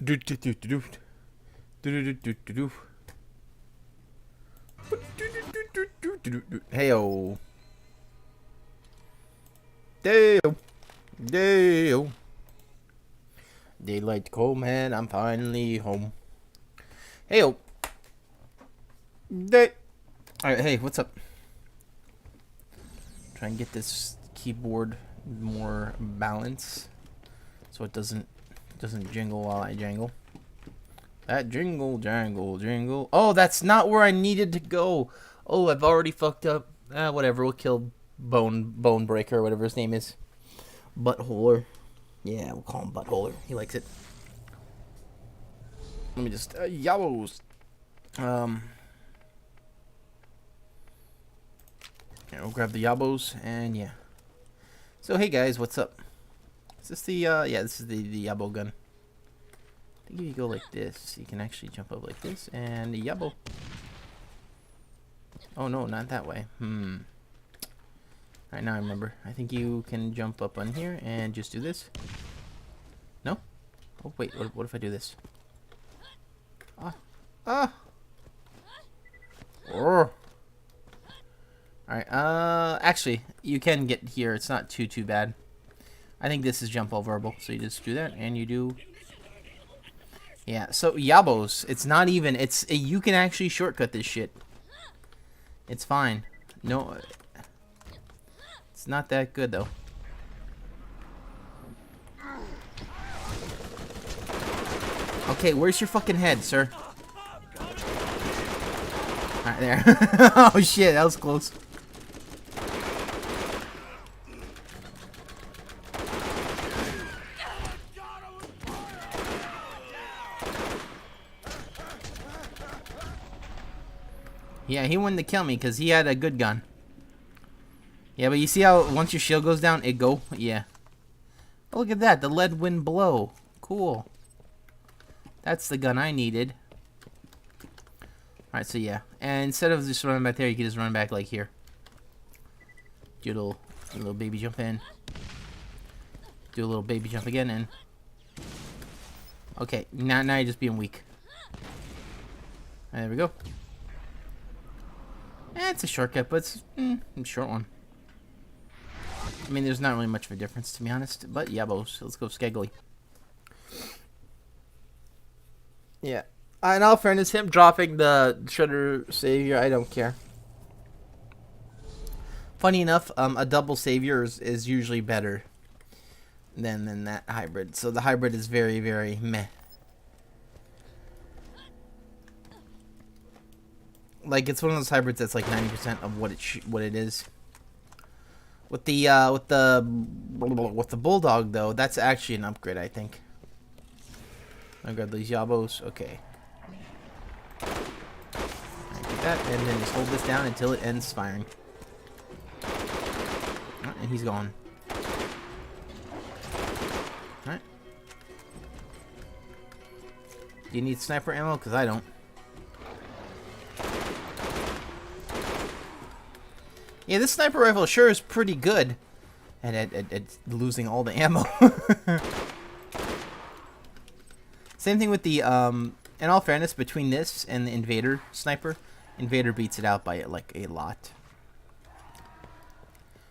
Do do do do do do do do do. Heyo. Dale. Dale. Daylight come and I'm finally home. Heyo. Day. Alright, hey, what's up? Try and get this keyboard more balance so it doesn't jingle while I jangle. That jingle, jangle, jingle. Oh, that's not where I needed to go. Oh, I've already fucked up. Whatever. We'll kill Bone Breaker, or whatever his name is. Buttholer. Yeah, we'll call him Buttholer. He likes it. Let me just yellows. Yeah, we'll grab the yabos and yeah. So hey guys, what's up? Is this the yeah, this is the yabo gun. I think if you go like this, you can actually jump up like this and yabo. Oh no, not that way. Alright, now I remember. I think you can jump up on here and just do this. No? Oh wait, what if I do this? Oh. Alright, actually, you can get here. It's not too bad. I think this is jump overable. So you just do that, and you do... Yeah, so yabos. It's not even... you can actually shortcut this shit. It's fine. No... It's not that good, though. Okay, where's your fucking head, sir? Alright, there. Oh shit, that was close. Yeah, he wanted to kill me because he had a good gun. Yeah, but you see how once your shield goes down, it go? Yeah. Oh, look at that. The lead wind blow. Cool. That's the gun I needed. Alright, so yeah. And instead of just running back there, you can just run back like here. Do a little baby jump in. Do a little baby jump again in. Okay, now you're just being weak. There we go. It's a shortcut, but it's a short one. I mean, there's not really much of a difference, to be honest. But yeah, boss. Let's go Skegly. Yeah. In all fairness, him dropping the Shredder Savior, I don't care. Funny enough, a double Savior is usually better than that hybrid. So the hybrid is very, very meh. Like, it's one of those hybrids that's like 90% of what it is. With the Bulldog though, that's actually an upgrade, I think. I grab these yabos. Okay. Get that, and then just hold this down until it ends firing. And he's gone. Alright. Do you need sniper ammo? Because I don't. Yeah, this sniper rifle sure is pretty good at losing all the ammo. Same thing with the, in all fairness, between this and the Invader sniper, Invader beats it out by, like, a lot.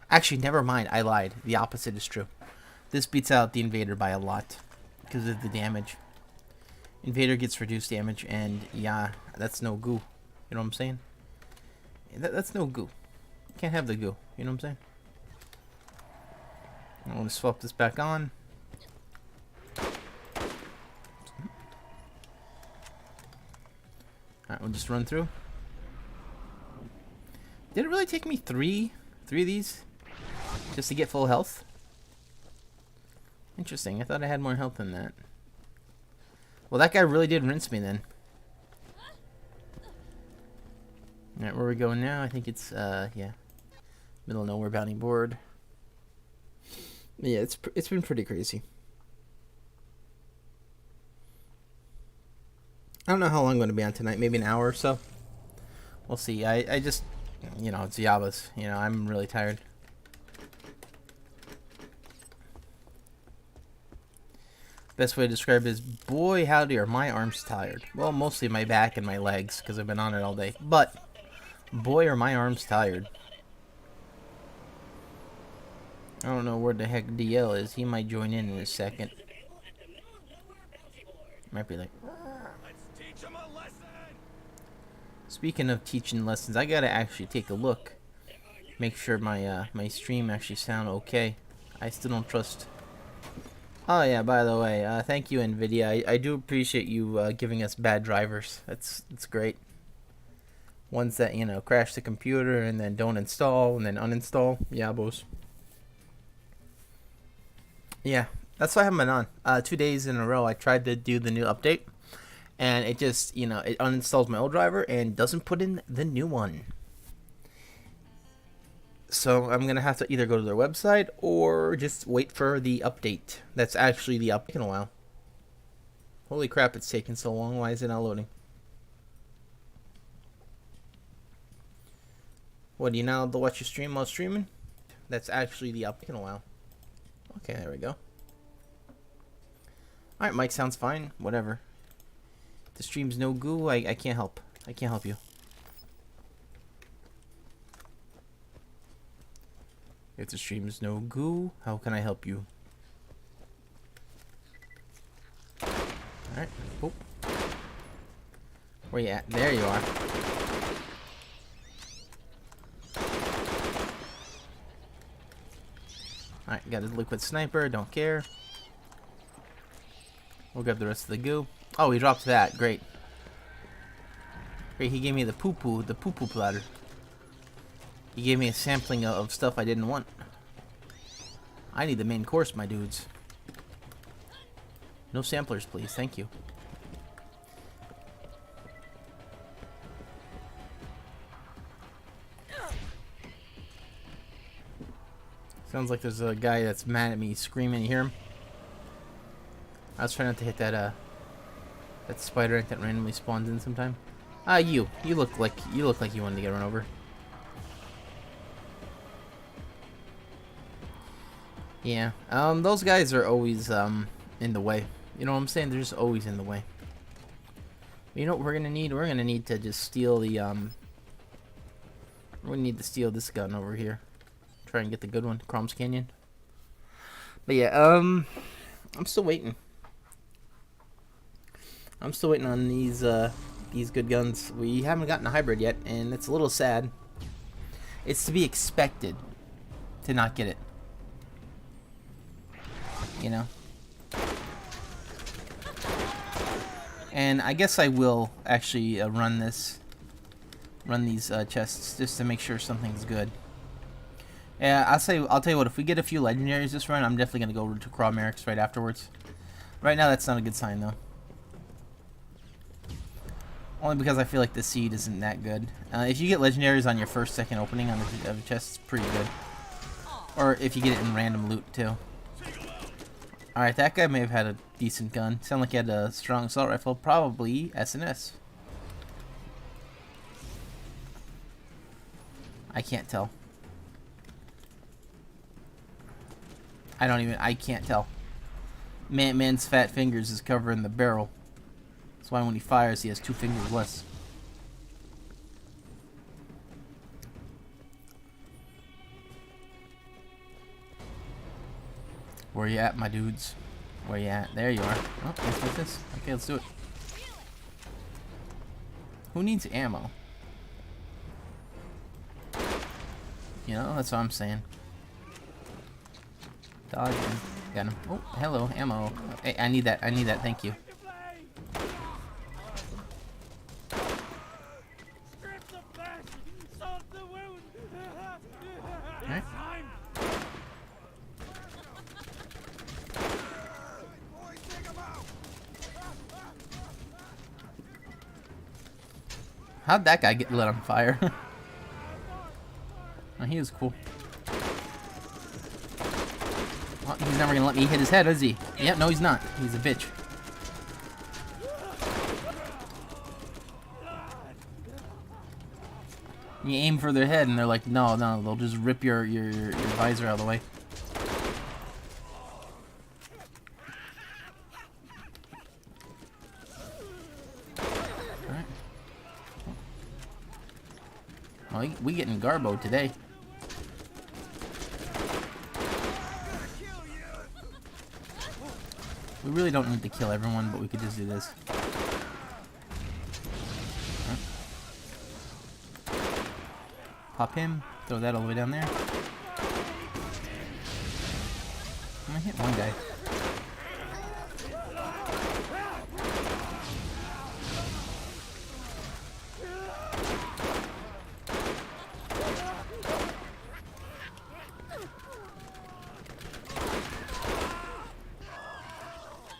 Actually, never mind, I lied. The opposite is true. This beats out the Invader by a lot because of the damage. Invader gets reduced damage, and yeah, that's no goo. You know what I'm saying? That's no goo. Can't have the goo. You know what I'm saying? I want to swap this back on. Alright, we'll just run through. Did it really take me three of these just to get full health? Interesting. I thought I had more health than that. Well, that guy really did rinse me then. Alright, where are we going now? I think it's, yeah. Middle of nowhere bounty board. Yeah, it's been pretty crazy. I don't know how long I'm going to be on tonight. Maybe an hour or so. We'll see. I just, you know, it's Yabas. You know, I'm really tired. Best way to describe it is, boy howdy are my arms tired. Well, mostly my back and my legs, because I've been on it all day. But, boy are my arms tired. I don't know where the heck DL is. He might join in a second. Might be like... Speaking of teaching lessons, I gotta actually take a look. Make sure my my stream actually sound okay. I still don't trust... Oh yeah, by the way, thank you NVIDIA. I do appreciate you giving us bad drivers. That's great. Ones that, you know, crash the computer and then don't install and then uninstall. Yeah, boss. Yeah, that's why I haven't been on. 2 days in a row I tried to do the new update. And it just, you know, it uninstalls my old driver and doesn't put in the new one. So I'm going to have to either go to their website or just wait for the update. That's actually the update. Taking a while. Holy crap, it's taking so long. Why is it not loading? What, do you now have to watch your stream while streaming? That's actually the update. Taking a while. Okay, there we go. Alright, mic sounds fine. Whatever. The stream's no goo. I can't help. I can't help you. If the stream's no goo, how can I help you? Alright. Oh. Where you at? There you are. Alright, got a liquid sniper. Don't care. We'll grab the rest of the goo. Oh, he dropped that. Great. Great, he gave me the poo-poo platter. He gave me a sampling of stuff I didn't want. I need the main course, my dudes. No samplers, please. Thank you. Sounds like there's a guy that's mad at me screaming. You hear him? I was trying not to hit that that spider that randomly spawns in sometime. You look like you wanted to get run over. Yeah. Those guys are always in the way. You know what I'm saying? They're just always in the way. You know what we're gonna need? We're gonna need to just steal the we're gonna need to steal this gun over here. Try and get the good one, Crom's Canyon. But yeah, I'm still waiting. I'm still waiting on these good guns. We haven't gotten a hybrid yet, and it's a little sad. It's to be expected to not get it. You know? And I guess I will actually run these chests just to make sure something's good. Yeah, I'll tell you what, if we get a few legendaries this run, I'm definitely gonna go to Crom Eric's right afterwards. Right now that's not a good sign though. Only because I feel like the seed isn't that good. If you get legendaries on your first, second opening on the chest, it's pretty good. Or if you get it in random loot too. Alright, that guy may have had a decent gun. Sounded like he had a strong assault rifle. Probably SNS. I can't tell. I can't tell. Man's fat fingers is covering the barrel. That's why when he fires, he has 2 fingers less. Where you at, my dudes? Where you at? There you are. Oh, let's do this. Okay, let's do it. Who needs ammo? You know, that's what I'm saying. Dodge him. Got him. Oh, hello, ammo. Hey, I need that. I need that. Thank you. Alright. How'd that guy get lit on fire? Oh, he was cool. Well, he's never gonna let me hit his head, is he? Yeah, no, he's not. He's a bitch. You aim for their head, and they're like, no, they'll just rip your visor out of the way. Oh, we getting Garbo today. We really don't need to kill everyone, but we could just do this. Pop him. Throw that all the way down there. I'm gonna hit one guy.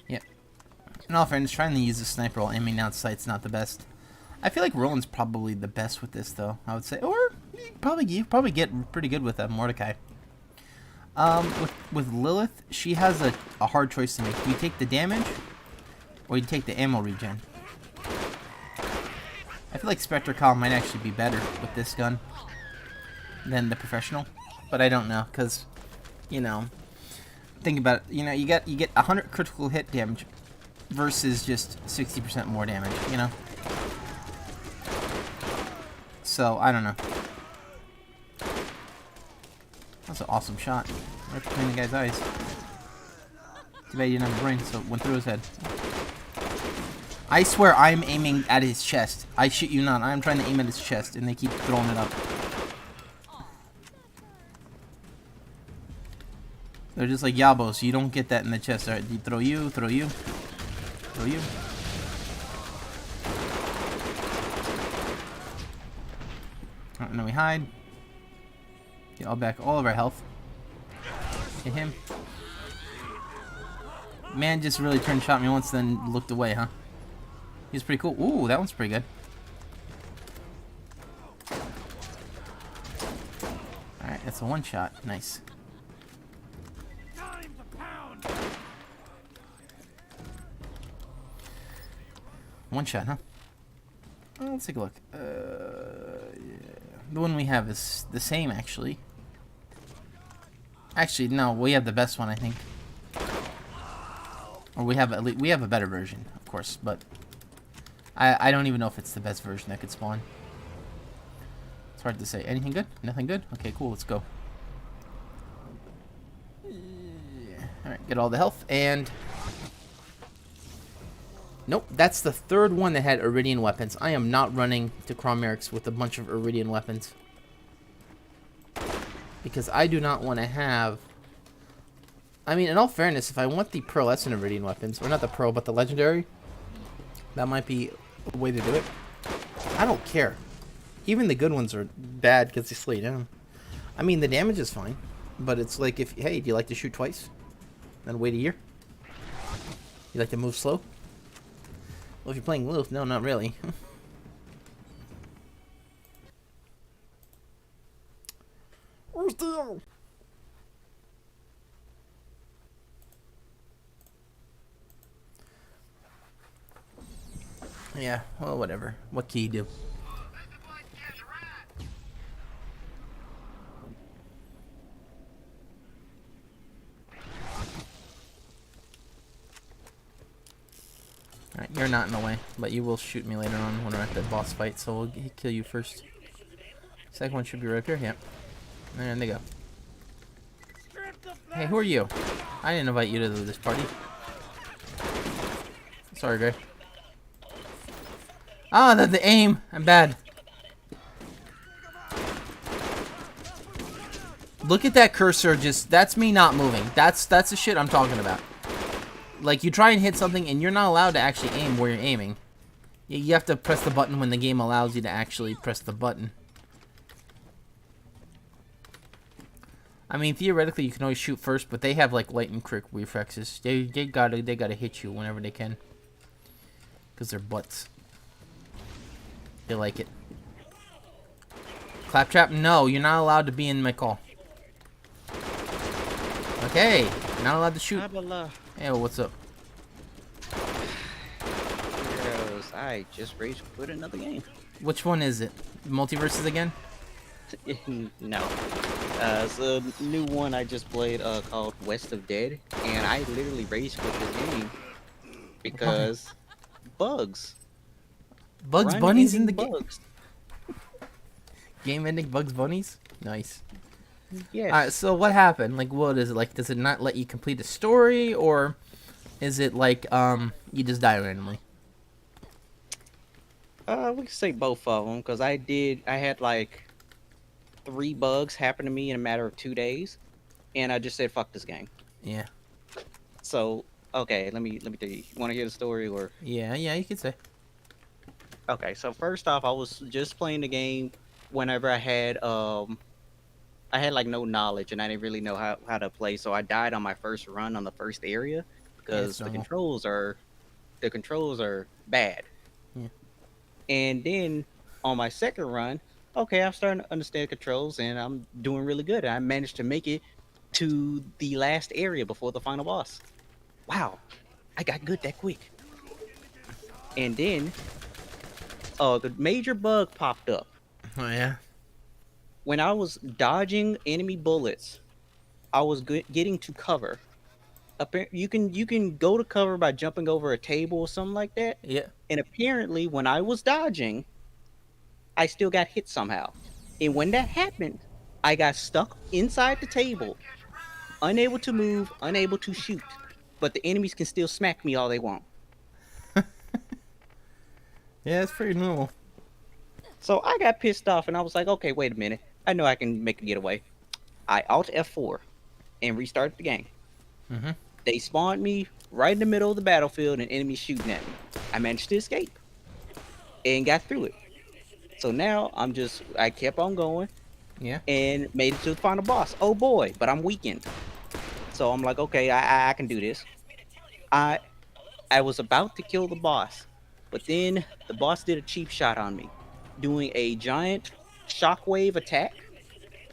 Yep. In all fairness, trying to use the sniper while aiming down sight's not the best. I feel like Roland's probably the best with this, though. I would say, or you probably get pretty good with Mordecai. With Lilith, she has a hard choice to make. Do you take the damage, or you take the ammo regen? I feel like Spectre Call might actually be better with this gun than the Professional, but I don't know, because, you know, think about it. You know, you get 100 critical hit damage versus just 60% more damage. You know. So, I don't know. That's an awesome shot. Right between the guy's eyes. Too bad he didn't have a brain, so it went through his head. I swear I'm aiming at his chest. I shit you not. I'm trying to aim at his chest, and they keep throwing it up. They're just like Yabos. You don't get that in the chest. Alright, you throw you, throw you. Throw you. Alright, and then we hide. Get all back all of our health. Hit him. Man just really turned, shot me once, then looked away, huh? He's pretty cool. Ooh, that one's pretty good. Alright, that's a one shot. Nice. One shot, huh? Well, let's take a look. Yeah. The one we have is the same, actually. Actually, no, we have the best one, I think. Or we have a better version, of course, but I don't even know if it's the best version that could spawn. It's hard to say. Anything good? Nothing good? Okay, cool. Let's go. Alright, get all the health, and... Nope, that's the third one that had Iridian weapons. I am not running to Cromerics with a bunch of Iridian weapons. Because I do not want to have... I mean, in all fairness, if I want the Pearlescent Iridian weapons, or not the Pearl, but the Legendary, that might be a way to do it. I don't care. Even the good ones are bad because they slow you down. I mean, the damage is fine, but it's like if, hey, do you like to shoot twice? Then wait a year? You like to move slow? Well, if you're playing Lilith, no, not really. Where's the... Yeah, well, whatever. What can you do? Alright, you're not in the way, but you will shoot me later on when we're at the boss fight, so we'll kill you first. Second one should be right up here, yep. There they go. Hey, who are you? I didn't invite you to this party. Sorry, Gray. Ah, the aim! I'm bad. Look at that cursor, just, that's me not moving. That's the shit I'm talking about. Like, you try and hit something, and you're not allowed to actually aim where you're aiming. You have to press the button when the game allows you to actually press the button. I mean, theoretically, you can always shoot first, but they have, like, lightning quick reflexes. They gotta hit you whenever they can. Because they're butts. They like it. Claptrap? No, you're not allowed to be in my call. Okay, you're not allowed to shoot. Hey, well, what's up? Heroes, I just rage quit another game. Which one is it? Multiverses again? No. It's a new one I just played called West of Dead, and I literally rage quit this game because bugs. Bugs Bunny's in the game. Game-ending Bugs Bunnies? Nice. Yes. Alright, so what happened? Like, what is it? Like, does it not let you complete the story, or is it like, you just die randomly? We can say both of them because I had like 3 bugs happen to me in a matter of 2 days, and I just said fuck this game. Yeah. So okay, let me tell you. Want to hear the story or? Yeah, you could say. Okay, so first off, I was just playing the game whenever I had like no knowledge and I didn't really know how to play, so I died on my first run on the first area Yeah, it's because the normal. controls are bad. Yeah. And then on my second run, okay, I'm starting to understand controls and I'm doing really good. I managed to make it to the last area before the final boss. Wow, I got good that quick. And then the major bug popped up. Oh, yeah? When I was dodging enemy bullets, I was getting to cover. You can go to cover by jumping over a table or something like that. Yeah. And apparently, when I was dodging, I still got hit somehow. And when that happened, I got stuck inside the table, unable to move, unable to shoot. But the enemies can still smack me all they want. Yeah, it's pretty normal. So I got pissed off and I was like, okay, wait a minute. I know I can make a getaway. I Alt F4 and restarted the game. Mm-hmm. They spawned me right in the middle of the battlefield and enemies shooting at me. I managed to escape and got through it. So now I kept on going Yeah. and made it to the final boss. Oh boy, but I'm weakened. So I'm like, okay, I can do this. I was about to kill the boss, but then the boss did a cheap shot on me, doing a giant shockwave attack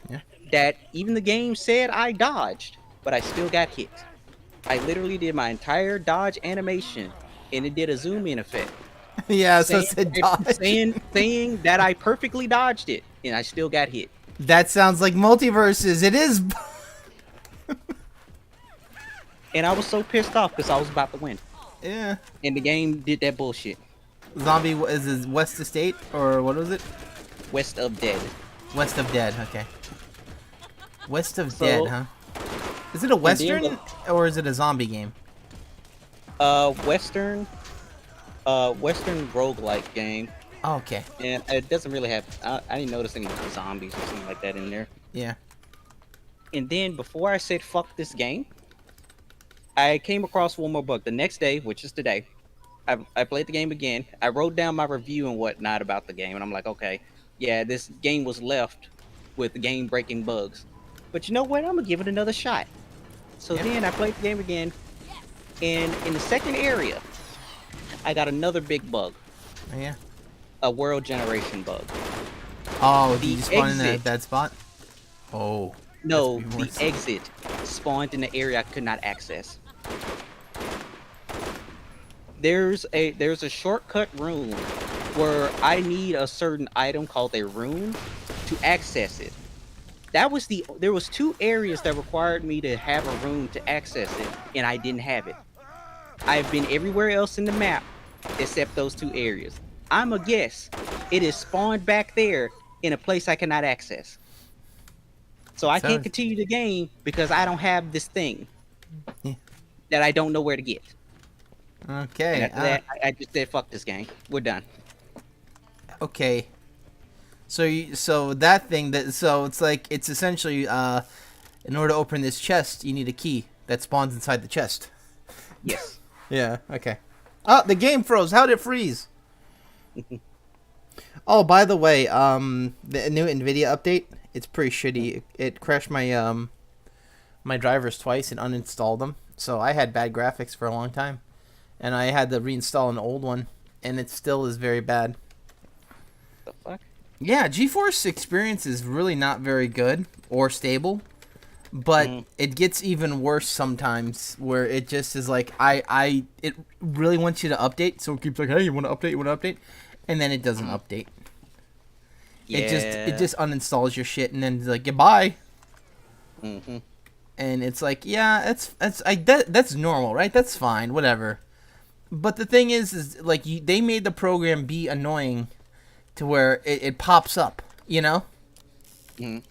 Yeah. that even the game said I dodged, but I still got hit. I literally did my entire dodge animation, and it did a zoom in effect, Yeah, so it said dodge. saying that I perfectly dodged it, and I still got hit. That sounds like multiverses. It is. And I was so pissed off because I was about to win, Yeah. and the game did that bullshit. Zombie is it West Estate or what was it? West of Dead. West of Dead. Okay. West of So- Dead, huh? Is it a western or is it a zombie game? Western roguelike game, Oh, okay. and it doesn't really have. I didn't notice any zombies or something like that in there. Yeah. And then before I said fuck this game, I came across one more bug. The next day, which is today, I played the game again. I wrote down my review and whatnot about the game, and I'm like, okay, yeah, this game was left with game-breaking bugs. But you know what? I'm gonna give it another shot. So Yeah. then I played the game again, and in the second area, I got another big bug, Oh, yeah. a world generation bug. Oh, did The you spawn in exit. a bad spot? Oh. No, That's the worse. exit spawned in the area I could not access. There's a shortcut room where I need a certain item called a rune to access it. There was 2 areas that required me to have a rune to access it, and I didn't have it. I've been everywhere else in the map except those 2 areas. I'm a guess. It is spawned back there in a place I cannot access. So I can't Sounds- continue the game because I don't have this thing Yeah. that I don't know where to get. Okay. And after that, I just said, "Fuck this game. We're done." Okay. So that thing so it's like it's essentially in order to open this chest you need a key that spawns inside the chest. Yes. Yeah. Okay. Oh, the game froze. How'd it freeze? Oh, by the way, the new Nvidia update, it's pretty shitty. It crashed my my drivers twice and uninstalled them. So I had bad graphics for a long time, and I had to reinstall an old one, and it still is very bad. The fuck? Yeah, GeForce experience is really not very good or stable, but it gets even worse sometimes where it just is like it really wants you to update, so it keeps like, hey, you want to update, and then it doesn't update. Yeah. It just uninstalls your shit and then it's like goodbye. Mhm. And it's like, yeah, that's normal, right? That's fine, whatever. But the thing is like they made the program be annoying to where it pops up, you know? Mhm.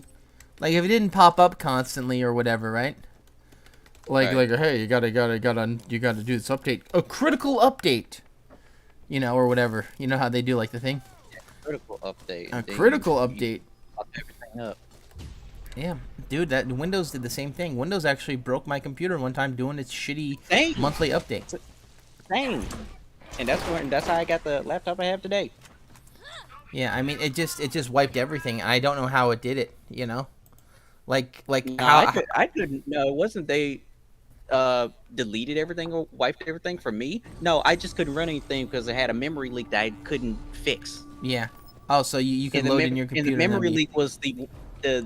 Like if it didn't pop up constantly or whatever, right? Like Right. hey, you gotta do this update, a critical update, or whatever. You know how they do like the thing, Critical update, a and then critical you update. fuck everything up. Yeah, dude, that Windows did the same thing. Windows actually broke my computer one time doing its shitty Same, monthly update. same. And that's how I got the laptop I have today. Yeah, I mean, it just wiped everything. I don't know how it did it. Like No, how. I couldn't. No, it wasn't they deleted everything or wiped everything from me. No, I just couldn't run anything because it had a memory leak that I couldn't fix. Yeah. Oh, so you could And the load in your and the computer and then memory be. leak was the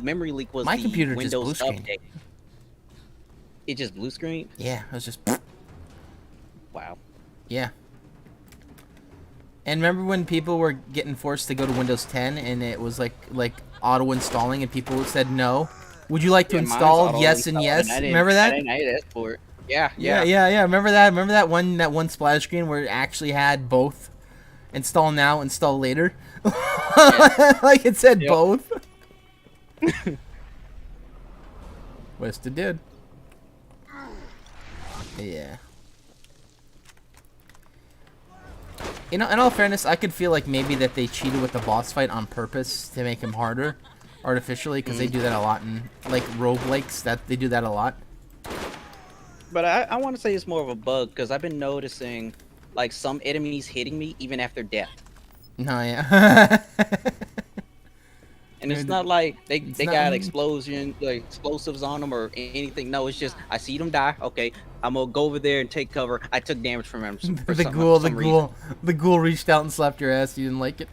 memory leak was My the computer just blue Windows screen. update. It just blue screen. Yeah, it was just. Wow. Yeah. And remember when people were getting forced to go to Windows 10 and it was like auto installing and people said no? Would you like to Yeah, mine's install? auto Yes and installed, yes. and Remember that? I didn't ask for it. Yeah, Yeah, yeah. yeah. Remember that? Remember that one splash screen where it actually had both install now, install later? Yes. Like it said Yep. both. West it did. Yeah. In all fairness, I could feel like maybe that they cheated with the boss fight on purpose to make him harder, artificially, because they do that a lot in like roguelikes. That they do that a lot. But I want to say it's more of a bug because I've been noticing like some enemies hitting me even after death. No, yeah. And it's Dude, not like it's they not- got explosives on them or anything. No, it's just I see them die. Okay, I'm gonna go over there and take cover. I took damage from him for the some reason. the ghoul reached out and slapped your ass. You didn't like it.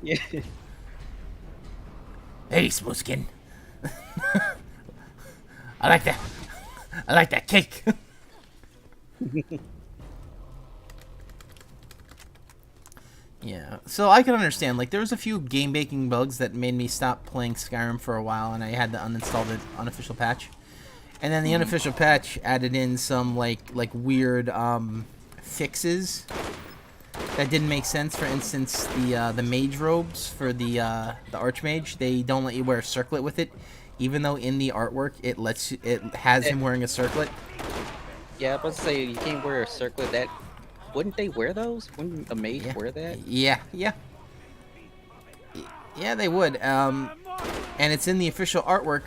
Yeah. Hey, Smoothskin. I like that. I like that cake. Yeah, so I can understand. Like, there was a few game baking bugs that made me stop playing Skyrim for a while, and I had to uninstall the unofficial patch. And then the unofficial patch added in some like weird fixes that didn't make sense. For instance, the mage robes for the archmage, they don't let you wear a circlet with it, even though in the artwork it has him wearing a circlet. Yeah, I was to say you can't wear a circlet. That wouldn't they wear those? Wouldn't a mage Yeah. wear that? Yeah, yeah. Yeah, they would. And it's in the official artwork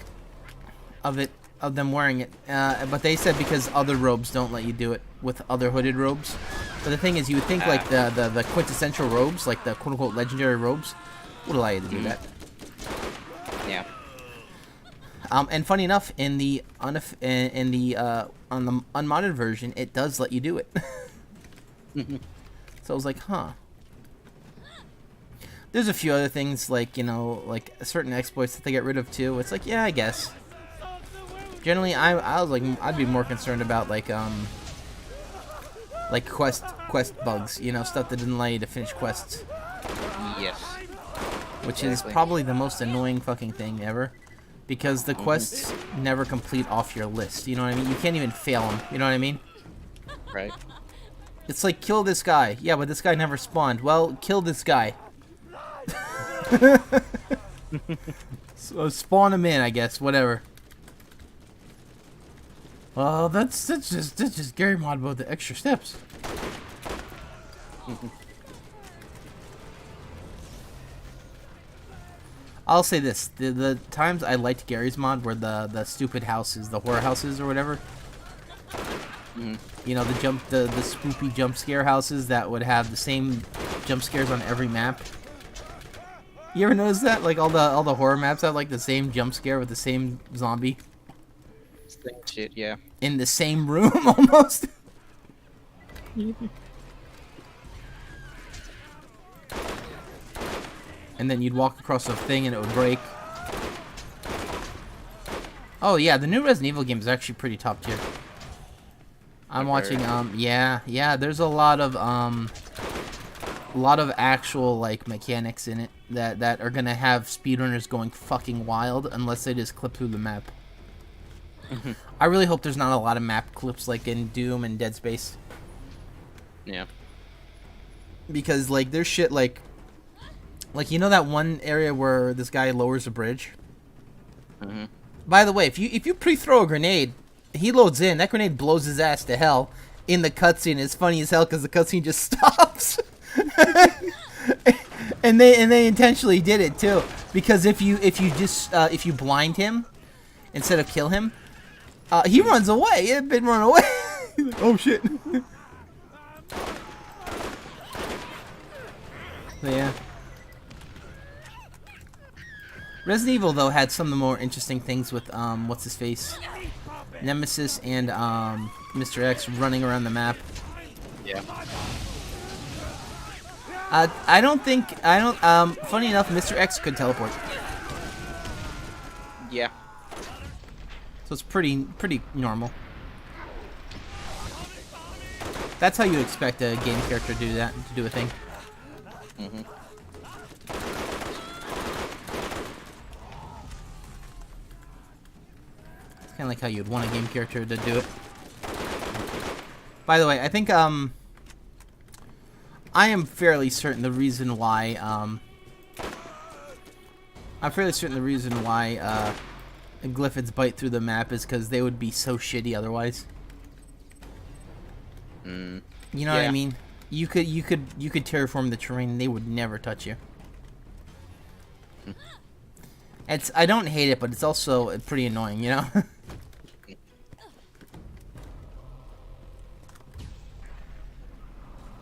of them wearing it. But they said because other robes don't let you do it with other hooded robes. But the thing is, you would think like the quintessential robes, like the quote unquote legendary robes, would allow you to do that. Yeah. And funny enough, on the unmodded version, it does let you do it. So I was like, huh. There's a few other things like like certain exploits that they get rid of too. It's like, yeah, I guess. Generally, I was like, I'd be more concerned about like quest bugs, stuff that didn't allow you to finish quests, Yes. which is probably the most annoying fucking thing ever, because the quests never complete off your list. You know what I mean? You can't even fail them. You know what I mean? Right. It's like, kill this guy. Yeah, but this guy never spawned. Well, kill this guy. So spawn him in, I guess. Whatever. Well, that's just Gary mod about the extra steps. I'll say this: the times I liked Gary's mod were the stupid houses, the horror houses or whatever. You know, the spoopy jump scare houses that would have the same jump scares on every map. You ever notice that? Like all the horror maps have like the same jump scare with the same zombie Same shit. Yeah. in the same room almost. And then you'd walk across a thing and it would break. Oh yeah, the new Resident Evil game is actually pretty top tier. I'm watching yeah, there's a lot of actual like mechanics in it that are gonna have speedrunners going fucking wild unless they just clip through the map. I really hope there's not a lot of map clips like in Doom and Dead Space, Yeah. because like there's shit like you know that one area where this guy lowers a bridge Mhm. By the way, if you pre-throw a grenade, he loads in. That grenade blows his ass to hell in the cutscene. It's funny as hell because the cutscene just stops. and they intentionally did it too, because if you blind him instead of kill him, he runs away. He'd been run away. Like, oh shit. But yeah. Resident Evil though had some of the more interesting things with what's his face, Nemesis and Mr. X running around the map. Yeah. I don't. Funny enough, Mr. X could teleport, Yeah. so it's pretty normal. That's how you expect a game character to do that, to do a thing. Mhm. It's kind of like how you'd want a game character to do it. By the way, I think I am fairly certain the reason why Glyphids bite through the map is because they would be so shitty otherwise. Mm. You know what I Yeah. mean? You could terraform the terrain and they would never touch you. I don't hate it, but it's also pretty annoying, you know?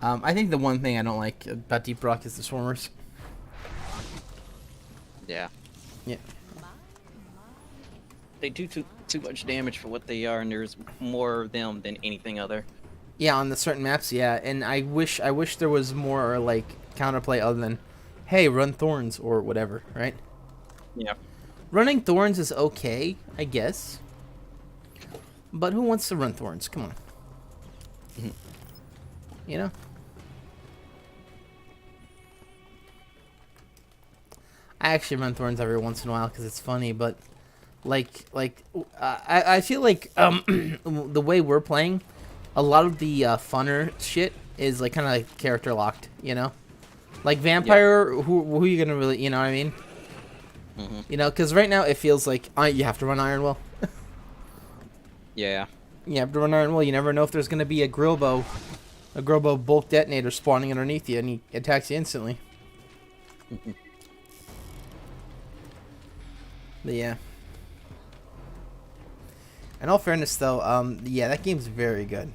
I think the one thing I don't like about Deep Rock is the swarmers. Yeah. Yeah. They do too much damage for what they are, and there's more of them than anything other. Yeah, on the certain maps, yeah, and I wish there was more like counterplay other than, hey, run thorns or whatever, right? Yeah. Running thorns is okay, I guess. But who wants to run thorns? Come on. Mhm. You know? I actually run thorns every once in a while because it's funny, but I feel like the way we're playing, a lot of the funner shit is like kind of like character locked, you know? Like vampire, who are you gonna really, you know what I mean? Mm-hmm. You know, because right now it feels like you have to run Iron Will. Yeah. You have to run Iron Will. You never know if there's gonna be a grill bow bulk detonator spawning underneath you, and he attacks you instantly. But yeah. In all fairness, though, yeah, that game's very good.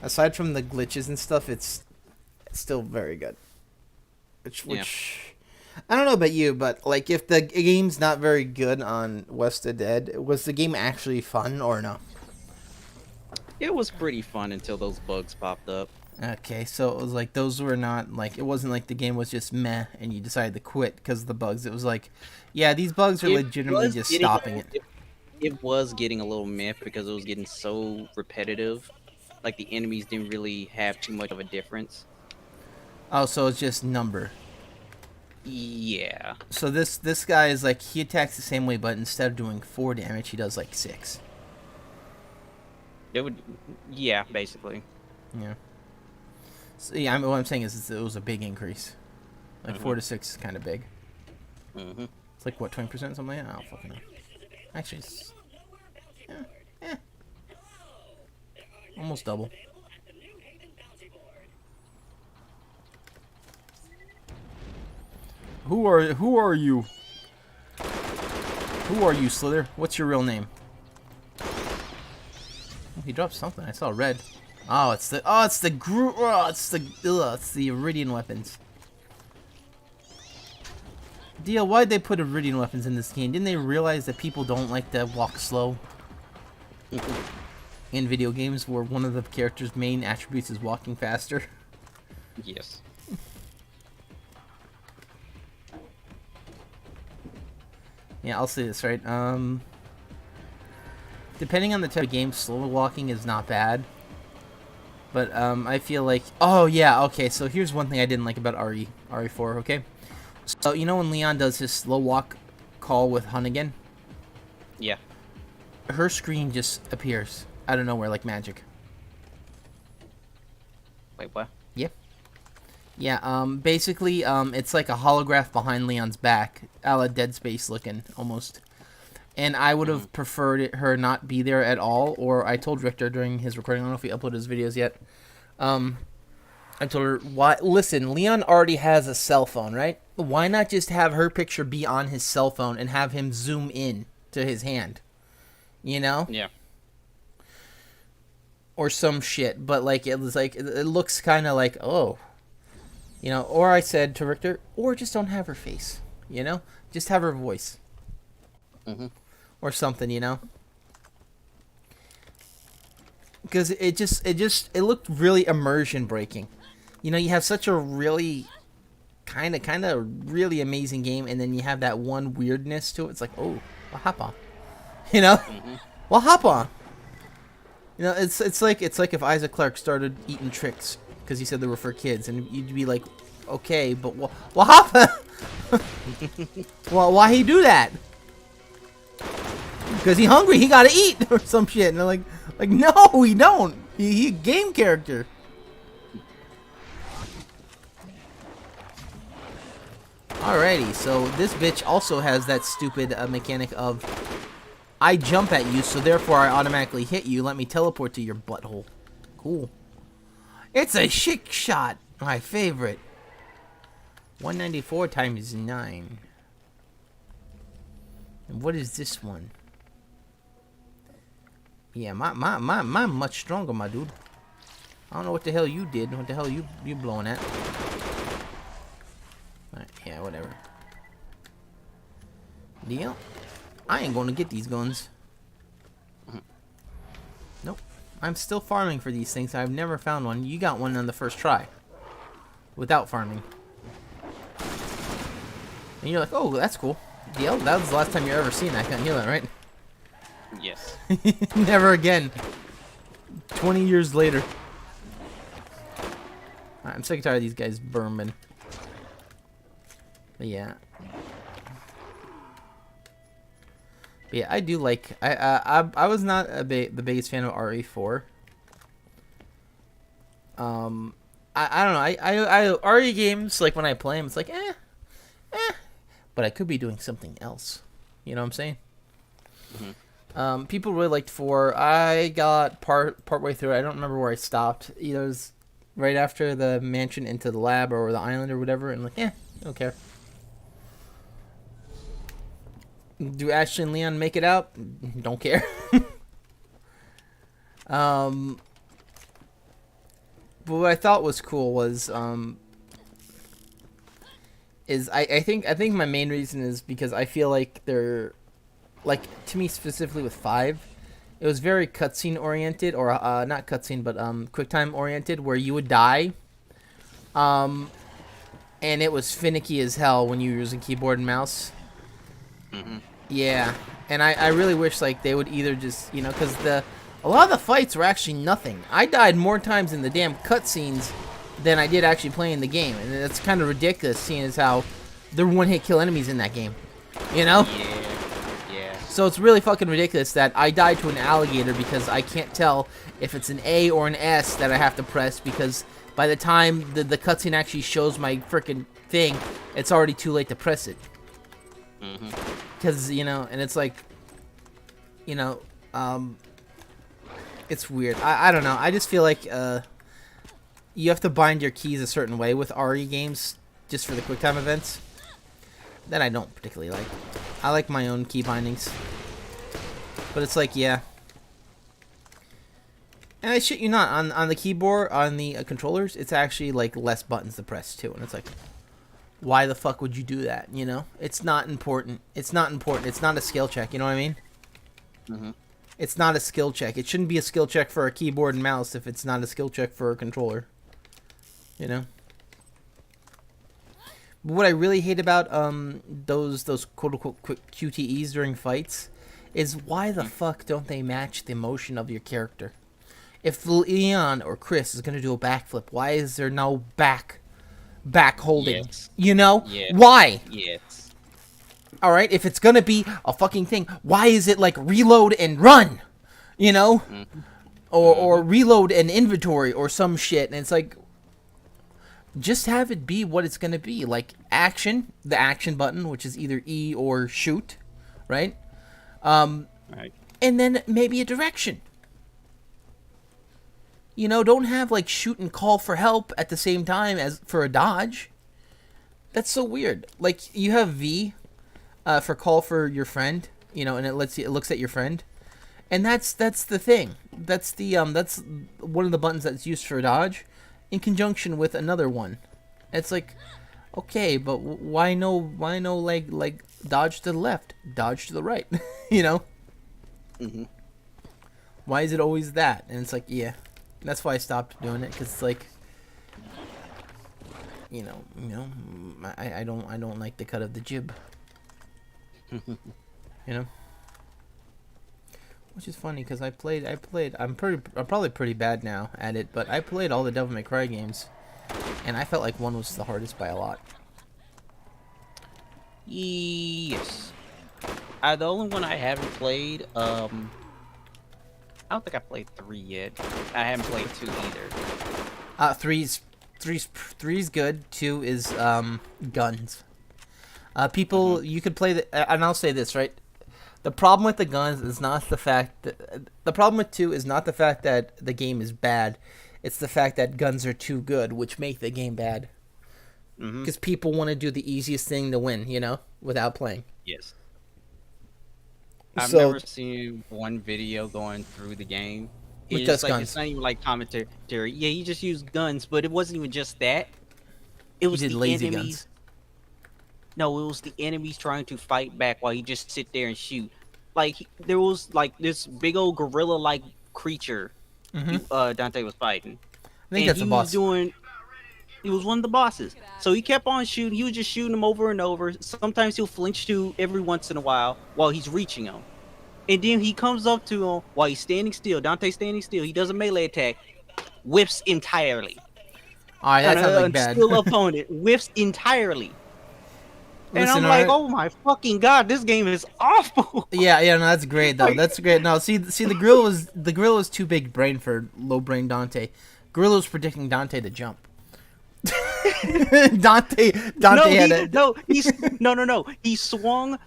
Aside from the glitches and stuff, it's still very good. Which I don't know about you, but like, if the game's not very good on West of Dead, was the game actually fun or no? It was pretty fun until those bugs popped up. Okay, so it was like those were not like, it wasn't like the game was just meh and you decided to quit because of the bugs. It was like, yeah, these bugs are legitimately just stopping it. It was getting a little meh because it was getting so repetitive. Like the enemies didn't really have too much of a difference. Oh, so it's just number. Yeah. So this guy is like, he attacks the same way, but instead of doing 4 damage, he does like 6. It would. Yeah, basically. Yeah. So yeah, what I'm saying is it was a big increase. Like 4 to 6 is kind of big. Mm-hmm. It's like what, 20% something like that? I don't fucking know. Actually, it's almost double. Who are you? Who are you, Slither? What's your real name? Oh, he dropped something. I saw red. Oh, it's the it's the Iridian weapons. Deal, why'd they put Iridian weapons in this game? Didn't they realize that people don't like to walk slow? In video games where one of the character's main attributes is walking faster. Yes. Yeah, I'll say this, right? Depending on the type of game, slow walking is not bad. But I feel like, oh yeah, okay, so here's one thing I didn't like about RE4, okay? So you know when Leon does his slow walk call with Hunnigan? Yeah. Her screen just appears out of nowhere like magic. Wait, what? Yep. Yeah, basically, it's like a holograph behind Leon's back, a la Dead Space looking, almost. And I would have preferred her not be there at all, or I told Richter during his recording, I don't know if he uploaded his videos yet, I told her, why? Listen, Leon already has a cell phone, right? Why not just have her picture be on his cell phone and have him zoom in to his hand? You know? Yeah. Or some shit, but like it was like it looks kind of like, oh, you know. Or I said to Richter, or just don't have her face, you know, just have her voice, or something, you know, because it looked really immersion breaking. You know, you have such a really kind of really amazing game, and then you have that one weirdness to it. It's like, oh, well, hop on, you know, well, hop on. You know, it's like if Isaac Clarke started eating tricks because he said they were for kids, and you'd be like, okay, but well, hop on. Well, why he do that? Because he hungry, he gotta eat or some shit. And they're like no, he don't. He a game character. Alrighty, so this bitch also has that stupid mechanic of I jump at you, so therefore I automatically hit you. Let me teleport to your butthole. Cool. It's a chic shot. My favorite. 194 times 9. And what is this one? Yeah, my much stronger, my dude. I don't know what the hell you did. What the hell you blowing at? Alright, yeah, whatever. Deal? I ain't gonna get these guns. Nope. I'm still farming for these things. I've never found one. You got one on the first try. Without farming. And you're like, oh, that's cool. Deal? That was the last time you ever seen that. I can't hear that, right? Yes. Never again. 20 years later. I'm sick and tired of these guys burming. But yeah. But yeah, I do like. I was not the biggest fan of RE4. I don't know. I RE games, like when I play them, it's like eh. But I could be doing something else. You know what I'm saying? People really liked 4. I got partway through. I don't remember where I stopped. Either it was right after the mansion into the lab or the island or whatever, and like, I don't care. Do Ashley and Leon make it out? Don't care. But what I thought was cool was I think my main reason is because I feel like they're, like, to me specifically with 5, it was very cutscene oriented, or not cutscene, but QuickTime oriented, where you would die, and it was finicky as hell when you were using keyboard and mouse. Yeah, and I really wish like they would either just, you know, because a lot of the fights were actually nothing. I died more times in the damn cutscenes than I did actually playing the game, and that's kind of ridiculous, seeing as how they're one-hit kill enemies in that game. You know? Yeah. So it's really fucking ridiculous that I died to an alligator because I can't tell if it's an A or an S that I have to press, because by the time the cutscene actually shows my freaking thing, it's already too late to press it. Because, you know, and it's like, you know, it's weird. I don't know. I just feel like you have to bind your keys a certain way with RE games just for the QuickTime events. That I don't particularly like. I like my own key bindings. But it's like, yeah. And I shit you not, on the keyboard, on the controllers, it's actually like less buttons to press too. And it's like, why the fuck would you do that, you know? It's not important. It's not important. It's not a skill check, you know what I mean? It's not a skill check. It shouldn't be a skill check for a keyboard and mouse if it's not a skill check for a controller. You know? But what I really hate about those quote-unquote QTEs during fights is why the fuck don't they match the motion of your character? If Leon or Chris is going to do a backflip, why is there no back holding? Yes. You know? Yes. Why? Yes. Alright, if it's gonna be a fucking thing, why is it like reload and run? You know? Or reload and inventory or some shit. And it's like, just have it be what it's gonna be. Like action, the action button, which is either E or shoot, right? Right. And then maybe a direction. You know, don't have like shoot and call for help at the same time as for a dodge. That's so weird. Like you have V for call for your friend, you know, and it looks at your friend, and that's the thing. That's one of the buttons that's used for dodge, in conjunction with another one. It's like, okay, but why no like dodge to the left, dodge to the right, you know? Mm-hmm. Why is it always that? And it's like, yeah, that's why I stopped doing it, because it's like, you know, I don't like the cut of the jib. You know, which is funny because I played. I'm probably pretty bad now at it, but I played all the Devil May Cry games, and I felt like one was the hardest by a lot. Yes. The only one I haven't played, I don't think I played 3 yet. I haven't played 2 either. Three's good. 2 is guns. People, you could play and I'll say this, right? The problem with the guns is not the fact that the problem with 2 is not the fact that the game is bad. It's the fact that guns are too good, which make the game bad. Because people want to do the easiest thing to win, you know, without playing. Yes. I've So- never seen one video going through the game. With It's just like guns. it's not even like commentary. Yeah, he just used guns, but it wasn't even just that. It was did the lazy enemies. guns. No, it was the enemies trying to fight back while he just sit there and shoot. Like there was like this big old gorilla-like creature Dante was fighting. I think And that's he a was boss. doing. He was one of the bosses. So he kept on shooting. He was just shooting him over and over. Sometimes he'll flinch to every once in a while he's reaching him. And then he comes up to him while he's standing still. Dante's standing still. He does a melee attack. Whiffs entirely. Alright, that sounds like bad. Still opponent. Whiffs entirely. And Listen, I'm like, alright? oh my fucking god, this game is awful. Yeah, no, that's great though. Like- That's great. No, see, the gorilla was too big brain for low brain Dante. Gorilla was predicting Dante to jump. Dante had a No. He swung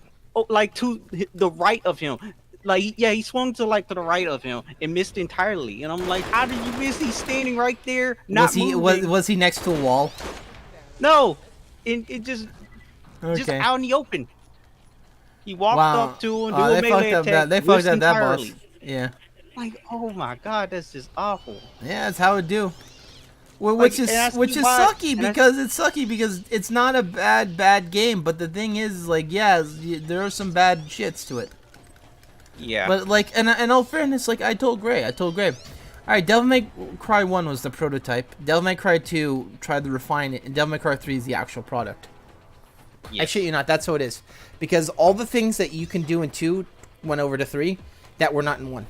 like to the right of him. Like he swung to like to the right of him and missed entirely. And I'm like, how did you miss? He's standing right there, not moving. was he next to a wall? No, it just Okay. out in the open. He walked Wow. up to him, do They a melee fucked up attack. that. They whiffs fucked up that entirely. boss. Yeah. Like, oh my god, that's just awful. Yeah, that's how it do. Which and I is see sucky and I- because it's sucky because it's not a bad game, but the thing is like yeah, there are some bad shits to it. Yeah. But like, and in all fairness, like I told Gray. All right, Devil May Cry 1 was the prototype. Devil May Cry 2 tried to refine it, and Devil May Cry 3 is the actual product. I yes. shit you not, that's how it is. Because all the things that you can do in 2 went over to 3 that were not in 1.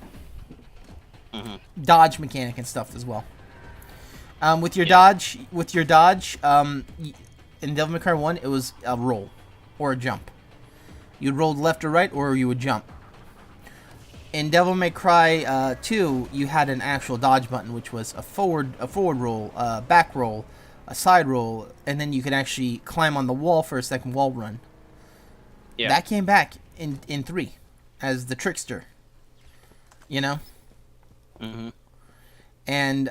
Dodge mechanic and stuff as well. With your dodge, in Devil May Cry 1, it was a roll or a jump. You'd roll left or right, or you would jump. In Devil May Cry 2, you had an actual dodge button, which was a forward roll, a back roll, a side roll, and then you could actually climb on the wall for a second wall run. Yeah. That came back in 3 as the trickster. You know? And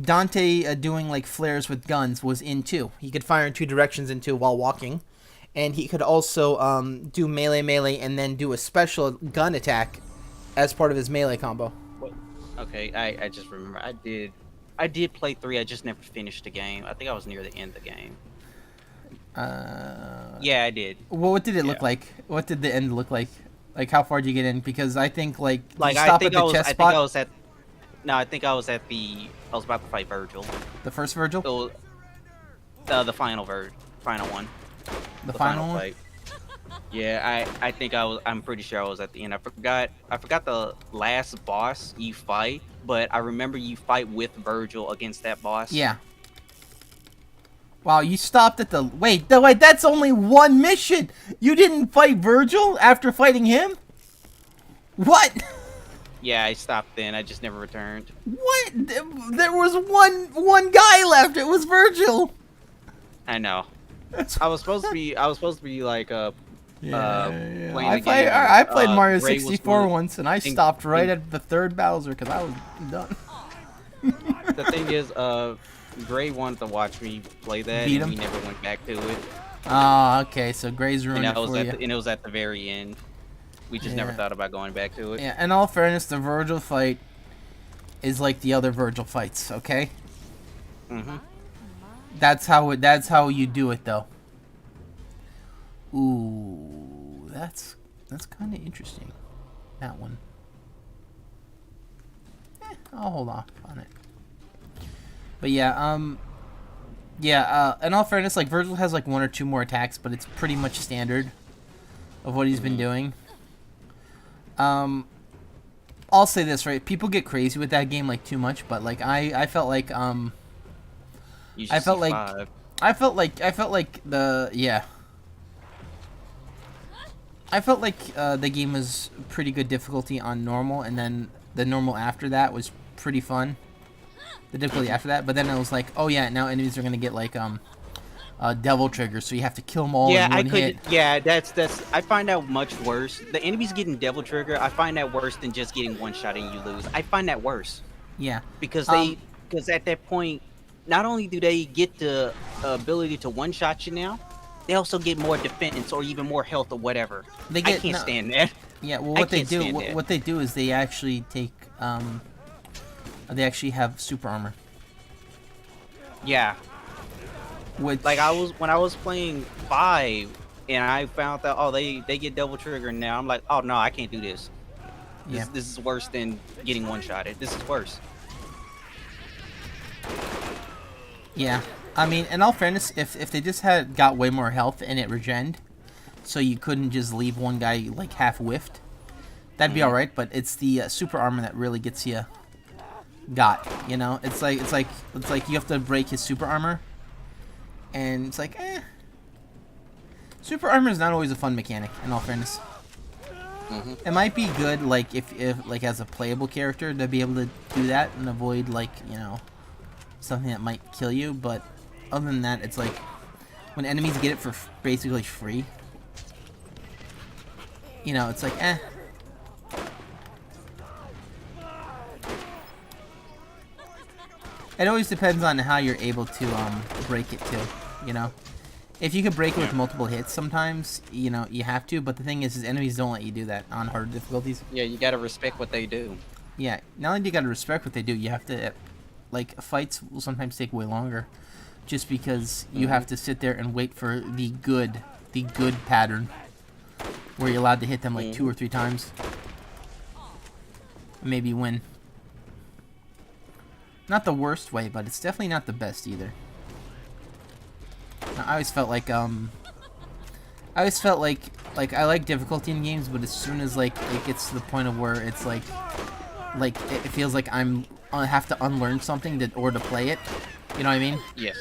Dante doing like flares with guns was in 2. He could fire in 2 directions in 2 while walking. And he could also do melee and then do a special gun attack as part of his melee combo. Okay, I just remember I did play 3. I just never finished the game. I think I was near the end of the game. Yeah, I did. Well, what did it look Yeah. like? What did the end look like? Like, how far did you get in? Because I think, like you I stop think at the chest spot. I was about to fight Virgil. The first Virgil? The final one. The final one? fight. Yeah, I'm pretty sure I was at the end. I forgot the last boss you fight, but I remember you fight with Virgil against that boss. Yeah. Wow, you stopped at the... Wait, that's only one mission! You didn't fight Virgil after fighting him? What? Yeah, I stopped then. I just never returned. What? There was one guy left. It was Virgil. I know. That's I was supposed to be like yeah. playing the game and I played Mario Gray was 64 once, and I and- stopped right and at the third Bowser because I was done. the thing is, Gray wanted to watch me play that, Beat and we him? never went back to it. Ah, okay. So Gray's ruined it for you. And it was at the very end. We just never Yeah. thought about going back to it. Yeah. In all fairness, the Virgil fight is like the other Virgil fights. Okay. Mm-hmm. That's how you do it, though. Ooh, that's kind of interesting. That one. I'll hold off on it. But yeah, in all fairness, like Virgil has like 1 or 2 more attacks, but it's pretty much standard of what he's been doing. I'll say this, right? People get crazy with that game like too much, but like I felt like You I should felt see like 5. I felt like the game was pretty good difficulty on normal, and then the normal after that was pretty fun. The difficulty after that, but then it was like, oh yeah, now enemies are gonna get like devil triggers, so you have to kill them all Yeah, in one hit. Yeah, that's. I find that much worse. The enemies getting devil trigger, I find that worse than just getting one shot and you lose. I find that worse Yeah, because because at that point, not only do they get the ability to one shot you now, they also get more defense or even more health or whatever. they I get can't stand that. Yeah, well, I what they can't do, stand that. what they do is they actually take they actually have super armor, Yeah, which like when I was playing 5 and I found out they get double trigger now. I'm like, oh no, I can't do this. yeah. This is worse than getting one shotted. This is worse. Yeah, I mean, in all fairness, if they just had got way more health and it regened, so you couldn't just leave one guy like half whiffed, that'd be all right. But it's the super armor that really gets you got. You know, it's like you have to break his super armor, and it's like, super armor is not always a fun mechanic. In all fairness, it might be good like if like as a playable character to be able to do that and avoid like something that might kill you, but other than that, it's like when enemies get it for basically free, it's like It always depends on how you're able to break it too, if you could break it with multiple hits sometimes, you have to, but the thing is enemies don't let you do that on harder difficulties. Yeah, you gotta respect what they do. Yeah, not only do you gotta respect what they do, you have to like fights will sometimes take way longer, just because you have to sit there and wait for the good pattern, where you're allowed to hit them like 2 or 3 times, maybe win. Not the worst way, but it's definitely not the best either. I always felt like I like difficulty in games, but as soon as like it gets to the point of where it's like it feels like I have to unlearn something to play it. You know what I mean? Yes.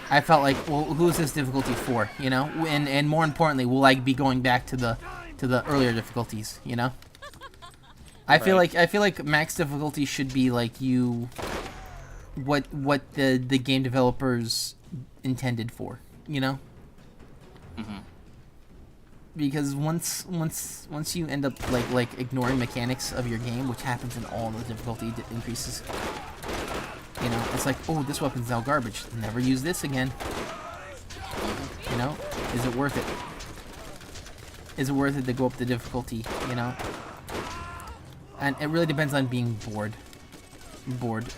I felt like, well, who's this difficulty for? And more importantly, will I be going back to the earlier difficulties? I feel like max difficulty should be like what the game developers intended for. Because once you end up like ignoring mechanics of your game, which happens in all the difficulty increases, it's like, oh, this weapon's now garbage. Never use this again. Is it worth it? Is it worth it to go up the difficulty? And it really depends on being bored.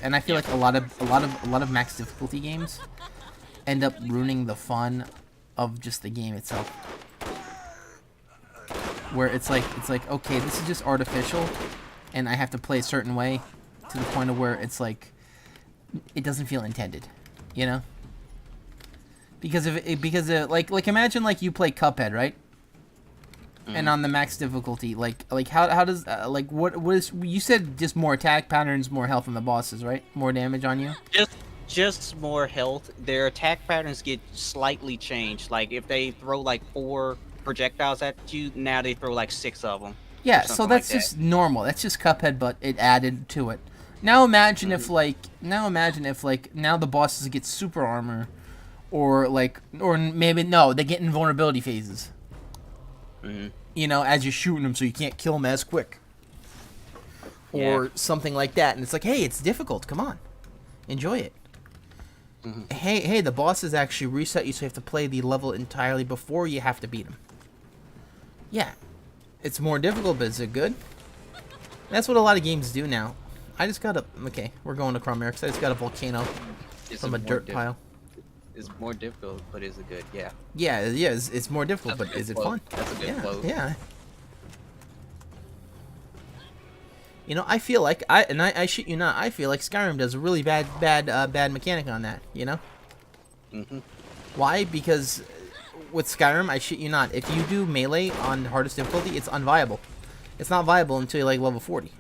And I feel like a lot of max difficulty games end up ruining the fun of just the game itself. Where it's like, okay, this is just artificial, and I have to play a certain way, to the point of where it's like, it doesn't feel intended, Because like imagine like you play Cuphead, right? And on the max difficulty, like how does what is, you said just more attack patterns, more health on the bosses, right? More damage on you. Just more health. Their attack patterns get slightly changed. Like if they throw like 4 projectiles at you, now they throw like 6 of them. Yeah, so something like that's that. just normal. That's just Cuphead, but it added to it. Now imagine if like now the bosses get super armor, or maybe no, they get invulnerability phases. Hmm. You know, as you're shooting them, so you can't kill them as quick, Yeah. or something like that. And it's like, hey, it's difficult. Come on, enjoy it. Hmm. Hey, the bosses actually reset you, so you have to play the level entirely before you have to beat them. Yeah, it's more difficult, but is it good? That's what a lot of games do now. I just got a... Okay, we're going to Chrome because I just got a volcano It's from a more dirt pile. It's more difficult, but is it good? Yeah. Yeah, it's more difficult, That's a but good is it quote. fun? That's a good Yeah, quote. yeah. You know, I feel like... I shit you not, I feel like Skyrim does a really bad mechanic on that, you know? Hmm. Why? Because with Skyrim, I shit you not, if you do melee on hardest difficulty, it's unviable. It's not viable until you're like level 40.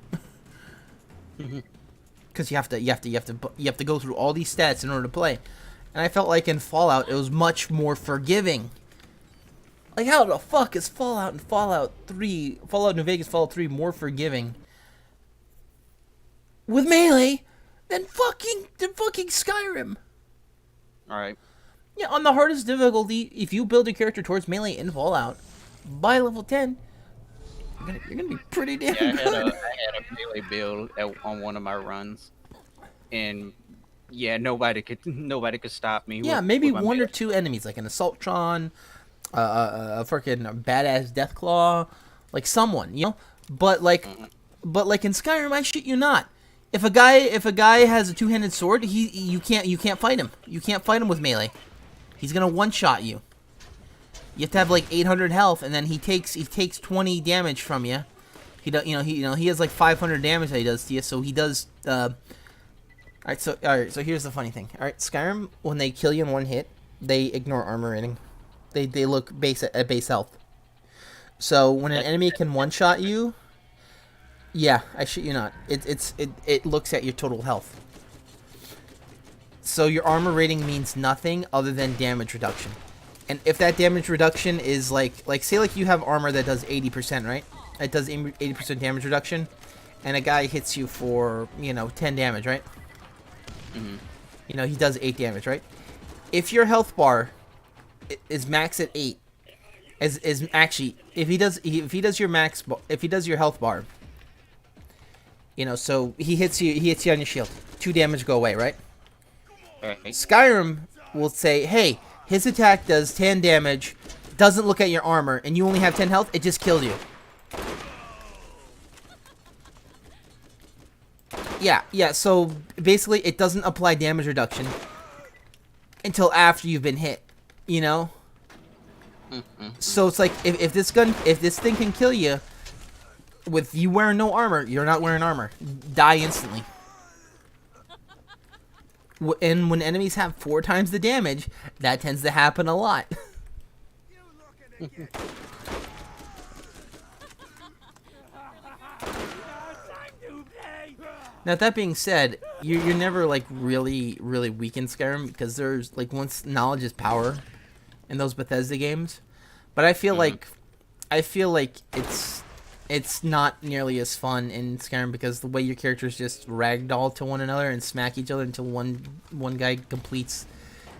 Because you have to go through all these stats in order to play. And I felt like in Fallout, it was much more forgiving. Like, how the fuck is Fallout and Fallout New Vegas, Fallout 3 more forgiving with melee than fucking Skyrim? All right. Yeah, on the hardest difficulty, if you build a character towards melee in Fallout, by level 10, you're gonna be pretty damn Yeah, good. I had a melee build on one of my runs, and yeah, nobody could stop me Yeah, maybe with my one or melee. two enemies, like an Assaultron, a freaking badass Deathclaw, like someone, you know. But like, Hmm. in Skyrim, I shit you not. If a guy has a two-handed sword, you can't fight him. You can't fight him with melee. He's gonna one-shot you. You have to have like 800 health, and then he takes 20 damage from you. He has like 500 damage that he does to you. So he does. Alright, so here's the funny thing. Alright, Skyrim, when they kill you in one hit, they ignore armor rating. They look at base health. So when an enemy can one shot you, yeah, I shit you not. It looks at your total health. So your armor rating means nothing other than damage reduction. And if that damage reduction is like say like you have armor that does 80%, right? It does 80% damage reduction, and a guy hits you for 10 damage, right? Hmm. He does 8 damage, right? If your health bar is max at 8, is actually if he does your health bar, so he hits you on your shield, 2 damage go away, right? Right. Skyrim will say, hey, his attack does 10 damage, doesn't look at your armor, and you only have 10 health, it just kills you. Yeah, so basically it doesn't apply damage reduction until after you've been hit, you know? So it's like, if this thing can kill you with you wearing no armor, you're not wearing armor. Die instantly. And when enemies have 4 times the damage, that tends to happen a lot. Now, that being said, you're never like really weak in Skyrim, because there's like, once knowledge is power in those Bethesda games. But I feel like it's not nearly as fun in Skyrim, because the way your characters just ragdoll to one another and smack each other until one guy completes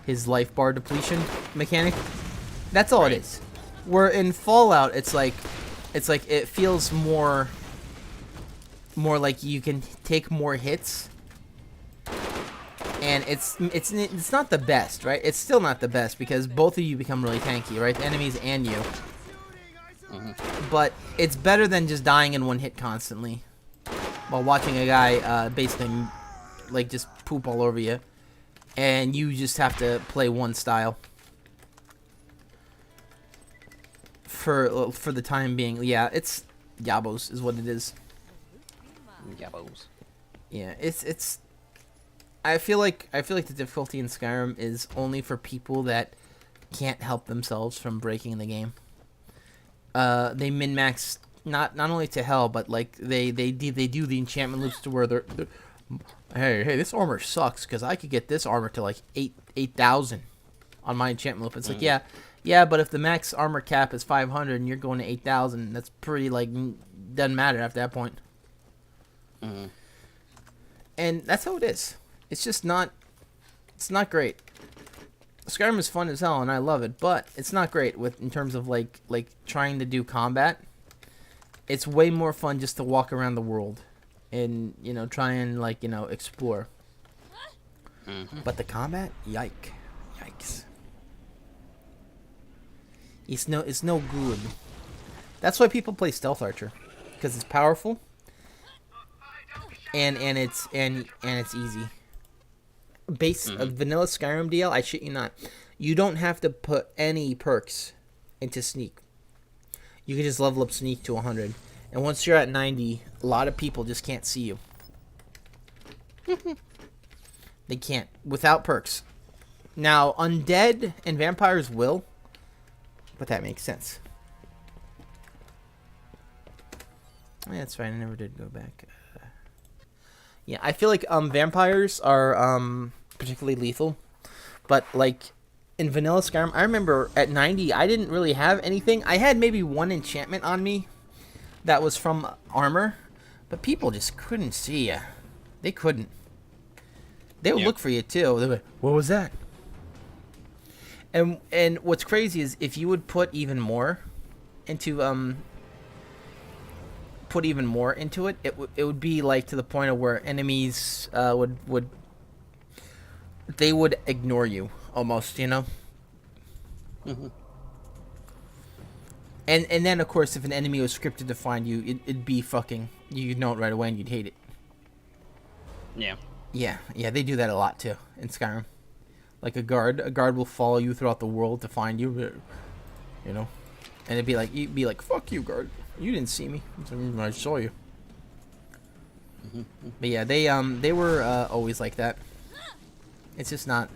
his life bar depletion mechanic. That's all it is. Where in Fallout, it's like it feels more like you can take more hits, and it's not the best, right? It's still not the best, because both of you become really tanky, right? The enemies and you. But it's better than just dying in one hit constantly while watching a guy basically like just poop all over you, and you just have to play one style for the time being. Yeah, it's Yabos is what it is. Yabos. Yeah, it's. I feel like the difficulty in Skyrim is only for people that can't help themselves from breaking the game. They min-max not only to hell, but like they do the enchantment loops to where they're hey, this armor sucks because I could get this armor to like 8,000 on my enchantment loop. It's like, yeah, but if the max armor cap is 500 and you're going to 8,000, that's pretty like doesn't matter after that point. Mm-hmm. And that's how it is. It's just not. It's not great. Skyrim is fun as hell, and I love it, but it's not great in terms of like trying to do combat. It's way more fun just to walk around the world, and try and explore. Mm-hmm. But the combat, yikes. It's no good. That's why people play Stealth Archer, because it's powerful, and it's easy. Vanilla Skyrim DL, I shit you not. You don't have to put any perks into Sneak. You can just level up Sneak to 100. And once you're at 90, a lot of people just can't see you. They can't. Without perks. Now, undead and vampires will. But that makes sense. Yeah, that's fine. I never did go back. Yeah, I feel like vampires are particularly lethal, but like in vanilla Skyrim, I remember at 90 I didn't really have anything. I had maybe one enchantment on me that was from armor, but people just couldn't see you. They couldn't. They would look for you too. They'd be like, "What was that?" And what's crazy is if you would put even more into it, it would be like to the point of where enemies would ignore you almost, Mm-hmm. And then of course if an enemy was scripted to find you, it'd be fucking, you'd know it right away and you'd hate it. Yeah, they do that a lot too in Skyrim. Like a guard will follow you throughout the world to find you, and it'd be like, you'd be like, "Fuck you, guard. You didn't see me. I saw you." Mm-hmm. But yeah, they were always like that. It's just not.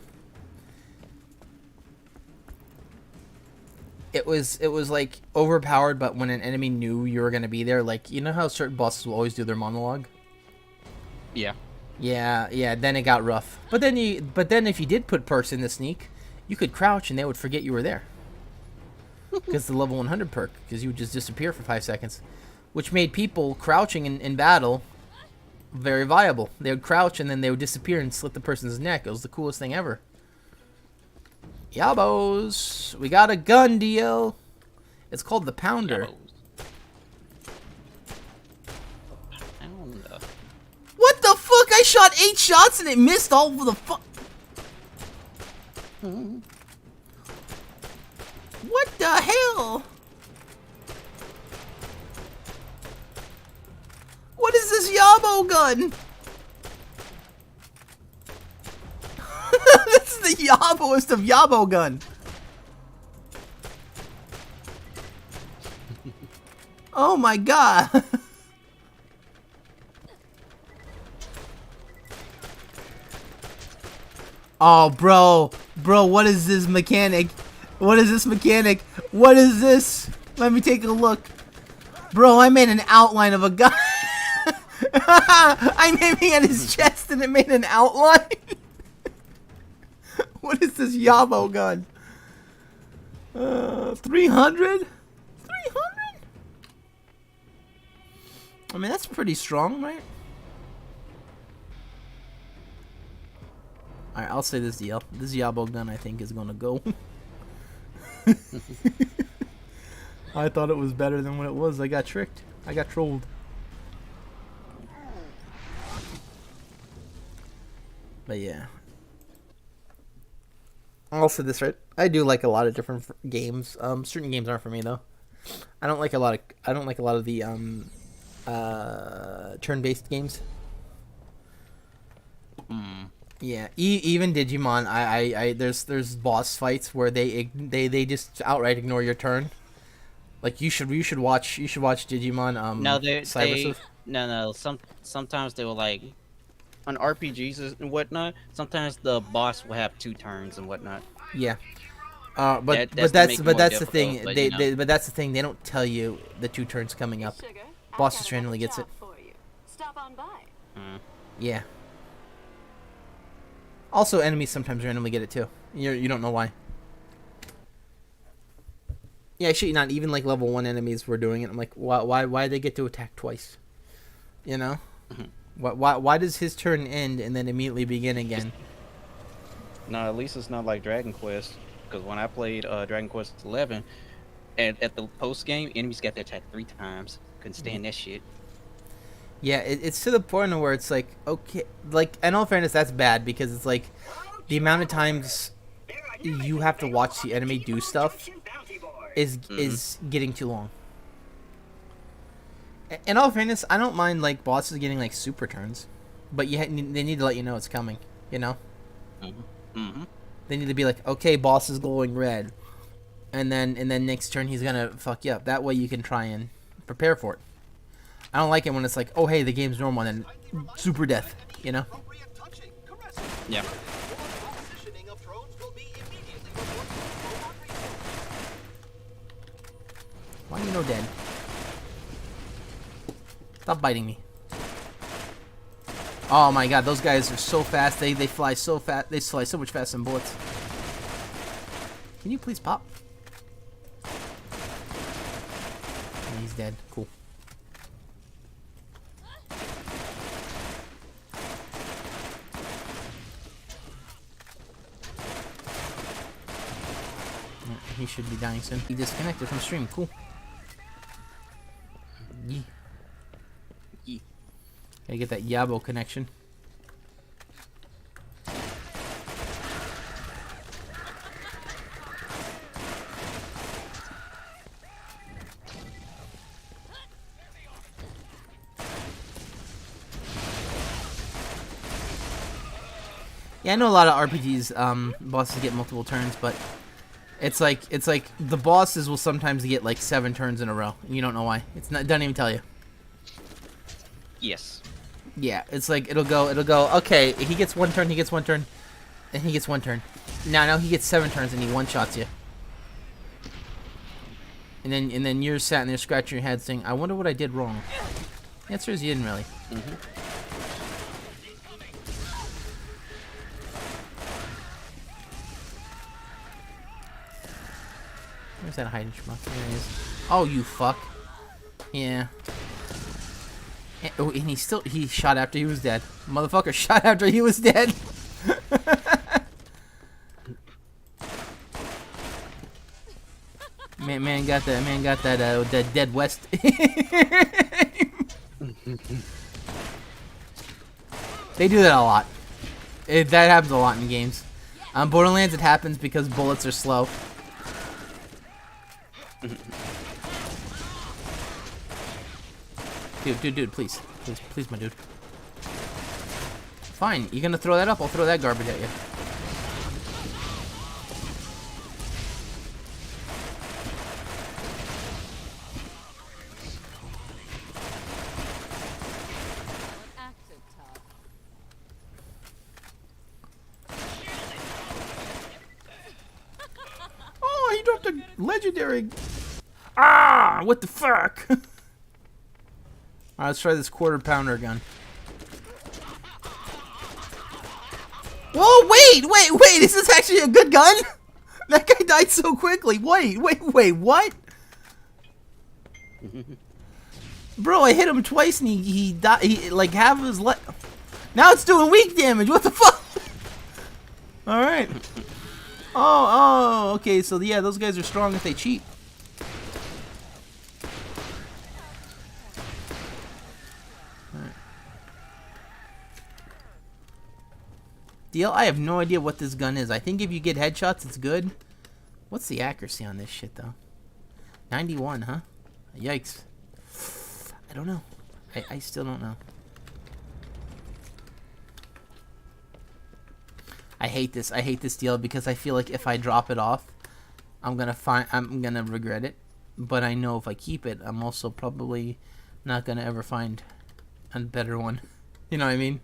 It was like overpowered, but when an enemy knew you were gonna be there, like how certain bosses will always do their monologue. Yeah. Yeah. Then it got rough. But then if you did put perks in the Sneak, you could crouch and they would forget you were there. Because the level 100 perk, because you would just disappear for 5 seconds, which made people crouching in battle very viable. They would crouch and then they would disappear and slit the person's neck. It was the coolest thing ever. Yabos, we got a gun deal. It's called the Pounder. Pounder. What the fuck? I shot 8 shots and it missed all over the fuck. What the hell? What is this Yabo gun? This is the Yaboest of Yabo gun. Oh my god. Oh, bro, what is this mechanic? What is this mechanic? What is this? Let me take a look. Bro, I made an outline of a guy. I'm aiming at his chest and it made an outline. What is this Yabo gun? 300? 300? I mean, that's pretty strong, right? Alright, I'll say this deal. This Yabo gun, I think, is gonna go. I thought it was better than what it was. I got tricked. I got trolled. But yeah. I'll say this, right? I do like a lot of different games. Certain games aren't for me though. I don't like a lot of the turn-based games. Yeah, even Digimon. There's boss fights where they just outright ignore your turn. Like you should watch Digimon. Sometimes they will like on RPGs and whatnot. Sometimes the boss will have 2 turns and whatnot. Yeah. But that's the thing. But that's the thing. They don't tell you the 2 turns coming up. Boss just randomly gets it. Stop on by. Yeah. Also, enemies sometimes randomly get it too. You don't know why. Yeah, actually, not even like level 1 enemies were doing it. I'm like, why they get to attack twice? You know? Mhm. Why does his turn end and then immediately begin again? No, at least it's not like Dragon Quest. Because when I played Dragon Quest 11, and at the post game, enemies got to attack 3 times. Couldn't stand that shit. Yeah, it's to the point where it's like, okay, like, in all fairness, that's bad because it's like the amount of times you have to watch the enemy do stuff is getting too long. In all fairness, I don't mind like bosses getting like super turns, but they need to let you know it's coming. You know, they need to be like, okay, boss is glowing red, and then next turn he's gonna fuck you up. That way you can try and prepare for it. I don't like it when it's like, oh hey, the game's normal and then super death. You know? Yeah. Why are you no dead? Stop biting me. Oh my god, those guys are so fast. They fly so fast. They fly so much faster than bullets. Can you please pop? And he's dead. Cool. He should be dying soon. He disconnected from stream. Cool. Yee. Yee. Gotta get that Yabo connection. Yeah, I know a lot of RPGs, bosses get multiple turns, but it's like the bosses will sometimes get like 7 turns in a row, and you don't know why. It doesn't even tell you. Yes. Yeah, it's like it'll go. Okay, he gets 1 turn, he gets 1 turn, and he gets 1 turn. Now he gets 7 turns and he one-shots you. And then you're sat there scratching your head saying, "I wonder what I did wrong." The answer is you didn't really. Where's that hiding schmuck? There he is. Oh, you fuck. Yeah. Oh, and he shot after he was dead. Motherfucker shot after he was dead. man got that dead west. They do that a lot. That happens a lot in games. Borderlands, it happens because bullets are slow. Dude, please, my dude. Fine, you gonna throw that up? I'll throw that garbage at you. Oh, he dropped a legendary. Ah, what the fuck? Alright, let's try this quarter pounder gun. Whoa, wait! Is this actually a good gun? That guy died so quickly. Wait, what? Bro, I hit him twice and he died. He, like, half of his now it's doing weak damage. What the fuck? Alright. Oh, okay, so yeah, those guys are strong if they cheat. Deal? I have no idea what this gun is. I think if you get headshots, it's good. What's the accuracy on this shit, though? 91, huh? Yikes. I don't know. I still don't know. I hate this. I hate this deal because I feel like if I drop it off, I'm gonna regret it. But I know if I keep it, I'm also probably not gonna ever find a better one. You know what I mean?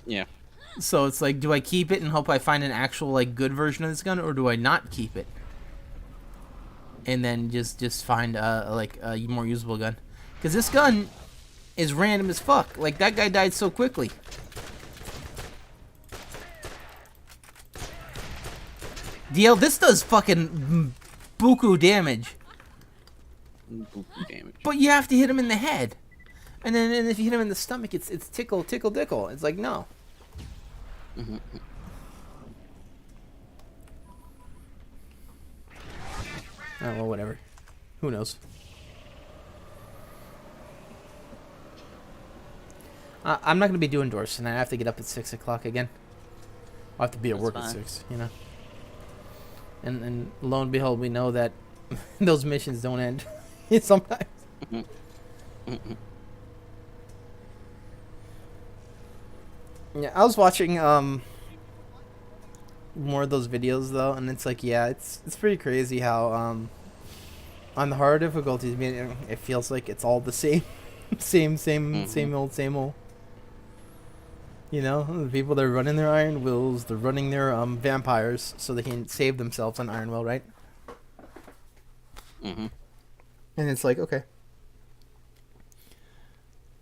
Yeah. So it's like, do I keep it and hope I find an actual like good version of this gun, or do I not keep it and then just find like a more usable gun? Because this gun is random as fuck. Like, that guy died so quickly. DL, this does fucking buku damage. Buku damage. But you have to hit him in the head. And then if you hit him in the stomach, it's tickle, tickle, tickle. It's like, no. Mm-hmm. Oh, well, whatever. Who knows? I'm not going to be doing doors tonight. I have to get up at 6 o'clock again. I'll have to be at work at 6, you know? And lo and behold, we know that those missions don't end sometimes. Yeah, I was watching more of those videos though, and it's like, yeah, it's pretty crazy how on the harder difficulties, it feels like it's all the same, same old. You know, the people that are running their iron wills, they're running their vampires so they can save themselves on iron will, right? Mm-hmm. And it's like, okay.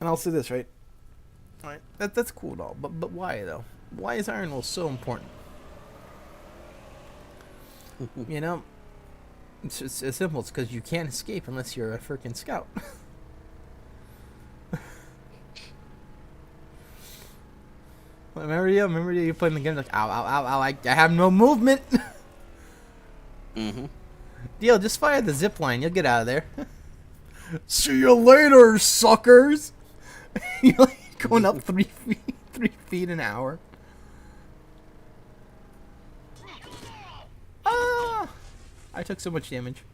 And I'll say this, right? All right, that's cool and all, but why though? Why is iron will so important? You know, it's simple. It's because you can't escape unless you're a freaking scout. Remember you playing the game like, ow, ow, ow, ow, I have no movement. Mm-hmm. Deal, just fire the zip line. You'll get out of there. See you later, suckers. You're like going up 3 feet an hour. Ah! I took so much damage.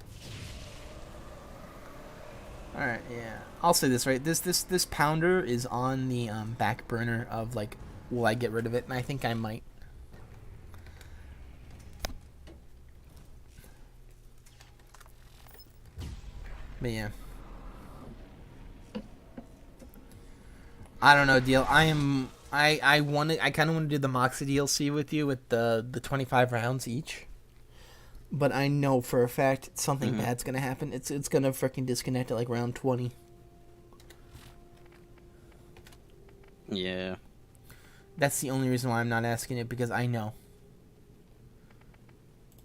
All right, yeah. I'll say this, right? This pounder is on the back burner of like, will I get rid of it? And I think I might. But yeah. I don't know, Deal. I kind of want to do the Moxie DLC with you with the 25 rounds each. But I know for a fact something bad's gonna happen. It's gonna freaking disconnect at like round 20. Yeah. That's the only reason why I'm not asking it, because I know.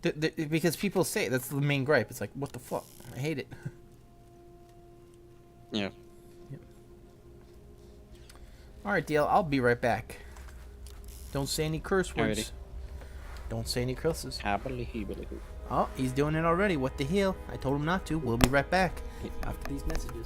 Because people say it, that's the main gripe. It's like, what the fuck? I hate it. Yeah. Yep. Alright, Deal. I'll be right back. Don't say any curse words. Alrighty. Don't say any curses. Happily, heebly. Oh, he's doing it already. What the hell? I told him not to. We'll be right back after these messages.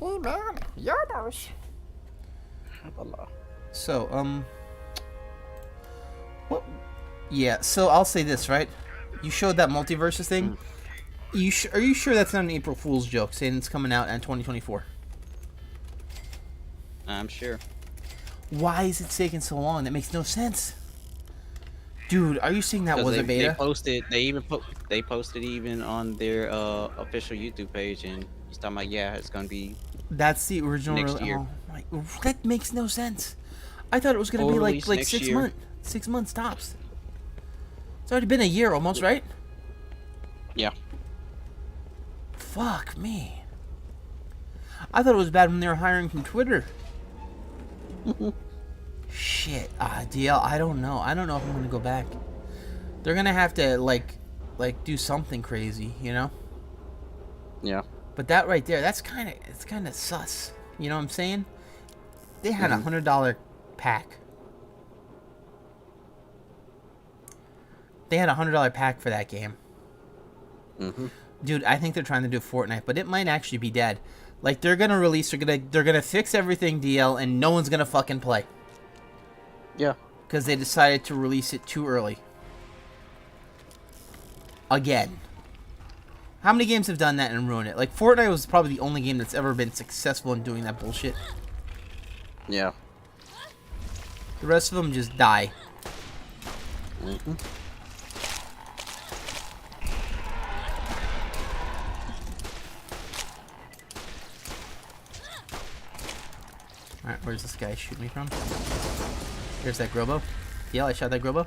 Hey man, Yabos. So, what? Yeah. So I'll say this, right? You showed that multiverses thing. Are you sure that's not an April Fool's joke saying it's coming out in 2024? I'm sure. Why is it taking so long? That makes no sense. Dude, are you seeing that was a beta? They posted. They posted even on their official YouTube page, and he's talking about it's gonna be That's the original. next year. Oh my, that makes no sense. I thought it was gonna be like 6 months. 6 months tops. It's already been a year almost, right? Yeah. Fuck me. I thought it was bad when they were hiring from Twitter. Shit, DL, I don't know. I don't know if I'm gonna go back. They're gonna have to like do something crazy, you know? Yeah. But that right there, it's kind of sus. You know what I'm saying? They had a $100 pack. They had a $100 pack for that game. Dude, I think they're trying to do Fortnite, but it might actually be dead. Like they're gonna release, they're gonna fix everything, DL, and no one's gonna fucking play. Yeah. Because they decided to release it too early. Again. How many games have done that and ruined it? Like, Fortnite was probably the only game that's ever been successful in doing that bullshit. Yeah. The rest of them just die. Alright, where's this guy shooting me from? There's that Grobo. Yeah, I shot that Grobo.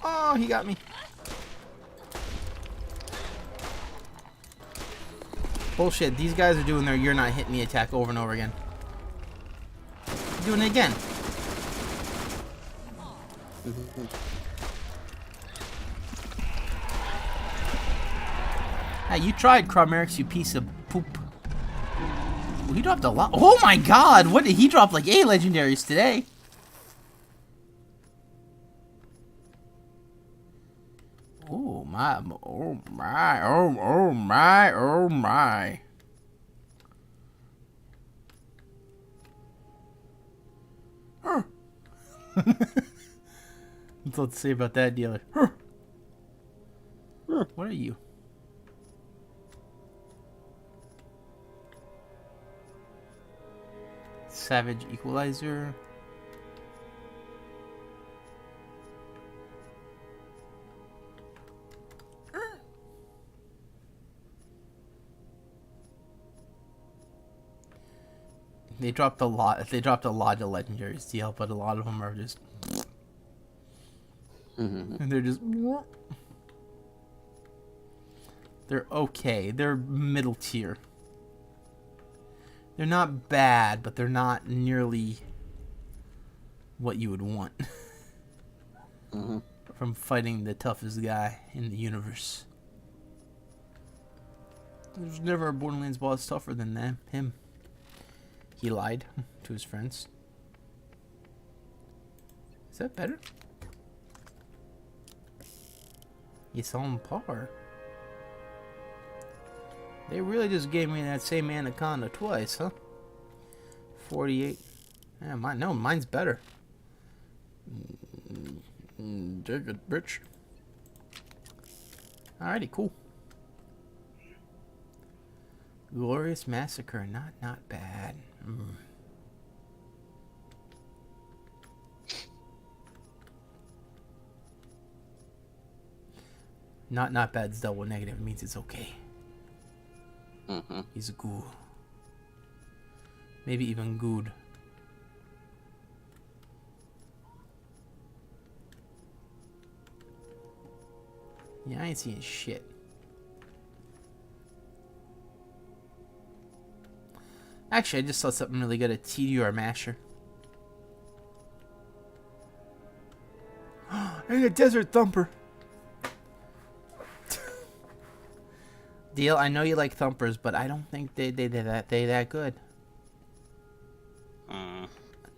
Oh, he got me. Bullshit, these guys are doing their "you're not hitting me" attack over and over again. Doing it again. Hey, you tried, Cromerix, you piece of poop. Well, he dropped a lot. Oh my god, what did he drop? Like 8 legendaries today. Oh my, oh my, oh my, oh my. Huh. That's what to say about that dealer. Huh. Huh. What are you? Savage Equalizer. They dropped a lot. They dropped a lot of legendaries, DL, but a lot of them are just. And they're just. They're okay. They're middle tier. They're not bad, but they're not nearly what you would want from fighting the toughest guy in the universe. There's never a Borderlands boss tougher than him. He lied to his friends. Is that better? You saw him par. They really just gave me that same anaconda twice, huh? 48. Yeah, mine's better. Dig it, bitch. Alrighty, cool. Glorious Massacre, not bad. Not bad's double negative. It means it's okay. He's good. Maybe even good. Yeah, I ain't seeing shit. Actually, I just saw something really good at TDR Masher. And a Desert Thumper. Deal, I know you like thumpers, but I don't think they that good.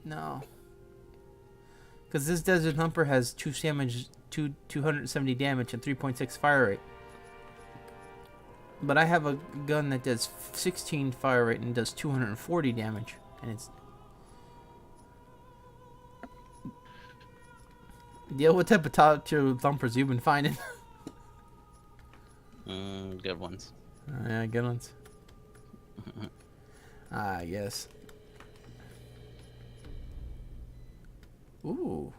No. Because this Desert Thumper has 270 damage and 3.6 fire rate. But I have a gun that does 16 fire rate and does 240 damage. And it's... Yeah, what type of top tier thumpers you've been finding? Good ones. Yeah, good ones. Yes. Ooh.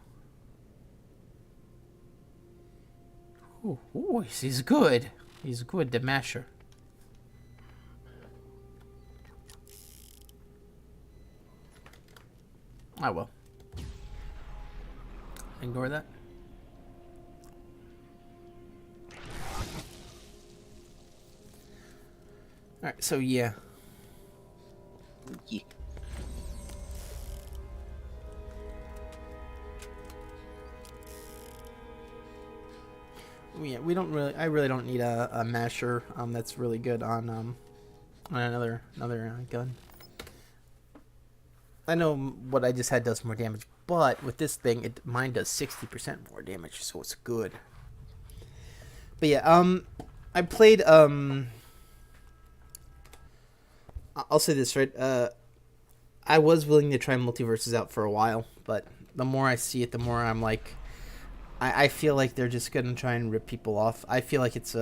Ooh, he's good. He's good, the masher. I will. Ignore that. Alright, so yeah. Yeah. Yeah, we don't really. I really don't need a masher. That's really good on another gun. I know what I just had does more damage, but with this thing, mine does 60% more damage, so it's good. But yeah, I played I'll say this, right? I was willing to try Multiverses out for a while, but the more I see it, the more I'm like, I feel like they're just gonna try and rip people off. I feel like it's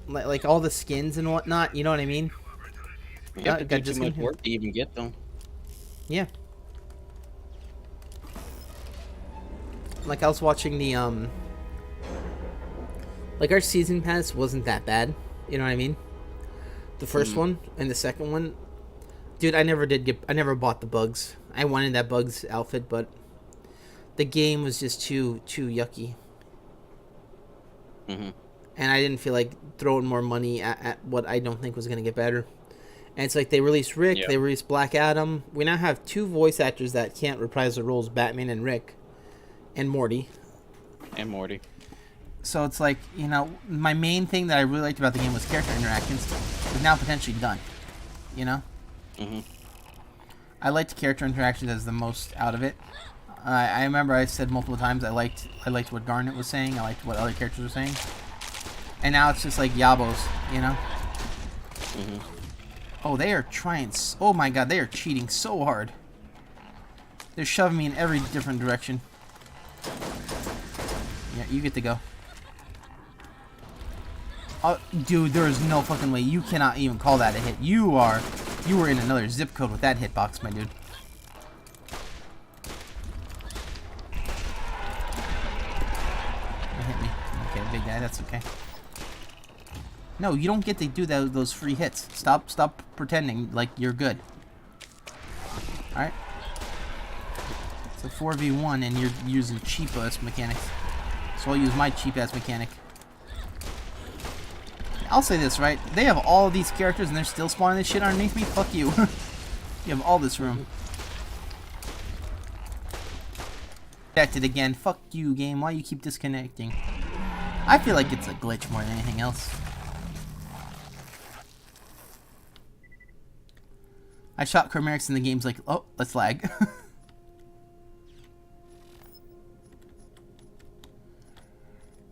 like all the skins and whatnot. You know what I mean? You have to do too much work to even get them. Yeah. Like I was watching the like our season pass wasn't that bad. You know what I mean? The first one and the second one, dude. I never bought the bugs. I wanted that bugs outfit, but the game was just too yucky. And I didn't feel like throwing more money at what I don't think was gonna get better. And it's like they released Rick, they released Black Adam. We now have 2 voice actors that can't reprise the roles, Batman and Rick, and Morty. So it's like, you know, my main thing that I really liked about the game was character interactions. Is now potentially done. You know? I liked character interactions as the most out of it. I remember I said multiple times I liked what Garnet was saying. I liked what other characters were saying. And now it's just like Yabos, you know? Oh, they are trying... Oh my god, they are cheating so hard. They're shoving me in every different direction. Yeah, you get to go. Oh, dude, there is no fucking way. You cannot even call that a hit. You were in another zip code with that hitbox, my dude. Hit me. Okay, big guy, that's okay. No, you don't get to do those free hits. Stop pretending like you're good. Alright? It's a 4v1 and you're using cheap-ass mechanics. So I'll use my cheap-ass mechanic. I'll say this, right? They have all of these characters and they're still spawning this shit underneath me? Fuck you. You have all this room. Disconnected again. Fuck you, game. Why you keep disconnecting? I feel like it's a glitch more than anything else. I shot Chromerix and the game's like, oh, let's lag.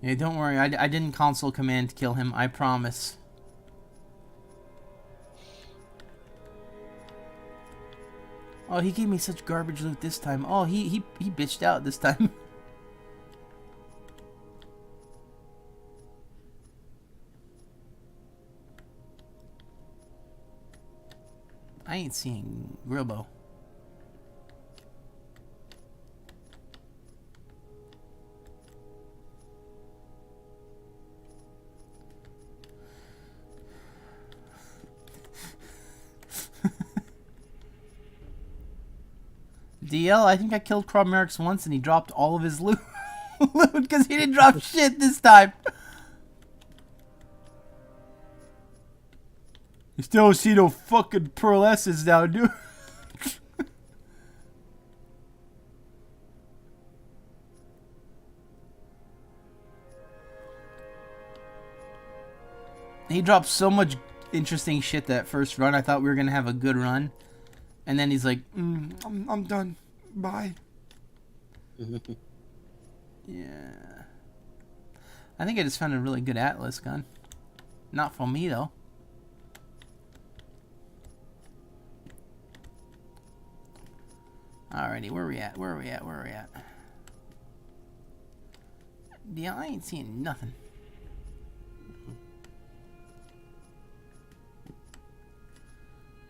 Yeah, don't worry. I didn't console command kill him. I promise. Oh, he gave me such garbage loot this time. Oh, he bitched out this time. I ain't seeing Grilbo. DL, I think I killed Chromerix once and he dropped all of his loot because he didn't drop shit this time. You still don't see no fucking Pearl S's now, dude. He dropped so much interesting shit that first run. I thought we were going to have a good run. And then he's like, I'm done. Bye. Yeah. I think I just found a really good Atlas gun. Not for me, though. Alrighty, where are we at? Where are we at? Where are we at? Yeah, I ain't seeing nothing.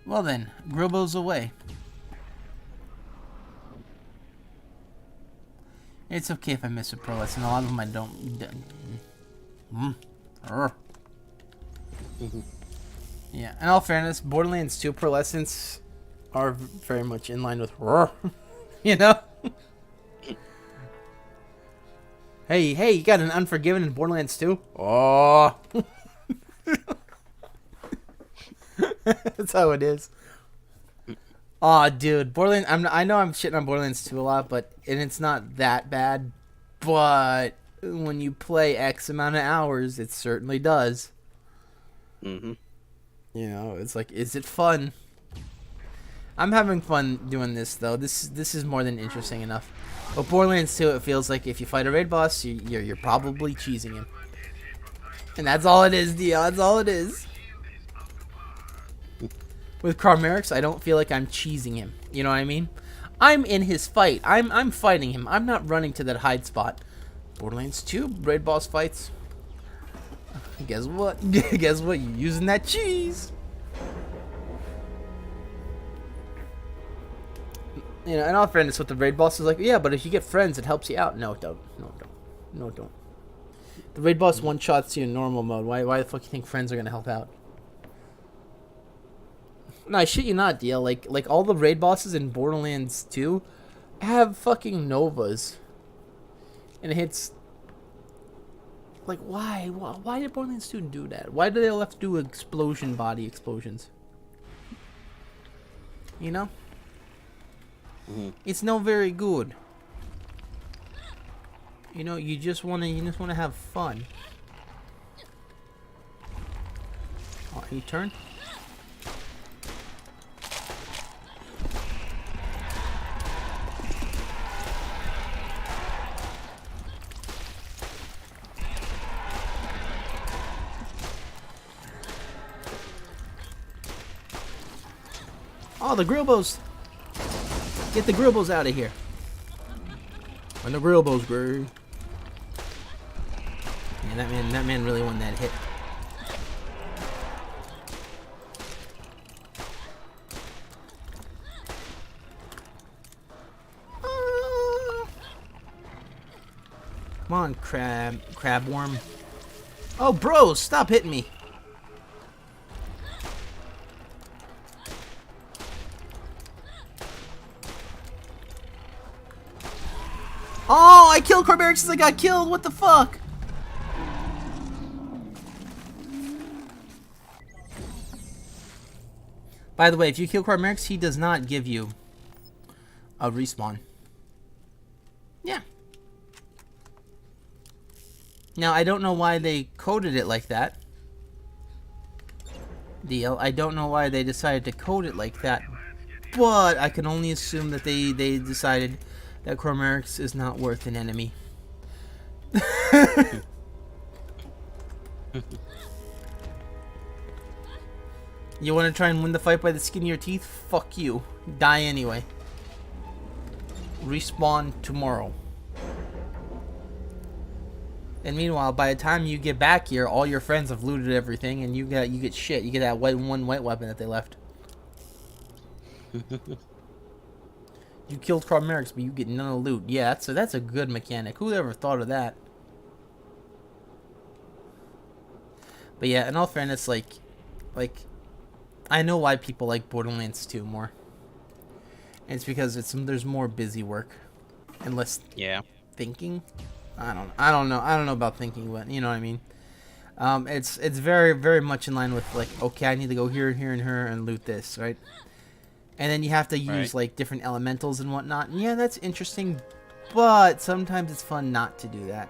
Well then, Grillbo's away. It's okay if I miss a pro lesson. A lot of them I don't. Yeah, in all fairness, Borderlands 2 pro lessons are very much in line with you know? Hey, you got an Unforgiven in Borderlands 2? Oh. That's how it is. Aw, dude, Borderlands. I know I'm shitting on Borderlands 2 a lot, and it's not that bad. But when you play X amount of hours, it certainly does. You know, it's like, is it fun? I'm having fun doing this though. This is more than interesting enough. But Borderlands 2, it feels like if you fight a raid boss, you're probably cheesing him, and that's all it is, Dio. That's all it is. With Carmerix, I don't feel like I'm cheesing him. You know what I mean? I'm in his fight. I'm fighting him. I'm not running to that hide spot. Borderlands 2 raid boss fights. Guess what? Guess what? You're using that cheese. You know, in all fairness, with the raid boss is like, yeah, but if you get friends, it helps you out. No, it don't. No, it don't. No, it don't. The raid boss one-shots you in normal mode. Why the fuck you think friends are gonna help out? No, I shit you not, deal. Like all the raid bosses in Borderlands 2 have fucking novas. And it hits. Like, why? Why did Borderlands 2 do that? Why do they all have to do explosion body explosions? You know? It's no very good. You know, you just wanna have fun. Oh, you turn? Oh, the Grillbos! Get the Grillbos out of here. When the Grillbos grew. Yeah, that man really won that hit. Come on, crabworm. Oh, bro, stop hitting me. Oh, I killed Corberix since I got killed. What the fuck? By the way, if you kill Corberix, he does not give you a respawn. Yeah. Now, I don't know why they coded it like that. I don't know why they decided to code it like that. But I can only assume that they decided that Cormerix is not worth an enemy. You want to try and win the fight by the skin of your teeth? Fuck you. Die anyway. Respawn tomorrow. And meanwhile, by the time you get back here, all your friends have looted everything, and you get shit. You get that one white weapon that they left. You killed Carmerix, but you get none of the loot. Yeah, that's a good mechanic. Who ever thought of that? But yeah, in all fairness, like, I know why people like Borderlands 2 more. And it's because there's more busy work and less thinking. I don't know about thinking, but you know what I mean. It's very, very much in line with like, okay, I need to go here, here, and here and loot this, right? And then you have to use like different elementals and whatnot. And yeah, that's interesting, but sometimes it's fun not to do that.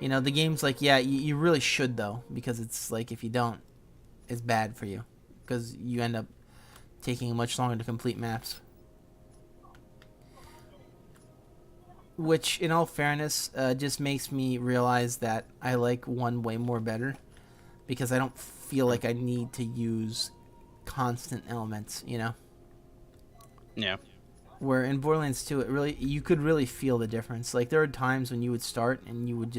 You know, the game's like, yeah, you really should though, because it's like if you don't, it's bad for you, because you end up taking much longer to complete maps. Which, in all fairness, just makes me realize that I like 1 way more better, because I don't feel like I need to use constant elements, you know? Yeah. Where in Borderlands 2, you could really feel the difference. Like, there are times when you would start and you would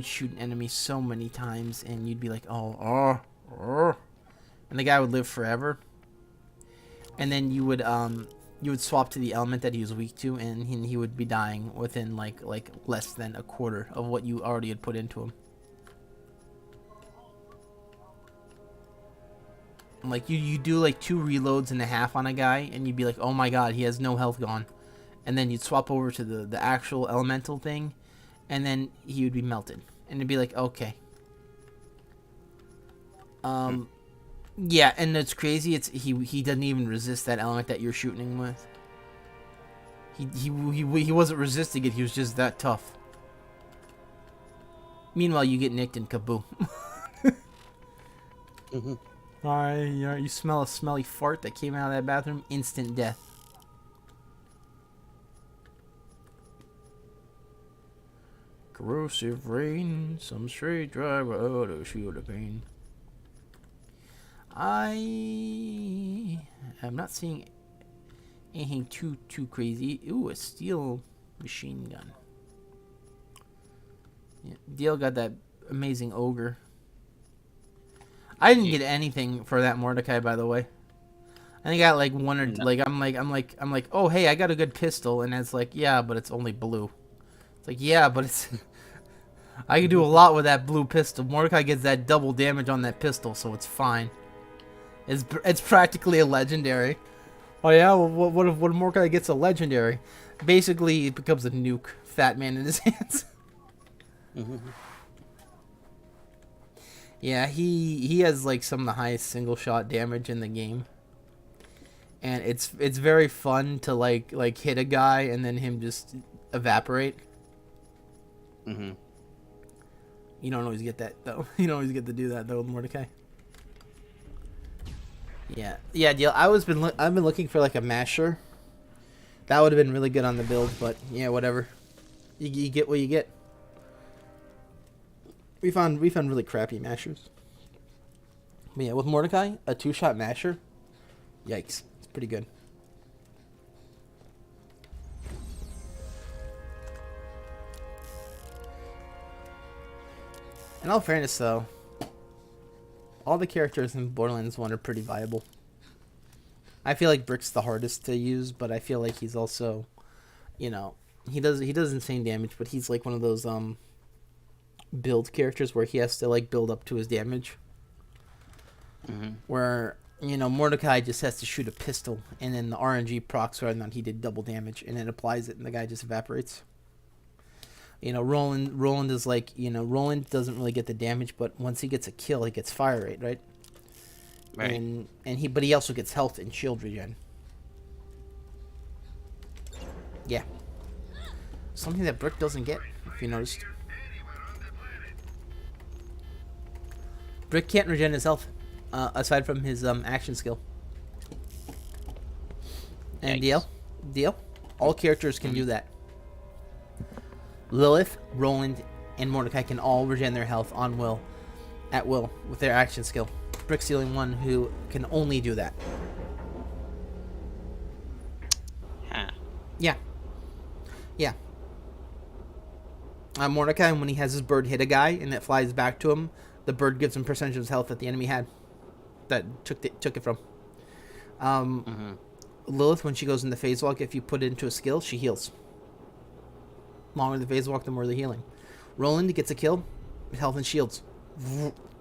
shoot an enemy so many times and you'd be like, oh, and the guy would live forever. And then you would swap to the element that he was weak to, and he would be dying within like less than a quarter of what you already had put into him. Like you do like 2 reloads and a half on a guy, and you'd be like, oh my god, he has no health gone. And then you'd swap over to the actual elemental thing, and then he would be melted, and it'd be like, okay. Yeah, and it's crazy. He doesn't even resist that element that you're shooting him with. He wasn't resisting it. He was just that tough. Meanwhile, you get nicked and kaboom. Alright, you smell a smelly fart that came out of that bathroom. Instant death. Corrosive rain, some straight driver out of shield of pain. I am not seeing anything too crazy. Ooh, a steel machine gun. Yeah, Dale got that amazing ogre. I didn't get anything for that Mordecai, by the way. I think I got like 1 or like I'm like, oh hey, I got a good pistol, and it's like, yeah, but it's only blue. It's like, yeah, but it's I can do a lot with that blue pistol. Mordecai gets that double damage on that pistol, so it's fine. It's practically a legendary. Oh yeah, well, what if Mordecai gets a legendary? Basically, it becomes a nuke. Fat man in his hands. Yeah, he has like some of the highest single shot damage in the game, and it's very fun to like hit a guy and then him just evaporate. You don't always get that though. You don't always get to do that though with Mordecai. Yeah, deal. I've been looking for like a masher. That would have been really good on the build, but yeah, whatever. You get what you get. We found really crappy mashers. But yeah, with Mordecai, a 2-shot masher, yikes, it's pretty good. In all fairness, though, all the characters in Borderlands 1 are pretty viable. I feel like Brick's the hardest to use, but I feel like he's also, you know, he does insane damage, but he's like one of those build characters where he has to like build up to his damage. Where, you know, Mordecai just has to shoot a pistol, and then the RNG procs whether or not he did double damage, and it applies it, and the guy just evaporates. You know, Roland is like, you know, Roland doesn't really get the damage, but once he gets a kill, he gets fire rate, right? Right. But he also gets health and shield regen. Yeah. Something that Brick doesn't get, if you noticed. Brick can't regen his health, aside from his action skill. And DL, all characters can do that. Lilith, Roland, and Mordecai can all regen their health at will, with their action skill. Brick's the only one who can only do that. Huh. Yeah. Mordecai, when he has his bird hit a guy and it flies back to him, the bird gives him percentage of his health that the enemy had, that took it from. Lilith, when she goes in the phase walk, if you put it into a skill, she heals. Longer the phase walk, the more the healing. Roland gets a kill, health and shields.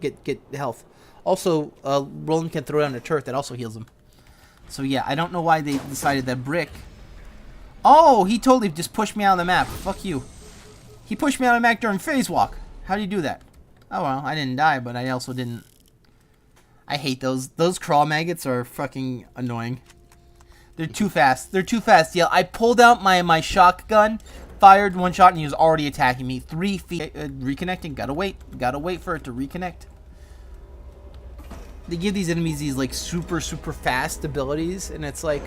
Get health. Also, Roland can throw down a turret that also heals him. So yeah, I don't know why they decided that Brick... Oh, he totally just pushed me out of the map. Fuck you. He pushed me out of the map during phase walk. How do you do that? Oh well, I didn't die, but I also didn't... I hate those. Those crawl maggots are fucking annoying. They're too fast. Yeah, I pulled out my shotgun, fired 1 shot, and he was already attacking me. 3 feet. Reconnecting. Gotta wait for it to reconnect. They give these enemies these like super fast abilities, and it's like,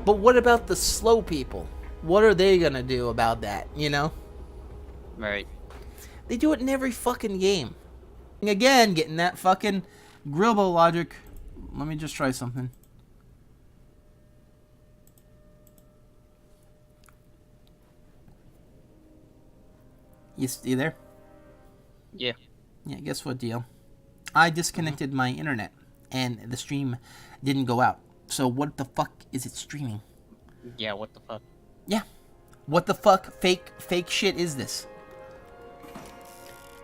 but what about the slow people? What are they gonna do about that, you know? Right. They do it in every fucking game. Again, getting that fucking Grilbo logic. Let me just try something. You there? Yeah. Yeah, guess what, DL? I disconnected my internet, and the stream didn't go out. So what the fuck is it streaming? Yeah. What the fuck? Yeah. What the fuck fake shit is this?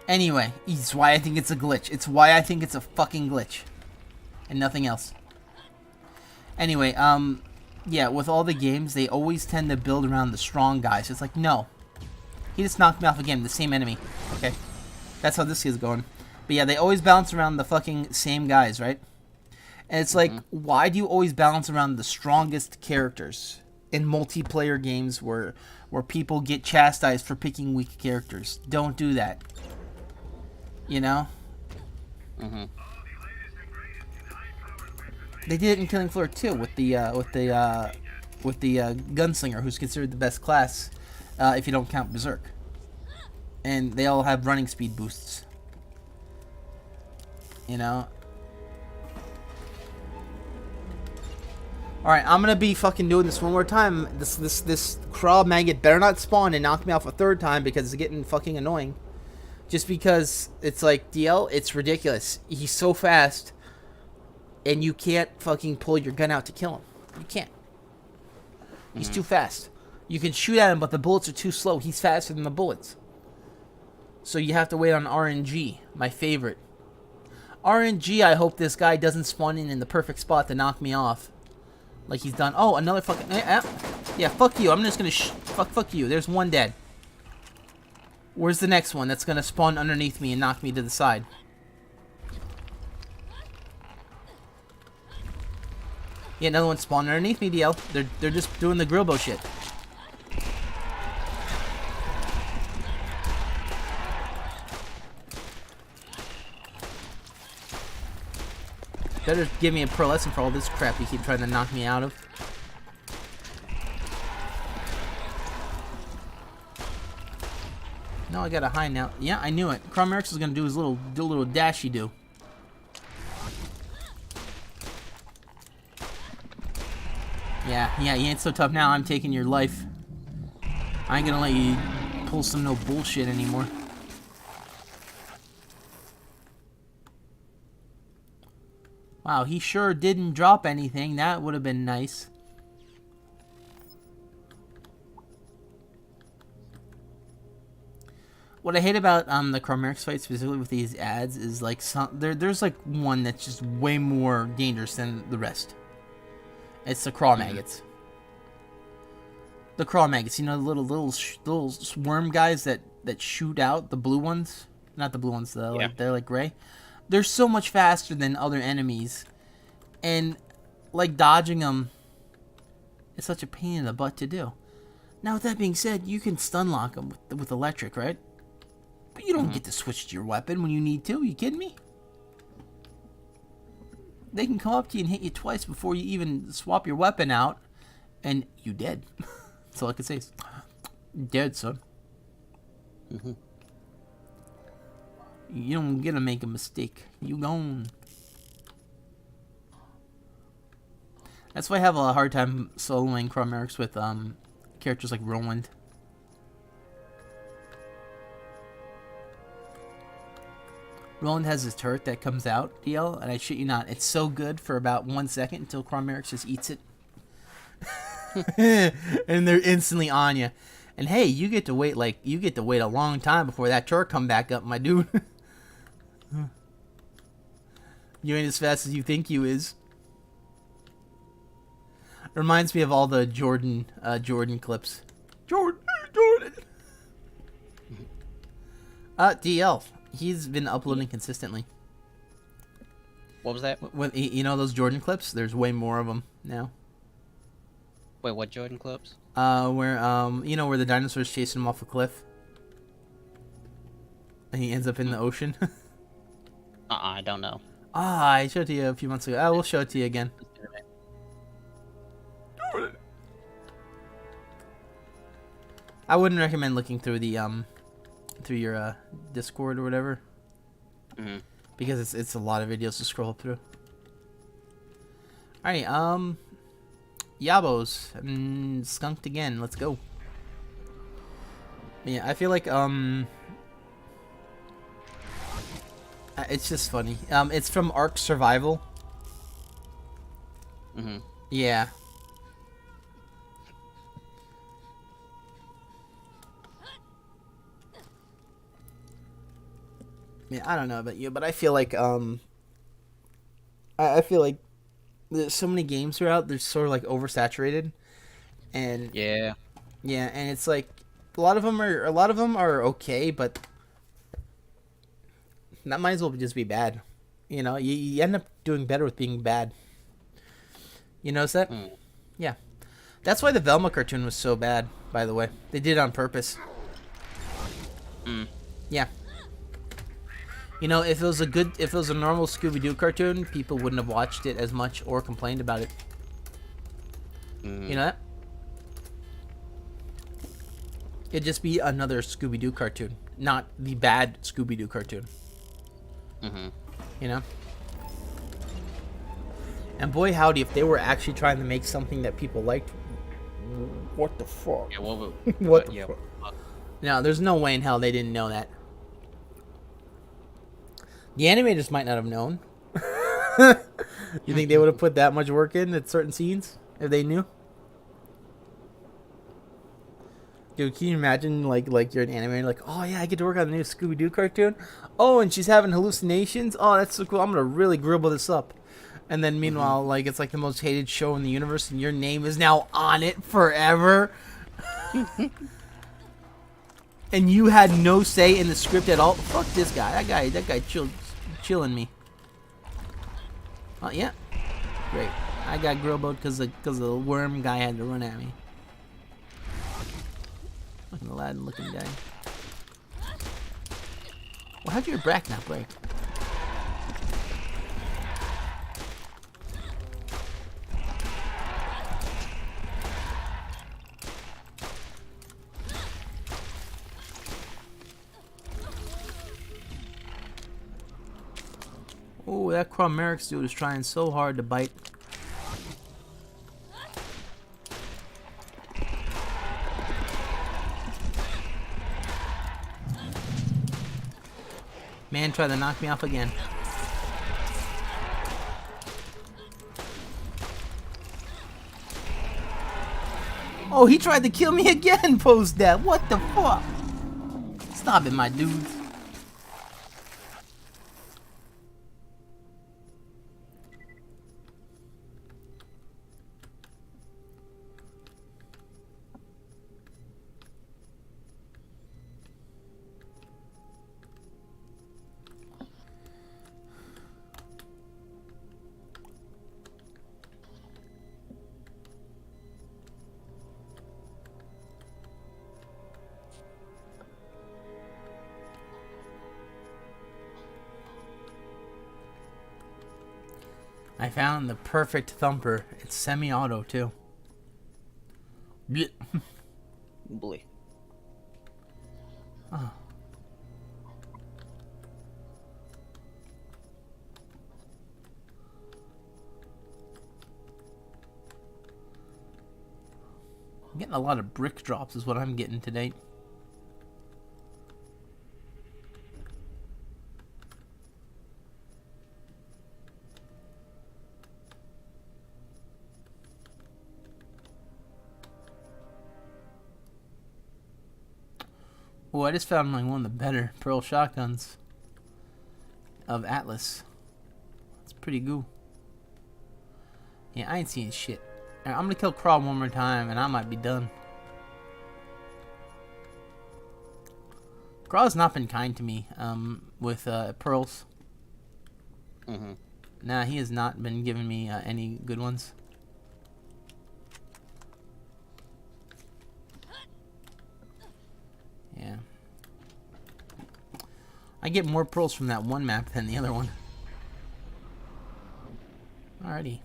Anyway, it's why I think it's a glitch. It's why I think it's a fucking glitch. And nothing else. Anyway, yeah, with all the games, they always tend to build around the strong guys. It's like, no. He just knocked me off again, the same enemy. Okay. That's how this is going. But yeah, they always bounce around the fucking same guys, right? And it's like, why do you always balance around the strongest characters in multiplayer games where people get chastised for picking weak characters? Don't do that. You know? They did it in Killing Floor 2 with the gunslinger, who's considered the best class if you don't count Berserk. And they all have running speed boosts. You know? Alright, I'm gonna be fucking doing this one more time. This crawl maggot better not spawn and knock me off a third time because it's getting fucking annoying. Just because it's like, DL, it's ridiculous. He's so fast, and you can't fucking pull your gun out to kill him. You can't. He's too fast. You can shoot at him, but the bullets are too slow. He's faster than the bullets. So you have to wait on RNG, my favorite. RNG, I hope this guy doesn't spawn in the perfect spot to knock me off. Like he's done. Oh, another fucking... Yeah, fuck you. I'm just gonna... Fuck you. There's one dead. Where's the next one that's gonna spawn underneath me and knock me to the side? Yeah, another one spawned underneath me, DL. They're just doing the Grilbo shit. Better give me a pro lesson for all this crap you keep trying to knock me out of. No, I got a high now. Yeah, I knew it. Cromerix was gonna do his little dashy do. Yeah, he ain't so tough now. I'm taking your life. I ain't gonna let you pull some no bullshit anymore. Wow, he sure didn't drop anything. That would have been nice. What I hate about the Cromerix fight, specifically with these ads, is like there's like one that's just way more dangerous than the rest. It's the craw maggots. The craw maggots, you know, the little worm guys that shoot out, the blue ones, not the blue ones, they're like gray. They're so much faster than other enemies, and like dodging them is such a pain in the butt to do. Now, with that being said, you can stun lock them with electric, right? But you don't get to switch to your weapon when you need to. You kidding me? They can come up to you and hit you twice before you even swap your weapon out, and you dead. That's all I can say is, dead, son. You don't get to make a mistake. You gone. That's why I have a hard time soloing Cromerix with characters like Roland. Roland has his turret that comes out, DL, and I shit you not, it's so good for about 1 second until Cromerix just eats it. And they're instantly on you. And hey, you get to wait a long time before that turret come back up, my dude. You ain't as fast as you think you is. Reminds me of all the Jordan clips. Jordan. DL. He's been uploading consistently. What was that? You know those Jordan clips? There's way more of them now. Wait, what Jordan clips? Where you know where the dinosaurs chasing him off a cliff, and he ends up in the ocean. I don't know. I showed it to you a few months ago. We'll show it to you again. I wouldn't recommend looking through the through your Discord or whatever, because it's a lot of videos to scroll through. All right, Yabos, skunked again. Let's go. Yeah, I feel like it's just funny. It's from Ark Survival. Yeah. Yeah, I don't know about you, but I feel like I feel like there's so many games are out. They're sort of like oversaturated, and Yeah. and it's like a lot of them are okay, but that might as well just be bad. You know, you end up doing better with being bad. You notice that? Yeah. That's why the Velma cartoon was so bad, by the way. They did it on purpose. Yeah. You know, if it was a normal Scooby-Doo cartoon, people wouldn't have watched it as much or complained about it. You know that? It'd just be another Scooby-Doo cartoon, not the bad Scooby-Doo cartoon. You know? And boy howdy, if they were actually trying to make something that people liked, what the fuck? Yeah, well, What the fuck? No, there's no way in hell they didn't know that. The animators might not have known. You think they would have put that much work in at certain scenes if they knew? Dude, can you imagine like you're an animator, like, oh yeah, I get to work on the new Scooby-Doo cartoon. Oh, and she's having hallucinations. Oh, that's so cool. I'm gonna really gribble this up. And then meanwhile, like, it's like the most hated show in the universe, and your name is now on it forever. And you had no say in the script at all. Fuck this guy. That guy chilling me. Oh yeah, great. I got grilled because the worm guy had to run at me. Fucking Aladdin looking guy. Well, how'd your brack not break? Oh, that Cromerix dude is trying so hard to bite. Man tried to knock me off again. Oh, he tried to kill me again post that. What the fuck? Stop it, my dudes. I found the perfect thumper. It's semi-auto too. Blech. Boy. Oh. I'm getting a lot of brick drops is what I'm getting today. Oh, I just found like one of the better pearl shotguns of Atlas. It's pretty cool. Yeah, I ain't seeing shit. Right, I'm gonna kill Crawl one more time and I might be done. Crawl's not been kind to me with pearls. Nah, he has not been giving me any good ones. Yeah. I get more pearls from that one map than the other one. Alrighty.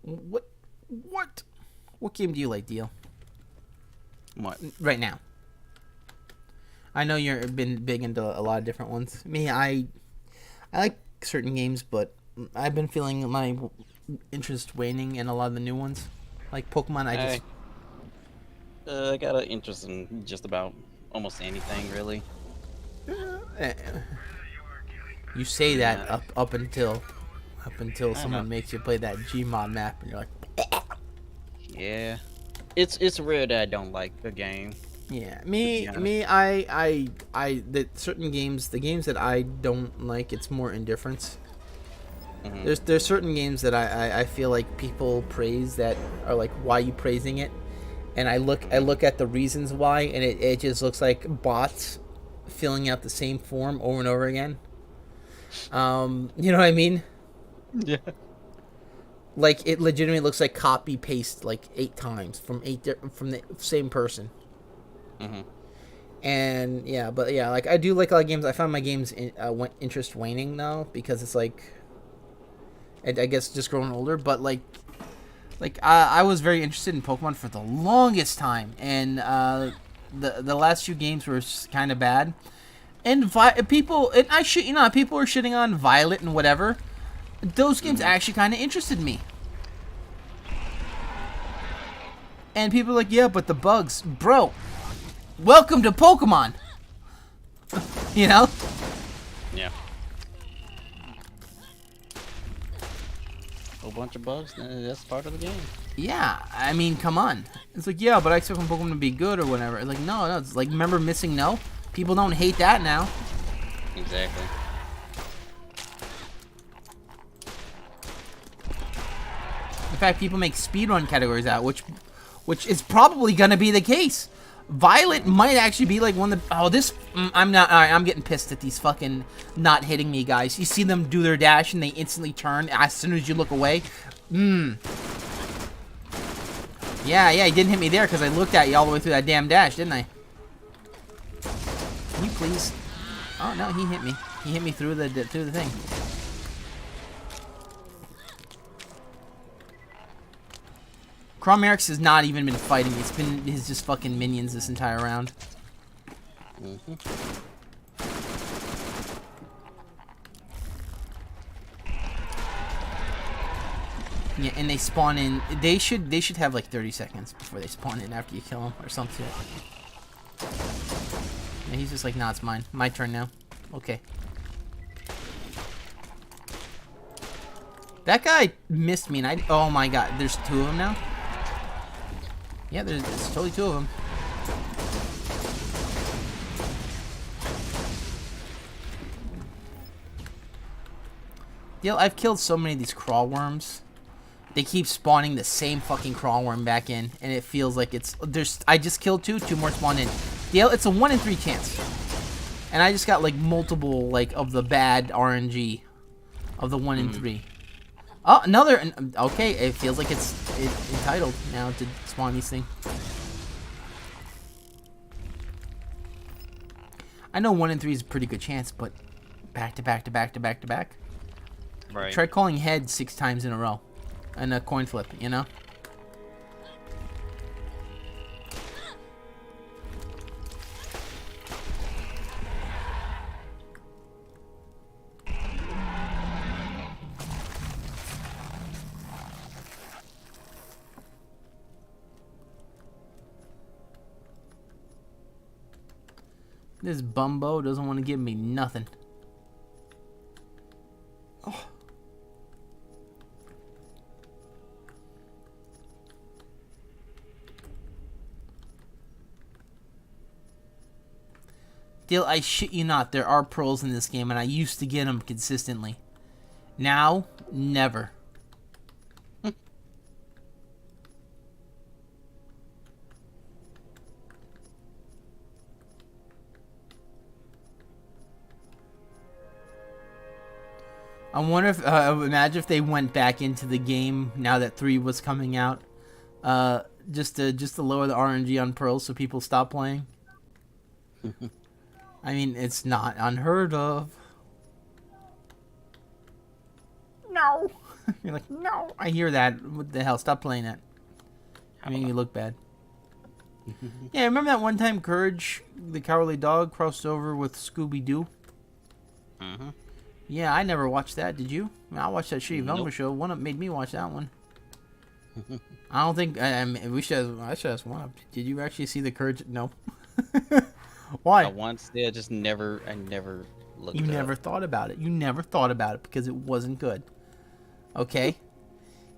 What? What game do you like, Deal? What? Right now. I know you've been big into a lot of different ones. Me, I like certain games, but I've been feeling my interest waning in a lot of the new ones. Like Pokemon, I got an interest in just about almost anything, really. Eh, you say that Yeah. up until I know. someone makes you play that Gmod map, and you're like, Yeah. It's rare that I don't like a game. yeah. To be honest. The certain games, the games that I don't like, it's more indifference. Hmm. There's certain games that I feel like people praise that are like, why are you praising it? And I look at the reasons why, and it just looks like bots filling out the same form over and over again. You know what I mean? Yeah. Like it legitimately looks like copy paste like 8 times from the same person. Hmm. And yeah, but yeah, like I do like a lot of games. I found my games interest waning now because it's like, I guess just growing older. But like I was very interested in Pokemon for the longest time, and the last few games were kind of bad. And people, and I shit, people were shitting on Violet and whatever. Those games Hmm. actually kind of interested me. And people are like, yeah, but the bugs, bro. Welcome to Pokemon. You know? Yeah. Whole bunch of bugs. That's part of the game. Yeah, I mean, come on. It's like, yeah, but I expect Pokemon to be good or whatever. It's like, no, it's like, remember Missing No? People don't hate that now. Exactly. In fact, people make speedrun categories out, which is probably gonna be the case. Violet might actually be like one of the. Oh, this. I'm not. All right, I'm getting pissed at these fucking not hitting me guys. You see them do their dash and they instantly turn as soon as you look away. Yeah, he didn't hit me there because I looked at you all the way through that damn dash, didn't I? Can you please? Oh no, he hit me. He hit me through the thing. Chromerix has not even been fighting. It's been his just fucking minions this entire round. Hmm. Yeah, and they spawn in. They should have like 30 seconds before they spawn in after you kill them or something. Yeah, he's just like, nah, it's mine. My turn now. Okay. That guy missed me, and oh my god, there's 2 of them now. Yeah, there's totally 2 of them. Yeah, I've killed so many of these crawl worms. They keep spawning the same fucking crawl worm back in, and it feels like I just killed 2 more spawned in. Dale, it's a 1 in 3 chance. And I just got like multiple like of the bad RNG of the 1 in 3. Oh, another. Okay, it feels like it's entitled now to spawn these things. I know 1 in 3 is a pretty good chance, but back to back to back to back to back. Right. Try calling head 6 times in a row, and a coin flip. You know. This bumbo doesn't want to give me nothing. Oh. Dale, I shit you not, there are pearls in this game, and I used to get them consistently. Now, never. I wonder if, imagine if they went back into the game now that 3 was coming out, just to lower the RNG on pearls so people stop playing. I mean, it's not unheard of. No. You're like, no. I hear that. What the hell? Stop playing that. I mean, you look bad. Yeah, remember that one time Courage, the Cowardly Dog, crossed over with Scooby-Doo? Mm-hmm. Yeah, I never watched that. Did you? I, mean, I watched that shitty Velma Nope. show. One up made me watch that one. I don't think. I mean, I should ask one up. Did you actually see the Courage? No. Why? I once did, I never looked You it never up. thought about it. You never thought about it because it wasn't good. Okay?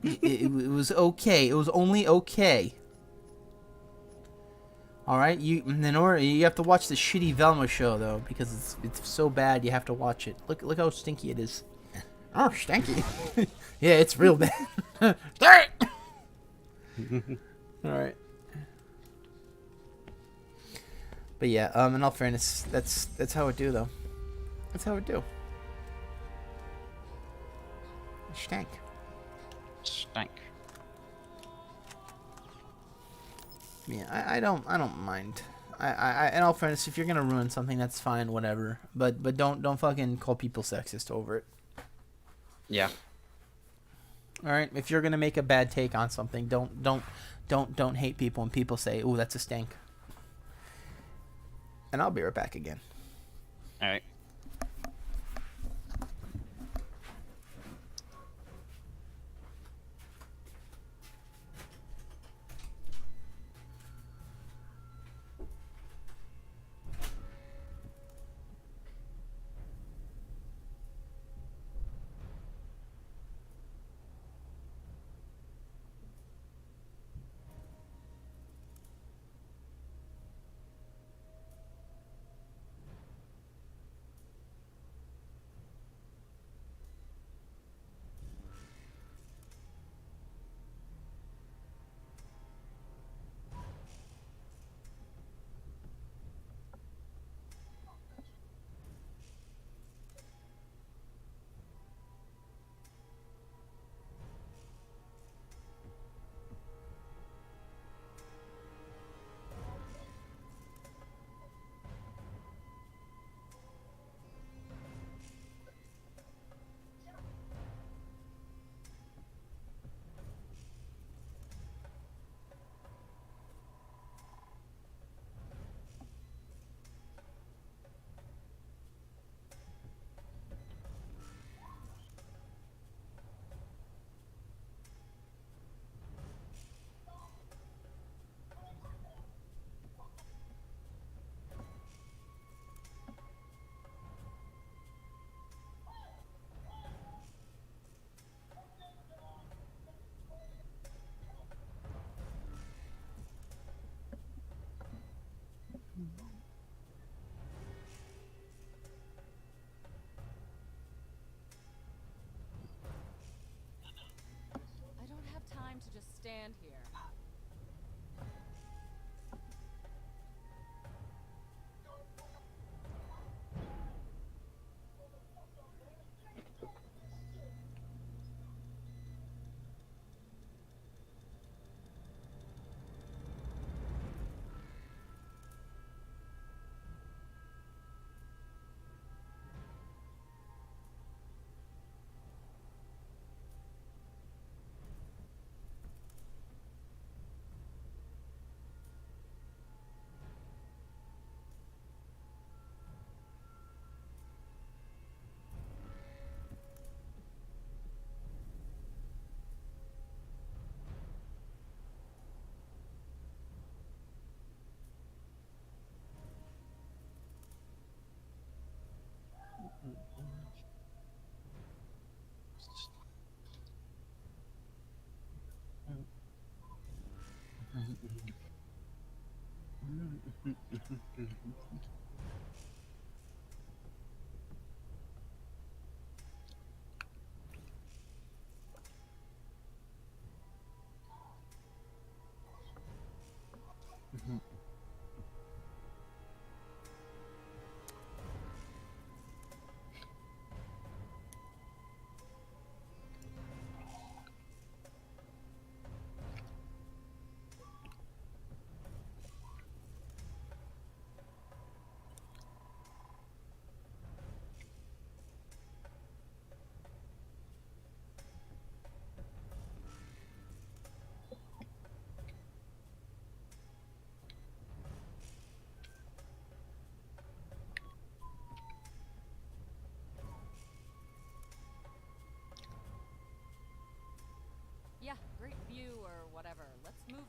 it was okay. It was only okay. All right, you have to watch the shitty Velma show though because it's so bad you have to watch it. Look how stinky it is. Oh, stinky. Yeah, it's real bad. Start. All right. But yeah, in all fairness, that's how it do though. That's how it do. Stank. Stank. Yeah, I don't mind. In all fairness, if you're gonna ruin something, that's fine, whatever. But don't fucking call people sexist over it. Yeah. All right, if you're gonna make a bad take on something, don't hate people when people say, "Ooh, that's a stank." And I'll be right back again. All right. I don't have time to just stand here.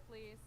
please.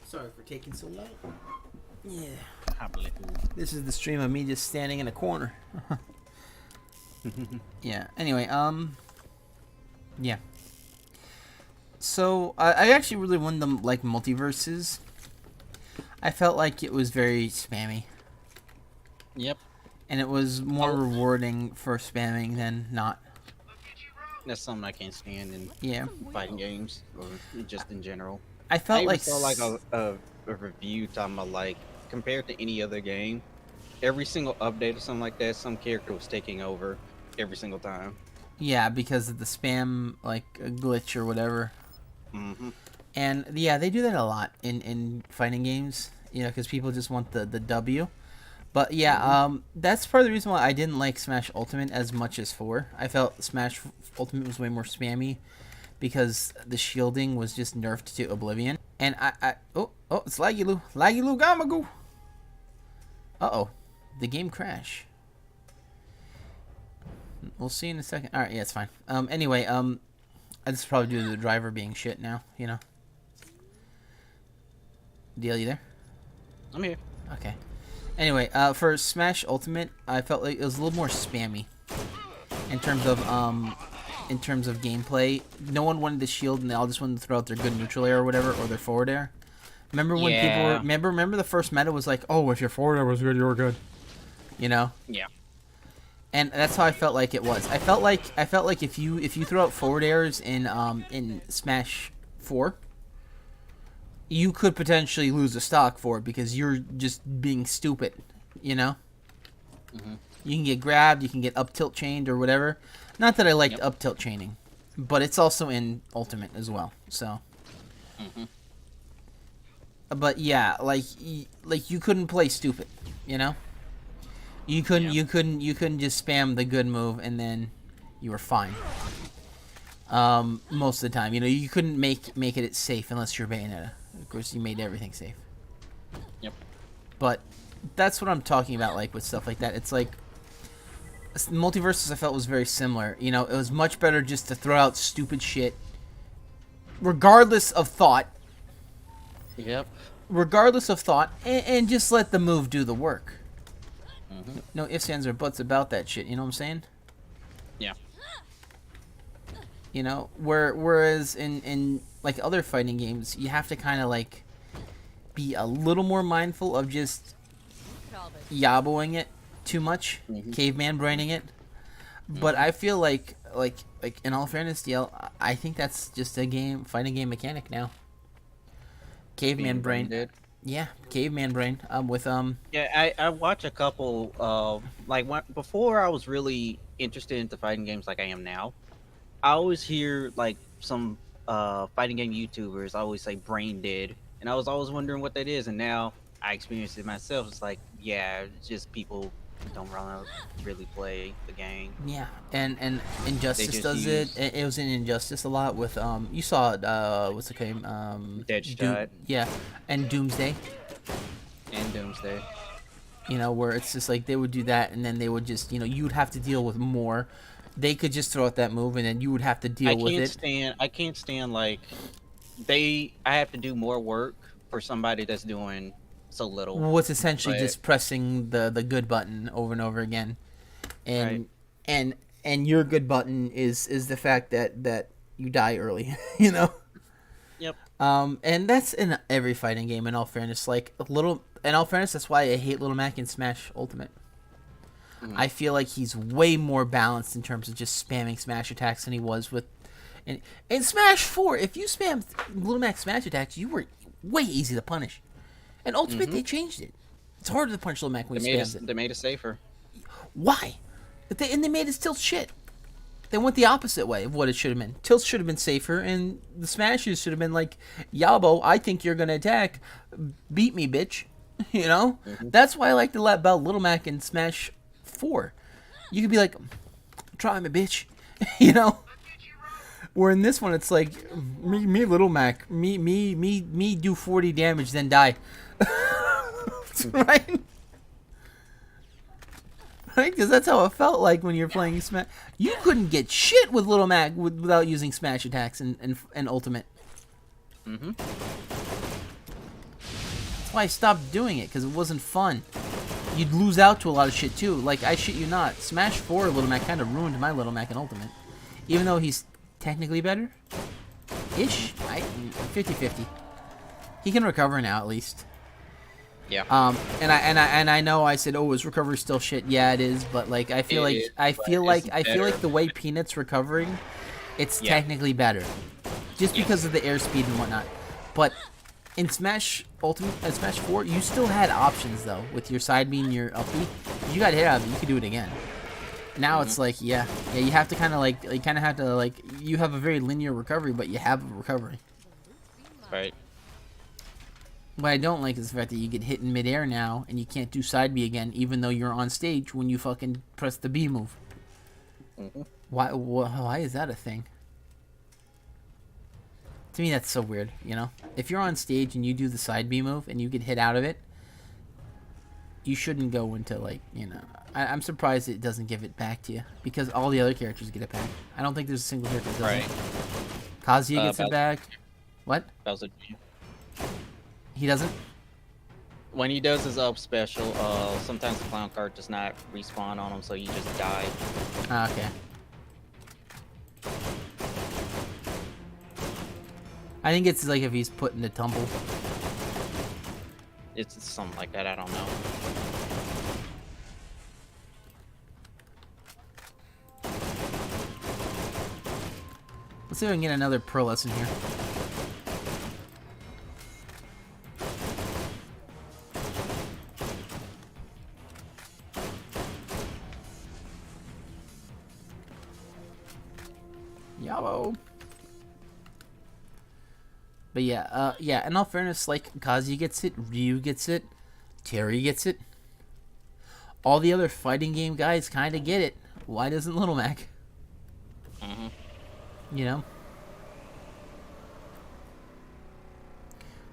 Sorry for taking so long. Yeah. Probably. This is the stream of me just standing in a corner. Yeah. Anyway, yeah. So I actually really wanted them like multiverses. I felt like it was very spammy, Yep. and it was more rewarding for spamming than not. That's something I can't stand in Yeah. fighting games or just in general. I I felt even like saw like a review talking about like compared to any other game, every single update or something like that, some character was taking over every single time. yeah, because of the spam like glitch or whatever. Mm-hmm. And yeah, they do that a lot in fighting games, you know, because people just want the W. But yeah, that's part of the reason why I didn't like Smash Ultimate as much as 4. I felt Smash Ultimate was way more spammy because the shielding was just nerfed to oblivion. And oh, it's Laggy Lou Gamagoo. Uh-oh, the game crash. We'll see in a second. All right, yeah, it's fine. Anyway, this is probably due to the driver being shit now, you know. DL, you there? I'm here. Okay. Anyway, for Smash Ultimate, I felt like it was a little more spammy in terms of gameplay. No one wanted to shield, and they all just wanted to throw out their good neutral air or whatever, or their forward air. Remember when people were, Yeah. remember the first meta was like, oh, if your forward air was good, you were good. You know? Yeah. And that's how I felt like it was. I felt like if you throw out forward airs in Smash 4, you could potentially lose a stock for it because you're just being stupid, you know? Mhm. You can get grabbed, you can get up tilt chained or whatever. Not that I liked up tilt chaining, but it's also in Ultimate as well. So, Mhm. but yeah, like you couldn't play stupid, you know? You couldn't just spam the good move and then you were fine. Most of the time, you know, you couldn't make it safe unless you're Bayonetta. Of course, you made everything safe. Yep. But that's what I'm talking about, like with stuff like that. It's like Multiverses. I felt was very similar. You know, it was much better just to throw out stupid shit, regardless of thought. Yep. Regardless of thought, and just let the move do the work. Mhm. No ifs, ands, or buts about that shit. You know what I'm saying? Yeah. You know, whereas in like other fighting games, you have to kind of like be a little more mindful of just yaboing it too much, caveman braining it. But I feel like in all fairness, DL, I think that's just a fighting game mechanic now. Caveman brain. Did. Yeah, caveman brain. With Yeah, I watch a couple before I was really interested into fighting games like I am now. I always hear like some fighting game YouTubers always say brain dead, and I was always wondering what that is, and now I experienced it myself. It's like, yeah, it's just people don't really play the game. Yeah, and Injustice just does use- it was in Injustice a lot with you saw it, what's the name, Deadshot yeah, and Doomsday. and Doomsday. You know, where it's just like they would do that, and then they would just, you know, you would have to deal with more. They could just throw out that move, and then you would have to deal with it. I can't stand like I have to do more work for somebody that's doing so little. What's essentially But- just pressing the good button over and over again, and Right. and your good button is the fact that you die early, you know. Yep. And that's in every fighting game. In all fairness, that's why I hate Little Mac in Smash Ultimate. I feel like he's way more balanced in terms of just spamming smash attacks than he was with. In Smash 4, if you spammed Little Mac smash attacks, you were way easy to punish. In Ultimate, they changed it. It's harder to punch Little Mac when you spam it. They made it safer. Why? And they made it tilt shit. They went the opposite way of what it should have been. Tilts should have been safer, and the smashes should have been like, Yabo, I think you're gonna attack. Beat me, bitch. You know? That's why I like to let about Little Mac in Smash 4. You could be like, try me, bitch. You know? Where in this one, it's like, me, Little Mac, me do 40 damage, then die. Right? Right? Because that's how it felt like when you're playing Smash. You couldn't get shit with Little Mac without using smash attacks and Ultimate. That's why I stopped doing it, because it wasn't fun. You'd lose out to a lot of shit too. Like, I shit you not, Smash 4 Little Mac kind of ruined my Little Mac in Ultimate. Even though he's technically better? Ish? 50-50. He can recover now, at least. Yeah. And I know I said, oh, is recovery still shit? Yeah, it is. But like, I feel like the way Peanut's recovering, it's technically better, just because of the airspeed and whatnot. But in Smash Ultimate, Smash 4, you still had options though with your side B and your up B. If you got hit out of it, you could do it again. Now it's like, you have to kind of you have a very linear recovery, but you have a recovery. Right. What I don't like is the fact that you get hit in midair now, and you can't do side B again, even though you're on stage when you fucking press the B move. Why is that a thing? To me, that's so weird, you know? If you're on stage and you do the side B move, and you get hit out of it, you shouldn't go into, like, you know... I'm surprised it doesn't give it back to you, because all the other characters get it back. I don't think there's a single character that doesn't. Right. Kazuya gets it back. What? Bowser. He doesn't? When he does his up special, sometimes the clown card does not respawn on him, so you just die. Ah, okay. I think it's like if he's put in the tumble. It's something like that. I don't know. Let's see if I can get another pro lesson here. Yellow. But yeah, in all fairness, like, Kazuya gets it, Ryu gets it, Terry gets it. All the other fighting game guys kind of get it. Why doesn't Little Mac? You know?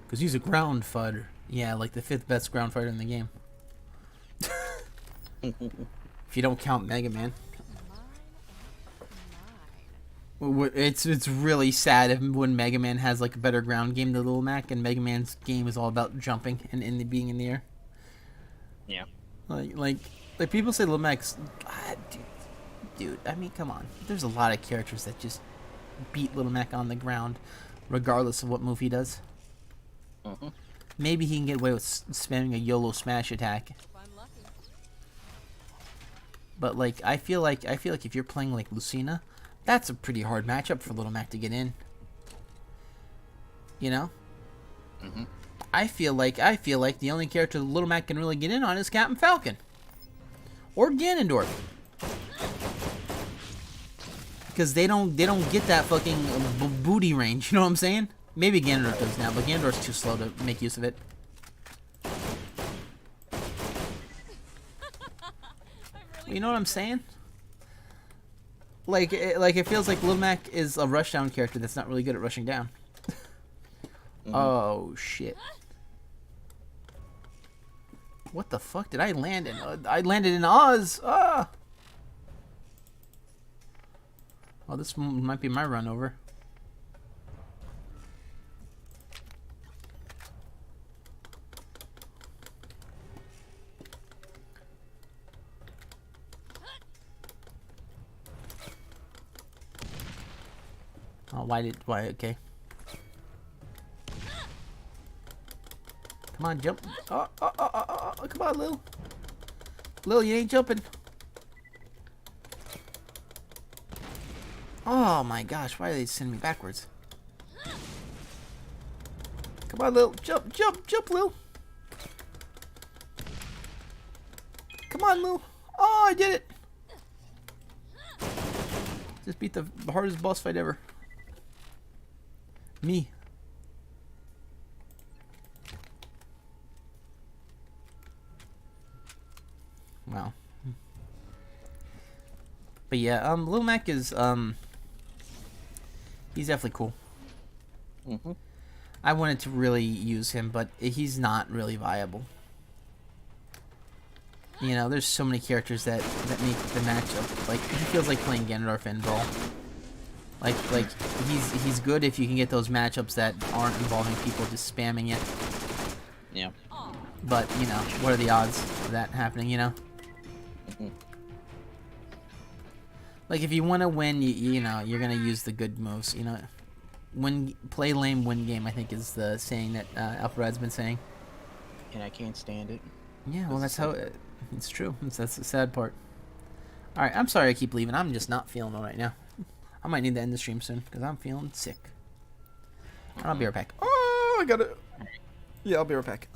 Because he's a ground fighter. Yeah, like the 5th best ground fighter in the game. If you don't count Mega Man. It's really sad when Mega Man has like a better ground game than Little Mac, and Mega Man's game is all about jumping and being in the air. Yeah. Like people say Little Mac's... Dude, I mean, come on. There's a lot of characters that just beat Little Mac on the ground, regardless of what move he does. Maybe he can get away with spamming a YOLO smash attack. If I'm lucky. But like, I feel like if you're playing like Lucina, that's a pretty hard matchup for Little Mac to get in. You know? I feel like the only character that Little Mac can really get in on is Captain Falcon. Or Ganondorf. Because they don't get that fucking booty range, you know what I'm saying? Maybe Ganondorf does now, but Ganondorf's too slow to make use of it. You know what I'm saying? Like it feels like Lil Mac is a rushdown character that's not really good at rushing down. Oh shit! What the fuck did I land in? I landed in Oz. Ah! Oh, this might be my run over. Oh, why, okay. Come on, jump. Oh, come on, Lil. Lil, you ain't jumping. Oh my gosh, why do they send me backwards? Come on, Lil. Jump, Lil. Come on, Lil. Oh, I did it. Just beat the hardest boss fight ever. Me. Wow. But yeah, Lil Mac is, he's definitely cool. I wanted to really use him, but he's not really viable. You know, there's so many characters that make the matchup, like, he feels like playing Ganondorf and Brawl. Like he's good if you can get those matchups that aren't involving people just spamming it. Yeah. But, you know, what are the odds of that happening, you know? Like, if you want to win, you know, you're going to use the good moves, you know? Play lame, win game, I think is the saying that Alpharad's been saying. And I can't stand it. Yeah, well, that's how it's true. That's the sad part. Alright, I'm sorry I keep leaving. I'm just not feeling it right now. I might need to end the stream soon, because I'm feeling sick. I'll be right back. Oh, I got it. Yeah, I'll be right back.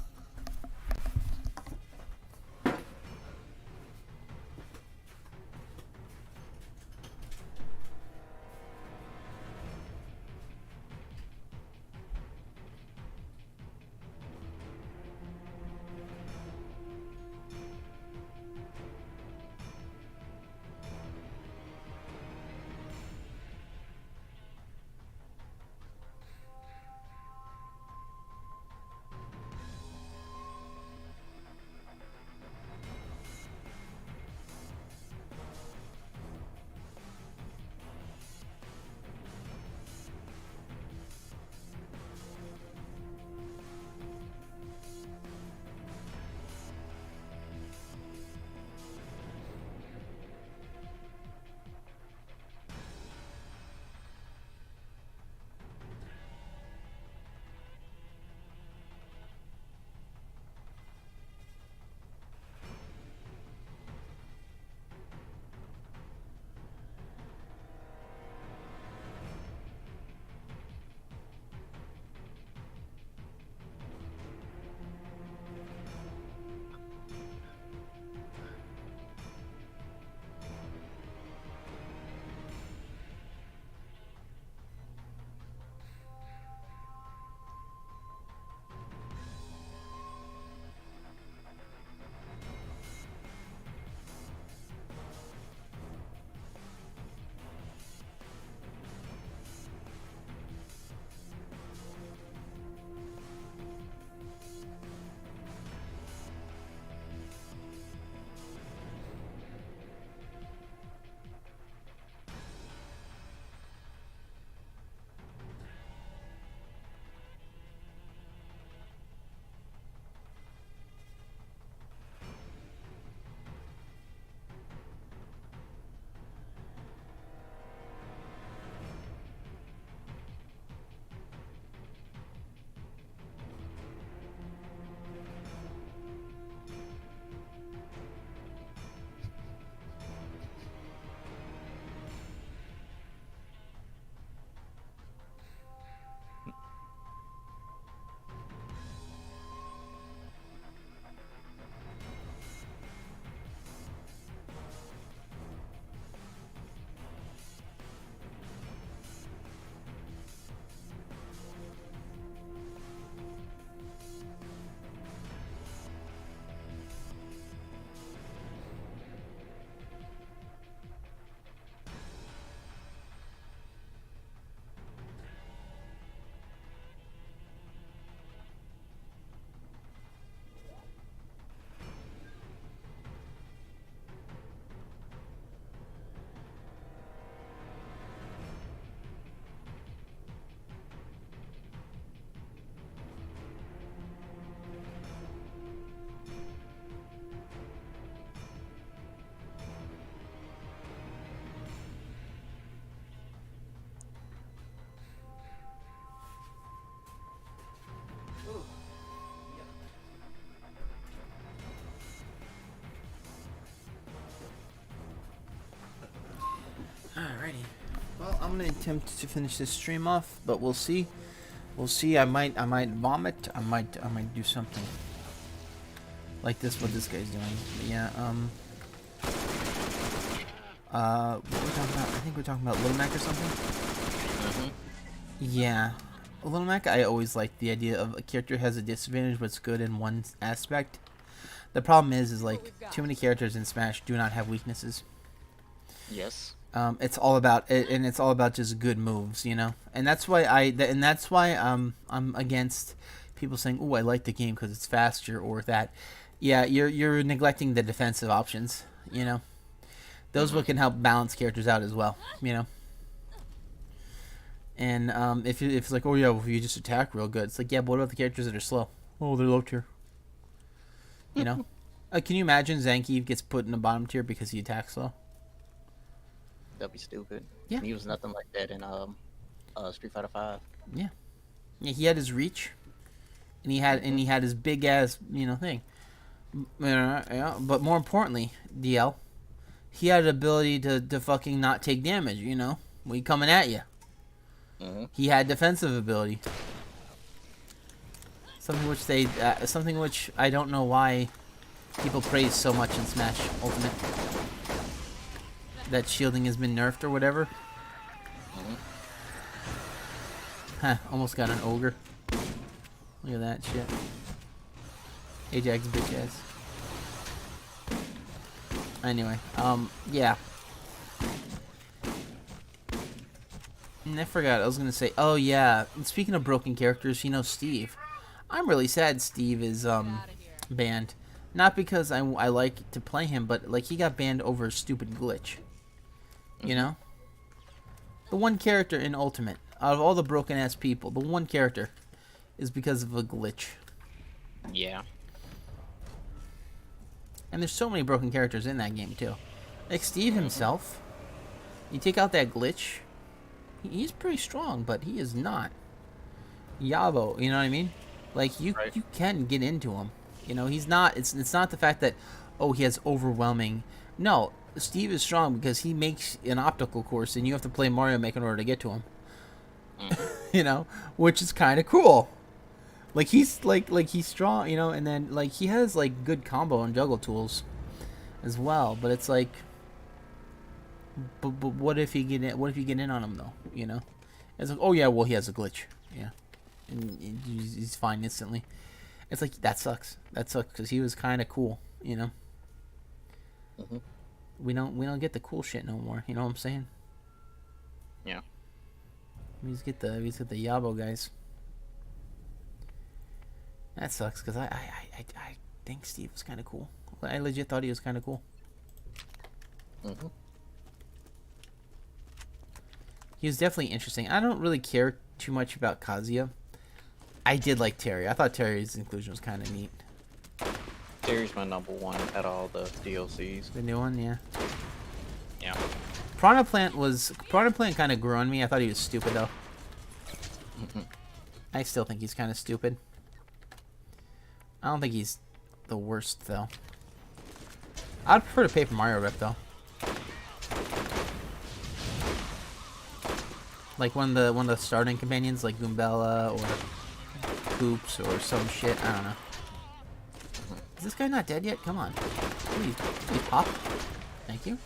I'm gonna attempt to finish this stream off, but we'll see. We'll see. I might vomit. I might do something like this. What this guy's doing? But yeah. What we're talking about? I think we're talking about Little Mac or something. Yeah. Little Mac, I always liked the idea of a character has a disadvantage but it's good in one aspect. The problem is like too many characters in Smash do not have weaknesses. Yes. It's all about it, and it's all about just good moves, you know. And that's why I'm against people saying, "Oh, I like the game because it's faster" or that. Yeah, you're neglecting the defensive options, you know. Those what can help balance characters out as well, you know. And if it's like, oh yeah, well, if you just attack real good, it's like, yeah, but what about the characters that are slow? Oh, they're low tier. You know, can you imagine Zangief gets put in the bottom tier because he attacks slow? That'd be stupid. Yeah. He was nothing like that in Street Fighter 5. Yeah, yeah, he had his reach, and he had his big ass, you know, thing. Yeah, but more importantly, DL, he had the ability to fucking not take damage. You know, when he coming at you. He had defensive ability. Something which I don't know why people praise so much in Smash Ultimate. That shielding has been nerfed or whatever. Huh, almost got an ogre. Look at that shit. Ajax bitch ass. Anyway, yeah. And I forgot, I was gonna say, oh yeah, and speaking of broken characters, you know Steve. I'm really sad Steve is banned. Not because I like to play him, but like he got banned over a stupid glitch. You know? The one character in Ultimate, out of all the broken ass people, the one character is because of a glitch. Yeah. And there's so many broken characters in that game too. Like Steve himself, you take out that glitch, he's pretty strong, but he is not Yabo, you know what I mean? Like you can get into him. You know, he's not it's not the fact that he has overwhelming. No, Steve is strong because he makes an obstacle course and you have to play Mario Maker in order to get to him. You know, which is kind of cool. Like he's like he's strong, you know, and then like he has like good combo and juggle tools as well, but it's like but what if you get in on him though, you know? It's like, oh yeah, well he has a glitch. Yeah. And he's fine instantly. It's like that sucks because he was kind of cool, you know. We don't get the cool shit no more, you know what I'm saying? Yeah. We just get the Yabo guys. That sucks because I think Steve was kind of cool. I legit thought he was kind of cool. He was definitely interesting. I don't really care too much about Kazuya. I did like Terry. I thought Terry's inclusion was kind of neat. Terry's my number one at all the DLCs. The new one, yeah. Yeah. Piranha Plant kind of grew on me. I thought he was stupid though. I still think he's kind of stupid. I don't think he's the worst though. I'd prefer to Paper Mario Rip though. Like one of the starting companions, like Goombella or Hoops or some shit. I don't know. Is this guy not dead yet? Come on. Please pop. Thank you.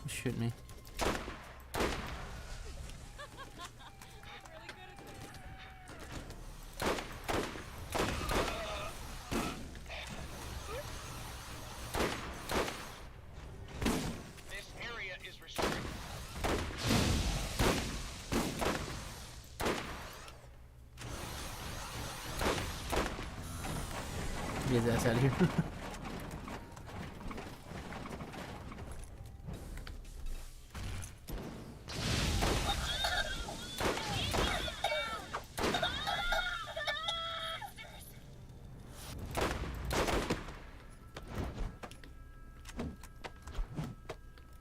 Shoot me. This area is restricted. Get his ass out of here.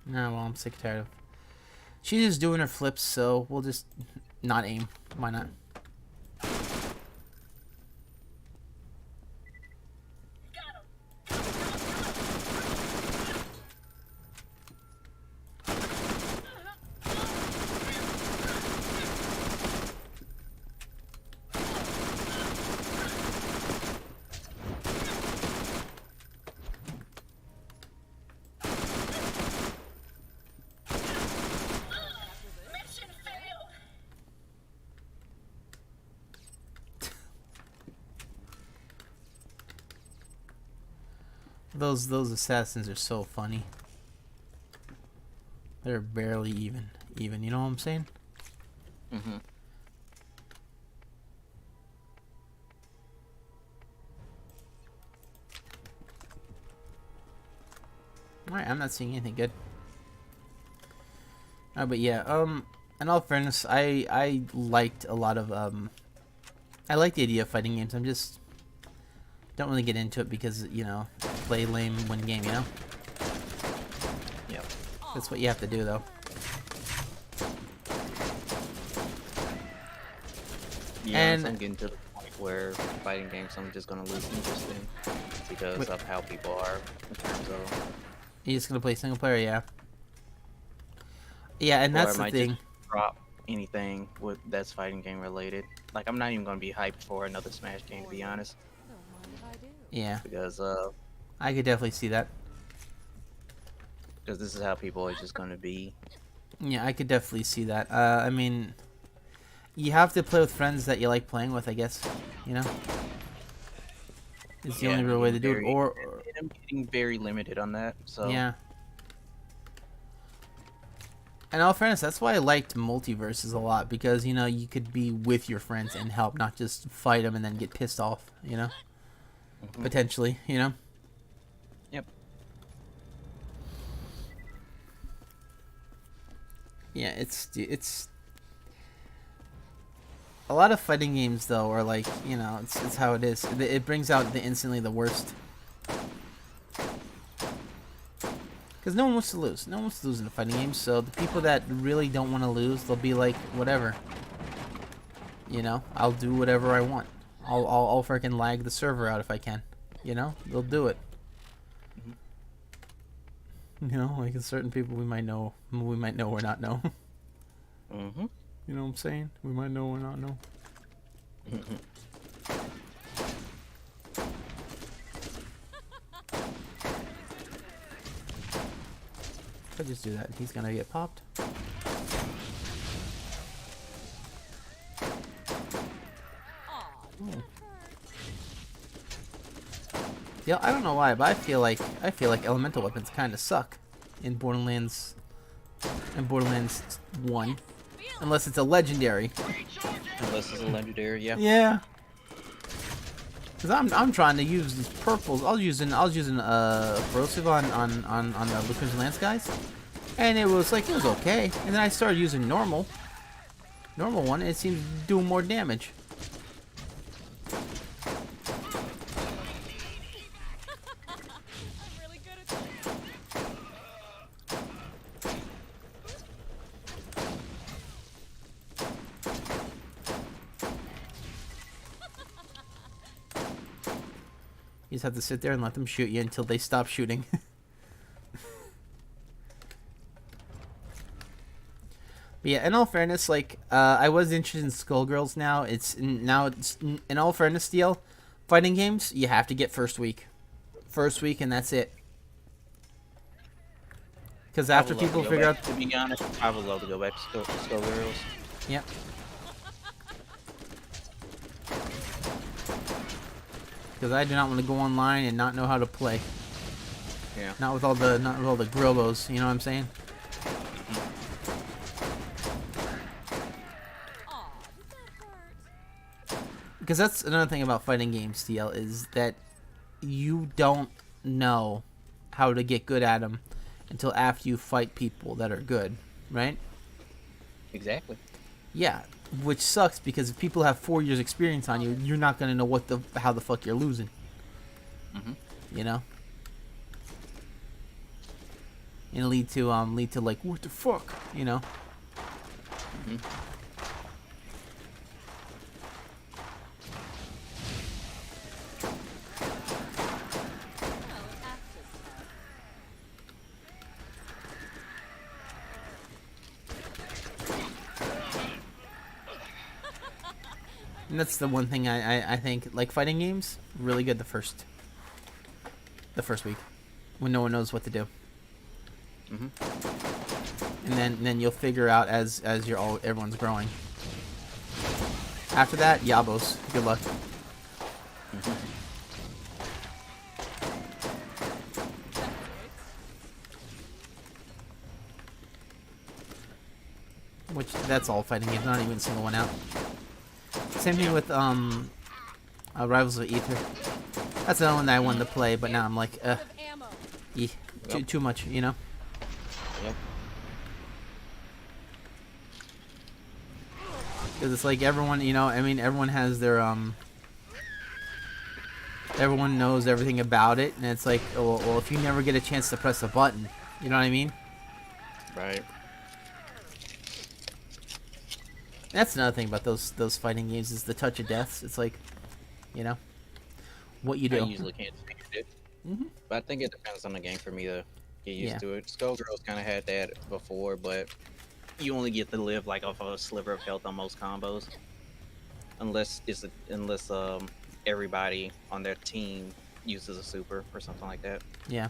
No, well, I'm sick and tired of. She's just doing her flips, so we'll just not aim. Why not? Those assassins are so funny. They're barely even. You know what I'm saying? Mm-hmm. Alright, I'm not seeing anything good. But yeah, in all fairness, I liked a lot of, I like the idea of fighting games. I'm just, don't really get into it because, you know, play lame, win game, you know? Yep. That's what you have to do, though. Yeah, And- I'm getting to the point where fighting games I'm just gonna lose interest in because Wait. of how people are in terms of. You just gonna play single player, yeah. Yeah, and Or that's I the might thing. just drop anything that's fighting game related. Like I'm not even gonna be hyped for another Smash game to be honest, Don't mind if I do. Yeah, because I could definitely see that. this is how people are just gonna be. Yeah, I could definitely see that. I mean, you have to play with friends that you like playing with, I guess. You know? It's the only real way to do it. Or I'm getting very limited on that. So yeah. In all fairness, that's why I liked multiverses a lot, because, you know, you could be with your friends and help, not just fight them and then get pissed off, you know? Mhm. Potentially, you know? Yep. Yeah, it's a lot of fighting games though are like, you know, it's how it is. It brings out instantly the worst. Because no one wants to lose. No one wants to lose in a fighting game. So the people that really don't want to lose, they'll be like, whatever. You know, I'll do whatever I want. I'll freaking lag the server out if I can. You know, they'll do it. You know, like certain people we might know or not know. Mhm. You know what I'm saying? We might know or not know. If I just do that, he's gonna get popped. Aw, Hmm. that hurt. Yeah, I don't know why, but I feel like elemental weapons kind of suck in Borderlands 1, unless it's a legendary. Unless it's a legendary, yeah. Yeah. Cause I'm trying to use these purples. I was using corrosive on the Lucas Lance guys, and it was okay. And then I started using normal one, and it seems to do more damage. I'm really good at this. You just have to sit there and let them shoot you until they stop shooting. But yeah, in all fairness, like, I was interested in Skullgirls now. In all fairness, Steel, fighting games, you have to get first week. First week, and that's it. Because after people figure out... To be honest, I would love to go back to Skullgirls. Yep. Because I do not want to go online and not know how to play. Yeah. Not with all the Grillos, you know what I'm saying? Aw, did that hurt? Because that's another thing about fighting games, TL, is that you don't know how to get good at them until after you fight people that are good, right? Exactly. Yeah, which sucks because if people have 4 years experience on you, you're not gonna know how the fuck you're losing. Mhm. You know. and lead to like what the fuck, you know. Mhm. Well, after that. And that's the one thing I think, like, fighting games really good the first week when no one knows what to do. Mhm. And then you'll figure out as everyone's growing. After that, yabos. Good luck. Which that's all fighting games, not even a single one out. Same thing with Rivals of Ether. That's the one that I wanted to play, but now I'm like, Of ammo. too much, you know. Yep. Because it's like everyone, you know, I mean, everyone has their everyone knows everything about it, and it's like, oh, well, if you never get a chance to press a button, you know what I mean? Right. That's another thing about those fighting games is the touch of deaths. It's like, you know, what you I do. usually can't stand it, Mhm. but I think it depends on the game for me to get used Yeah. to it. Skullgirls kind of had that before, but you only get to live like off a sliver of health on most combos, unless everybody on their team uses a super or something like that. Yeah.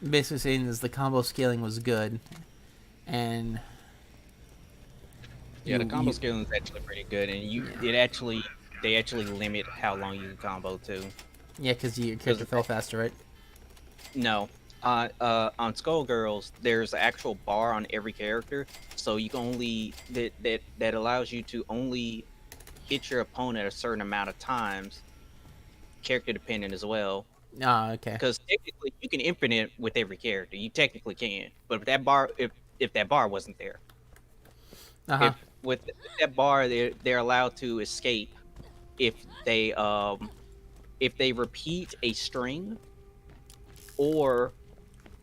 Basically saying is the combo scaling was good, and Yeah, the combo you scaling is actually pretty good, and yeah, they actually limit how long you can combo too. yeah, because your Because character fell faster, right? no, on Skullgirls, there's an actual bar on every character, so you can only that allows you to only hit your opponent a certain amount of times, character dependent as well. Ah, okay. Because technically, you can infinite with every character. You technically can, but if that bar wasn't there, Uh huh. with that bar, they're allowed to escape if they repeat a string or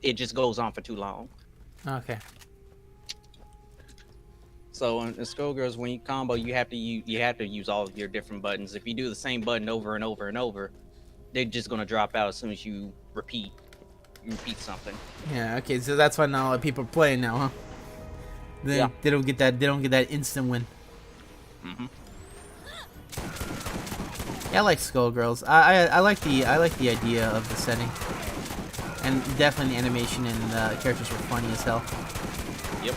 it just goes on for too long. Okay. So in Skullgirls, when you combo, you have to use all of your different buttons. If you do the same button over and over and over, they're just gonna drop out as soon as you repeat something. Yeah. Okay. So that's why not a lot of people are playing now, huh? Yeah. They don't get that. They don't get that instant win. Hmm. Yeah, I like Skullgirls. I like the idea of the setting, and definitely the animation and the characters were funny as hell. Yep.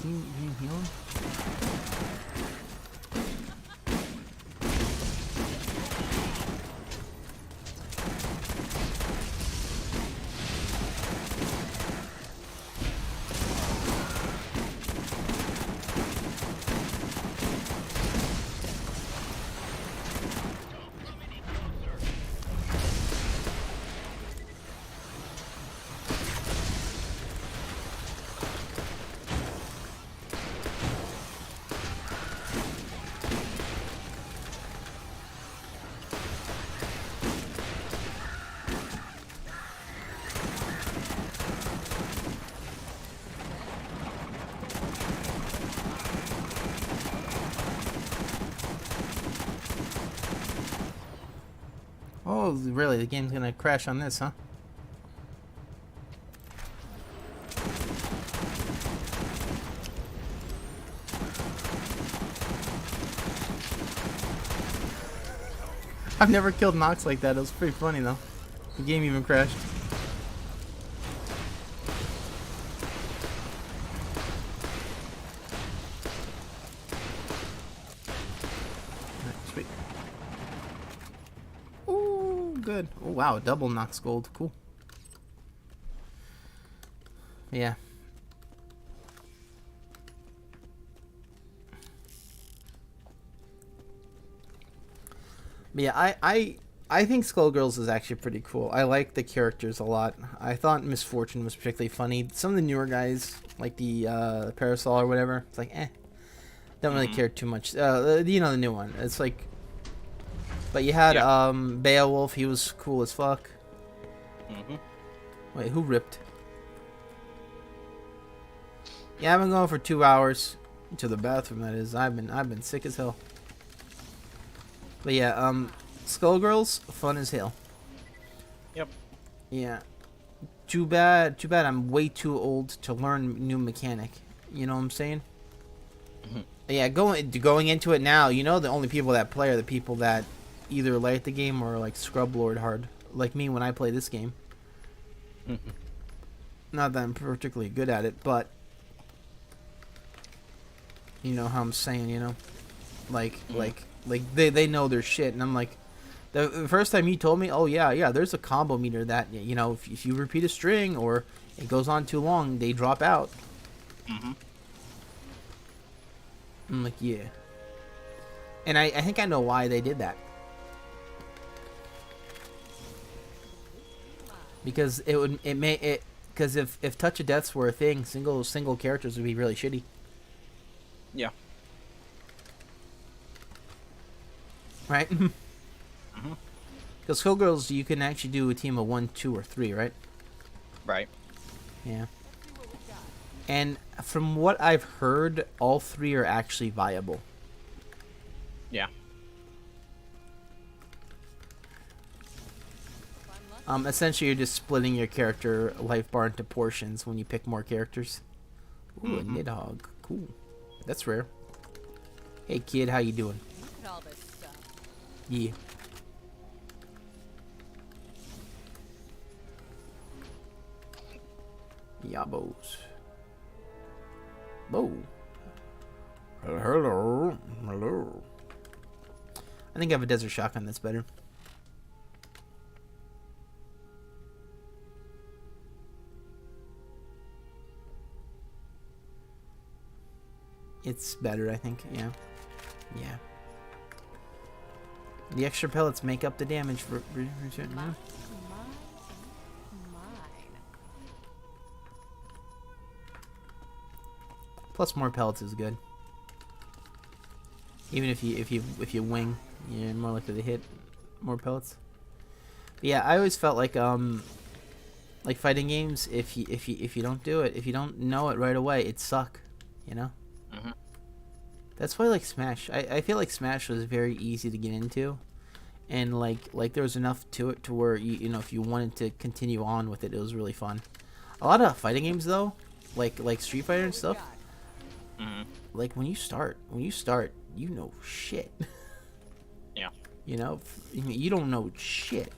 Can you heal him? Oh, really? The game's gonna crash on this, huh? I've never killed Nox like that. It was pretty funny though. The game even crashed. Alright, sweet. Ooh, good. Oh wow, double Nox gold. Cool. Yeah. But yeah, I think Skullgirls is actually pretty cool. I like the characters a lot. I thought Misfortune was particularly funny. Some of the newer guys, like the Parasol or whatever, it's like, don't really care too much. The new one. It's like, but you had Beowulf. He was cool as fuck. Wait, who ripped? Yeah, I've been going for 2 hours to the bathroom. That is, I've been sick as hell. But yeah, Skullgirls, fun as hell. Yep. Yeah. Too bad I'm way too old to learn new mechanic. You know what I'm saying? Yeah, going into it now, you know the only people that play are the people that either like the game or like scrub lord hard. Like me when I play this game. Not that I'm particularly good at it, but you know how I'm saying, you know? Like they know their shit, and I'm like, the first time he told me, oh yeah, there's a combo meter that, you know, if you repeat a string or it goes on too long, they drop out. I'm like, yeah. And I think I know why they did that. Because because if Touch of Deaths were a thing, single characters would be really shitty. Yeah. Right? Because Skullgirls, you can actually do a team of 1, 2, or 3, right? Right. Yeah. And from what I've heard, all 3 are actually viable. Yeah. Essentially, you're just splitting your character life bar into portions when you pick more characters. Ooh, a Nidhogg. Cool. That's rare. Hey, kid, how you doing? Look at all this stuff. Yeah. Yabos. Whoa. Hello. Hello. I think I have a desert shotgun that's better. It's better, I think. Yeah. Yeah. The extra pellets make up the damage for certain. Mine. Plus, more pellets is good. Even if you wing, you're more likely to hit more pellets. But yeah, I always felt like fighting games. If you don't do it, if you don't know it right away, it suck. You know. That's why I like Smash. I feel like Smash was very easy to get into, and like there was enough to it to where you know if you wanted to continue on with it, it was really fun. A lot of fighting games though, like Street Fighter and stuff. Like when you start, you know shit. Yeah. You know, you don't know shit.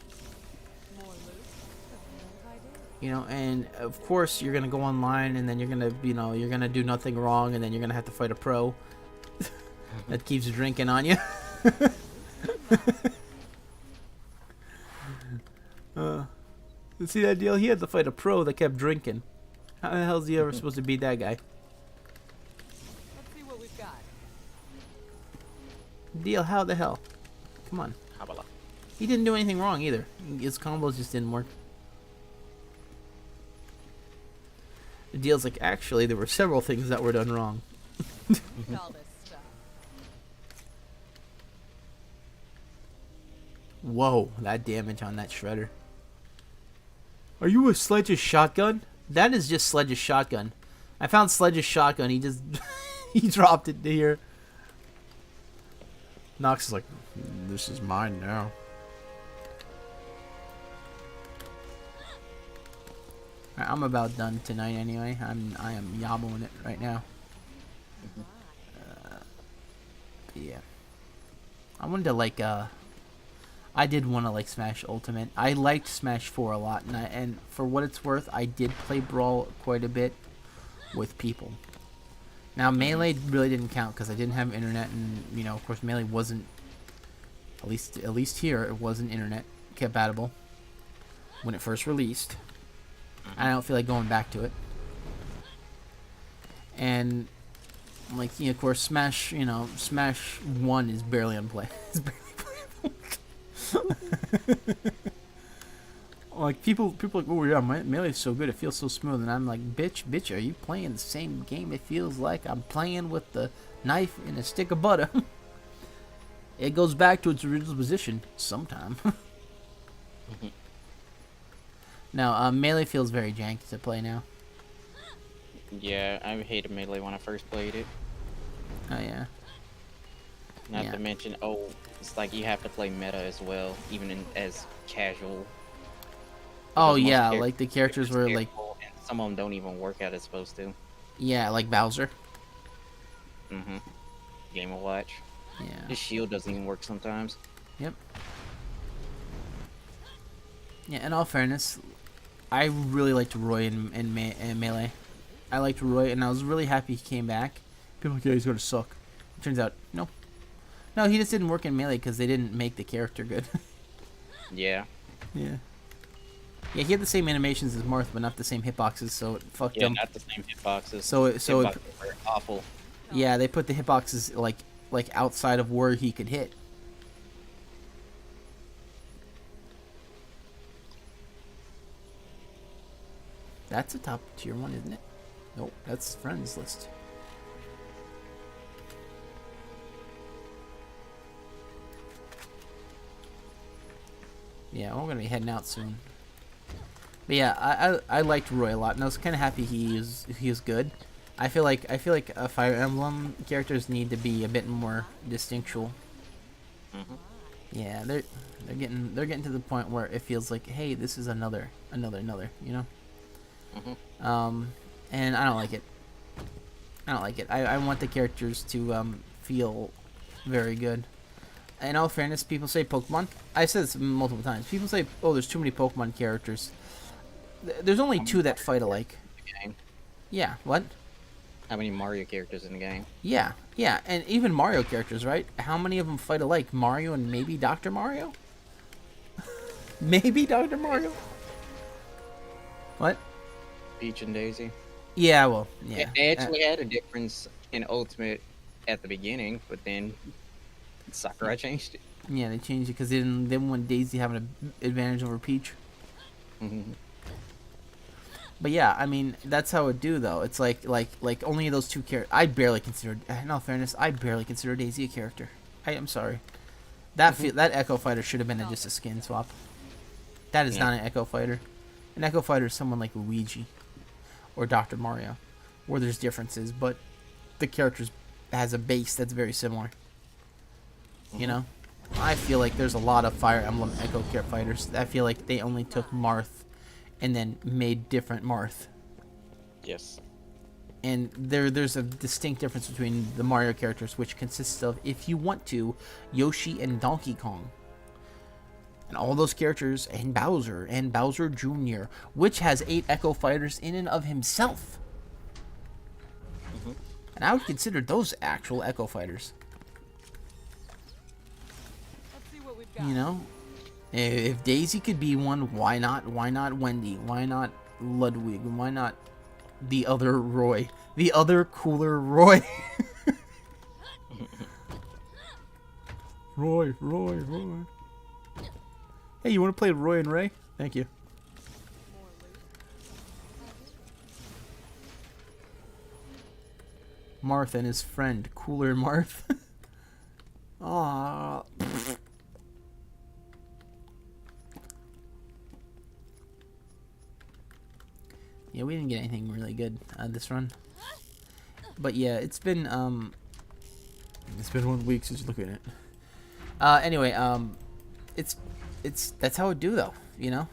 More loot. What I did. You know, and of course you're gonna go online, and then you're gonna, you know, you're gonna do nothing wrong, and then you're gonna have to fight a pro that keeps drinking on you. See that deal? He had to fight a pro that kept drinking. How the hell is he ever supposed to beat that guy? Let's see what we've got. Deal? How the hell? Come on. He didn't do anything wrong either. His combos just didn't work. The deal's like, actually, there were several things that were done wrong. Look at all this stuff. Whoa, that damage on that shredder. Are you a Sledge's shotgun? That is just Sledge's shotgun. I found Sledge's shotgun. He just he dropped it here. Nox is like, this is mine now. Alright, I'm about done tonight anyway. I am yaboing it right now. Yeah. I wanted to like I did want to like Smash Ultimate. I liked Smash 4 a lot, and for what it's worth, I did play Brawl quite a bit with people. Now Melee really didn't count because I didn't have internet, and you know, of course, Melee wasn't at least here it wasn't internet compatible when it first released. I don't feel like going back to it. And like, you know, of course, Smash, you know, Smash 1 is barely unplayable. It's barely playable. Like people like, oh yeah, my melee's so good, it feels so smooth, and I'm like, bitch, are you playing the same game? It feels like I'm playing with the knife and a stick of butter. It goes back to its original position sometime. Now, melee feels very janky to play now. Yeah, I hated melee when I first played it. Oh yeah. Not Yeah. to mention, oh, it's like you have to play meta as well, even as casual. Oh Because most yeah, characters like the characters are were like, terrible, and some of them don't even work out as supposed to. yeah, like Bowser. Mm-hmm. Game of Watch. Yeah. His shield doesn't even work sometimes. Yep. Yeah. In all fairness, I really liked Roy in Melee. I liked Roy, and I was really happy he came back. People were like, yeah, he's gonna suck. Turns out, no. No, he just didn't work in Melee because they didn't make the character good. Yeah. Yeah. Yeah, he had the same animations as Marth, but not the same hitboxes, so it fucked Yeah, him. not the same hitboxes. So Hitboxes were awful. yeah, they put the hitboxes like outside of where he could hit. That's a top tier one, isn't it? Nope, that's friends list. Yeah, we're gonna be heading out soon. But yeah, I liked Roy a lot, and I was kind of happy he is good. I feel like Fire Emblem characters need to be a bit more distinctual. Mm-hmm. Yeah, they're getting to the point where it feels like, hey, this is another, you know. Mm-hmm. And I don't like it. I want the characters to feel very good. In all fairness, people say Pokemon. I said this multiple times. People say, oh, there's too many Pokemon characters. There's only two that fight alike. Game. Yeah, what? How many Mario characters in the game? Yeah, and even Mario characters, right? How many of them fight alike? Mario and maybe Dr. Mario? Maybe Dr. Mario? What? Peach and Daisy. Yeah, well, yeah. They actually had a difference in Ultimate at the beginning, but then Sakurai changed it. Yeah, they changed it because they didn't want Daisy having an advantage over Peach. Mm-hmm. But yeah, I mean, that's how it do though. It's like only those two characters. I barely considered. In all fairness, I barely consider Daisy a character. I'm sorry. That that Echo Fighter should have been just a skin swap. That is not an Echo Fighter. An Echo Fighter is someone like Luigi or Dr. Mario, where there's differences, but the character has a base that's very similar. You know, I feel like there's a lot of Fire Emblem Echo Fighters. I feel like they only took Marth and then made different Marth. Yes. And there's a distinct difference between the Mario characters, which consists of, if you want to, Yoshi and Donkey Kong. And all those characters, and Bowser Jr., which has 8 Echo Fighters in and of himself. And I would consider those actual Echo Fighters. Let's see what we've got. You know? If Daisy could be one, why not? Why not Wendy? Why not Ludwig? Why not the other Roy? The other cooler Roy. Roy. Hey, you want to play Roy and Ray? Thank you. More loot. Marth and his friend, Cooler Marth. Aww. Yeah, we didn't get anything really good this run. But yeah, it's been 1 week since looking at it. Anyway, it's that's how it do though, you know.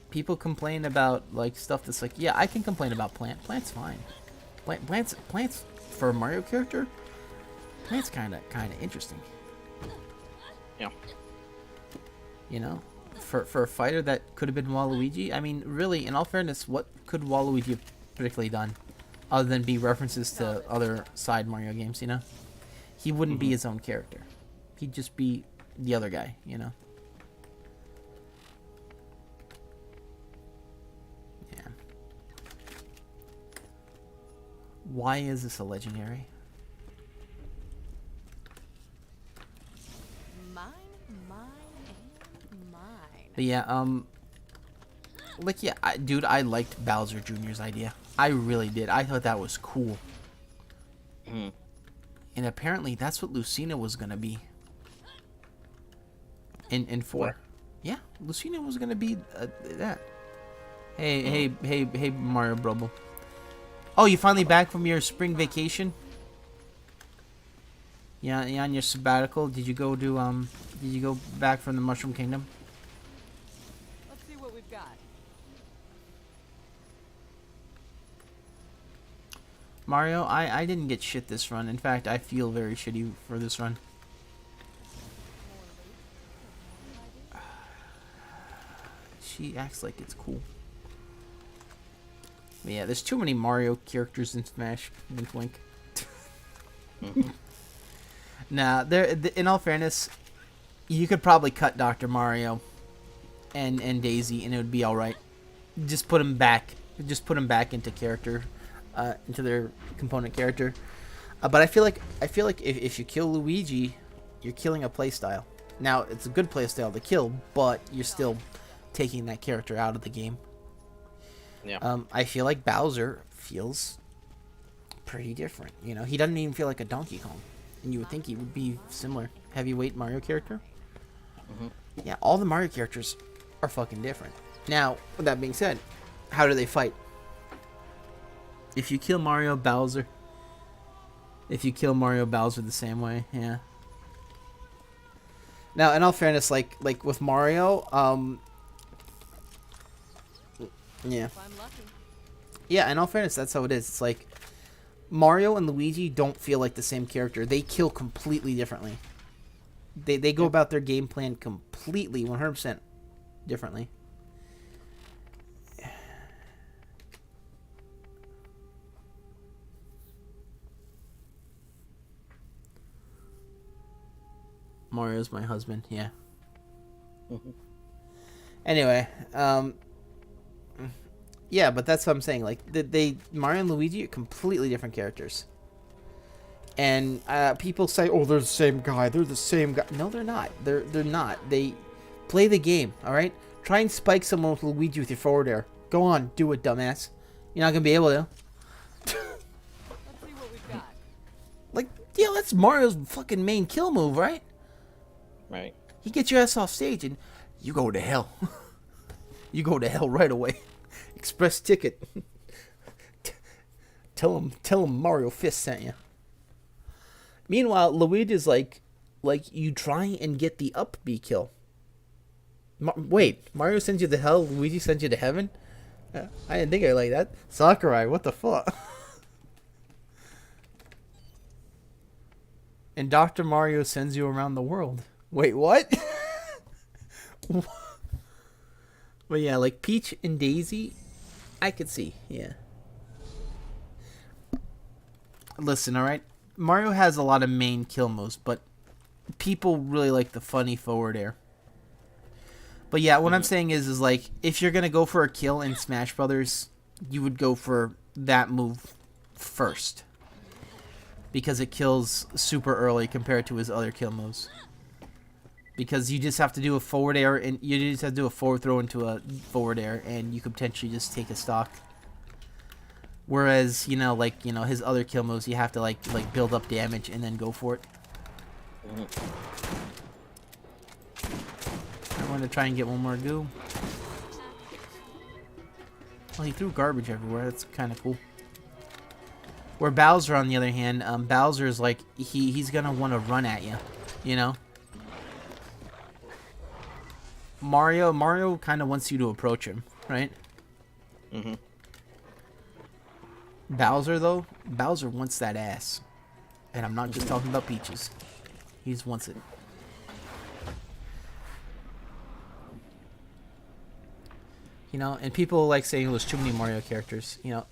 People complain about like stuff that's like, yeah, I can complain about Plant's fine. Plant's for a Mario character. Plant's kind of interesting. Yeah. You know, for a fighter that could have been Waluigi. I mean, really, in all fairness, what could Waluigi have particularly done, other than be references to other side Mario games? You know, he wouldn't be his own character. He'd just be the other guy. You know. Yeah. Why is this a legendary? Mine, mine. But yeah, like yeah, dude, I liked Bowser Jr.'s idea. I really did. I thought that was cool. Hmm. And apparently that's what Lucina was gonna be. In 4. What? Yeah, Lucina was gonna be that. Hey, Mario Brubble. Oh, you finally back from your spring vacation? Yeah, on your sabbatical. Did you go to Did you go back from the Mushroom Kingdom? Let's see what we've got. Mario, I didn't get shit this run. In fact, I feel very shitty for this run. More loot. She acts like it's cool. But yeah, there's too many Mario characters in Smash. Wink, wink. Nah, in all fairness, you could probably cut Dr. Mario and Daisy, and it would be all right. Just put them back. Just put them back into character, into their component character. But I feel like if you kill Luigi, you're killing a playstyle. Now it's a good playstyle to kill, but you're still taking that character out of the game. Yeah. I feel like Bowser feels pretty different. You know, he doesn't even feel like a Donkey Kong, and you would think he would be similar heavyweight Mario character. Yeah, all the Mario characters are fucking different. Now, with that being said, how do they fight? If you kill Mario, Bowser. If you kill Mario, Bowser the same way, yeah. Now, in all fairness, like with Mario, yeah. If I'm lucky. Yeah, in all fairness, that's how it is. It's like Mario and Luigi don't feel like the same character. They kill completely differently. They go about their game plan completely 100% differently. Mario's my husband, yeah. Anyway, yeah, but that's what I'm saying. Like, Mario and Luigi are completely different characters. And people say, "Oh, they're the same guy. They're the same guy." No, they're not. They're not. They play the game. All right. Try and spike someone with Luigi with your forward air. Go on, do it, dumbass. You're not gonna be able to. Let's see what we've got. Like, yeah, that's Mario's fucking main kill move, right? Right. He gets your ass off stage and you go to hell. You go to hell right away. Express ticket. Tell him Mario Fist sent you. Meanwhile, Luigi's like you try and get the up B kill. Wait, Mario sends you to hell, Luigi sends you to heaven? I didn't think I like that. Sakurai, what the fuck? And Dr. Mario sends you around the world. Wait, what? But yeah, like Peach and Daisy, I could see, yeah. Listen, alright? Mario has a lot of main kill moves, but people really like the funny forward air. But yeah, what I'm saying is like, if you're gonna go for a kill in Smash Brothers, you would go for that move first. Because it kills super early compared to his other kill moves. Because you just have to do a forward air, and you just have to do a forward throw into a forward air, and you could potentially just take a stock. Whereas, his other kill moves, you have to like build up damage and then go for it. I want to try and get one more goo. Well, he threw garbage everywhere. That's kind of cool. Where Bowser, on the other hand, Bowser is like he's gonna want to run at you, you know. Mario kind of wants you to approach him, right? Bowser, though, Bowser wants that ass. And I'm not just talking about Peaches. He just wants it. You know, and people like saying there's too many Mario characters. You know,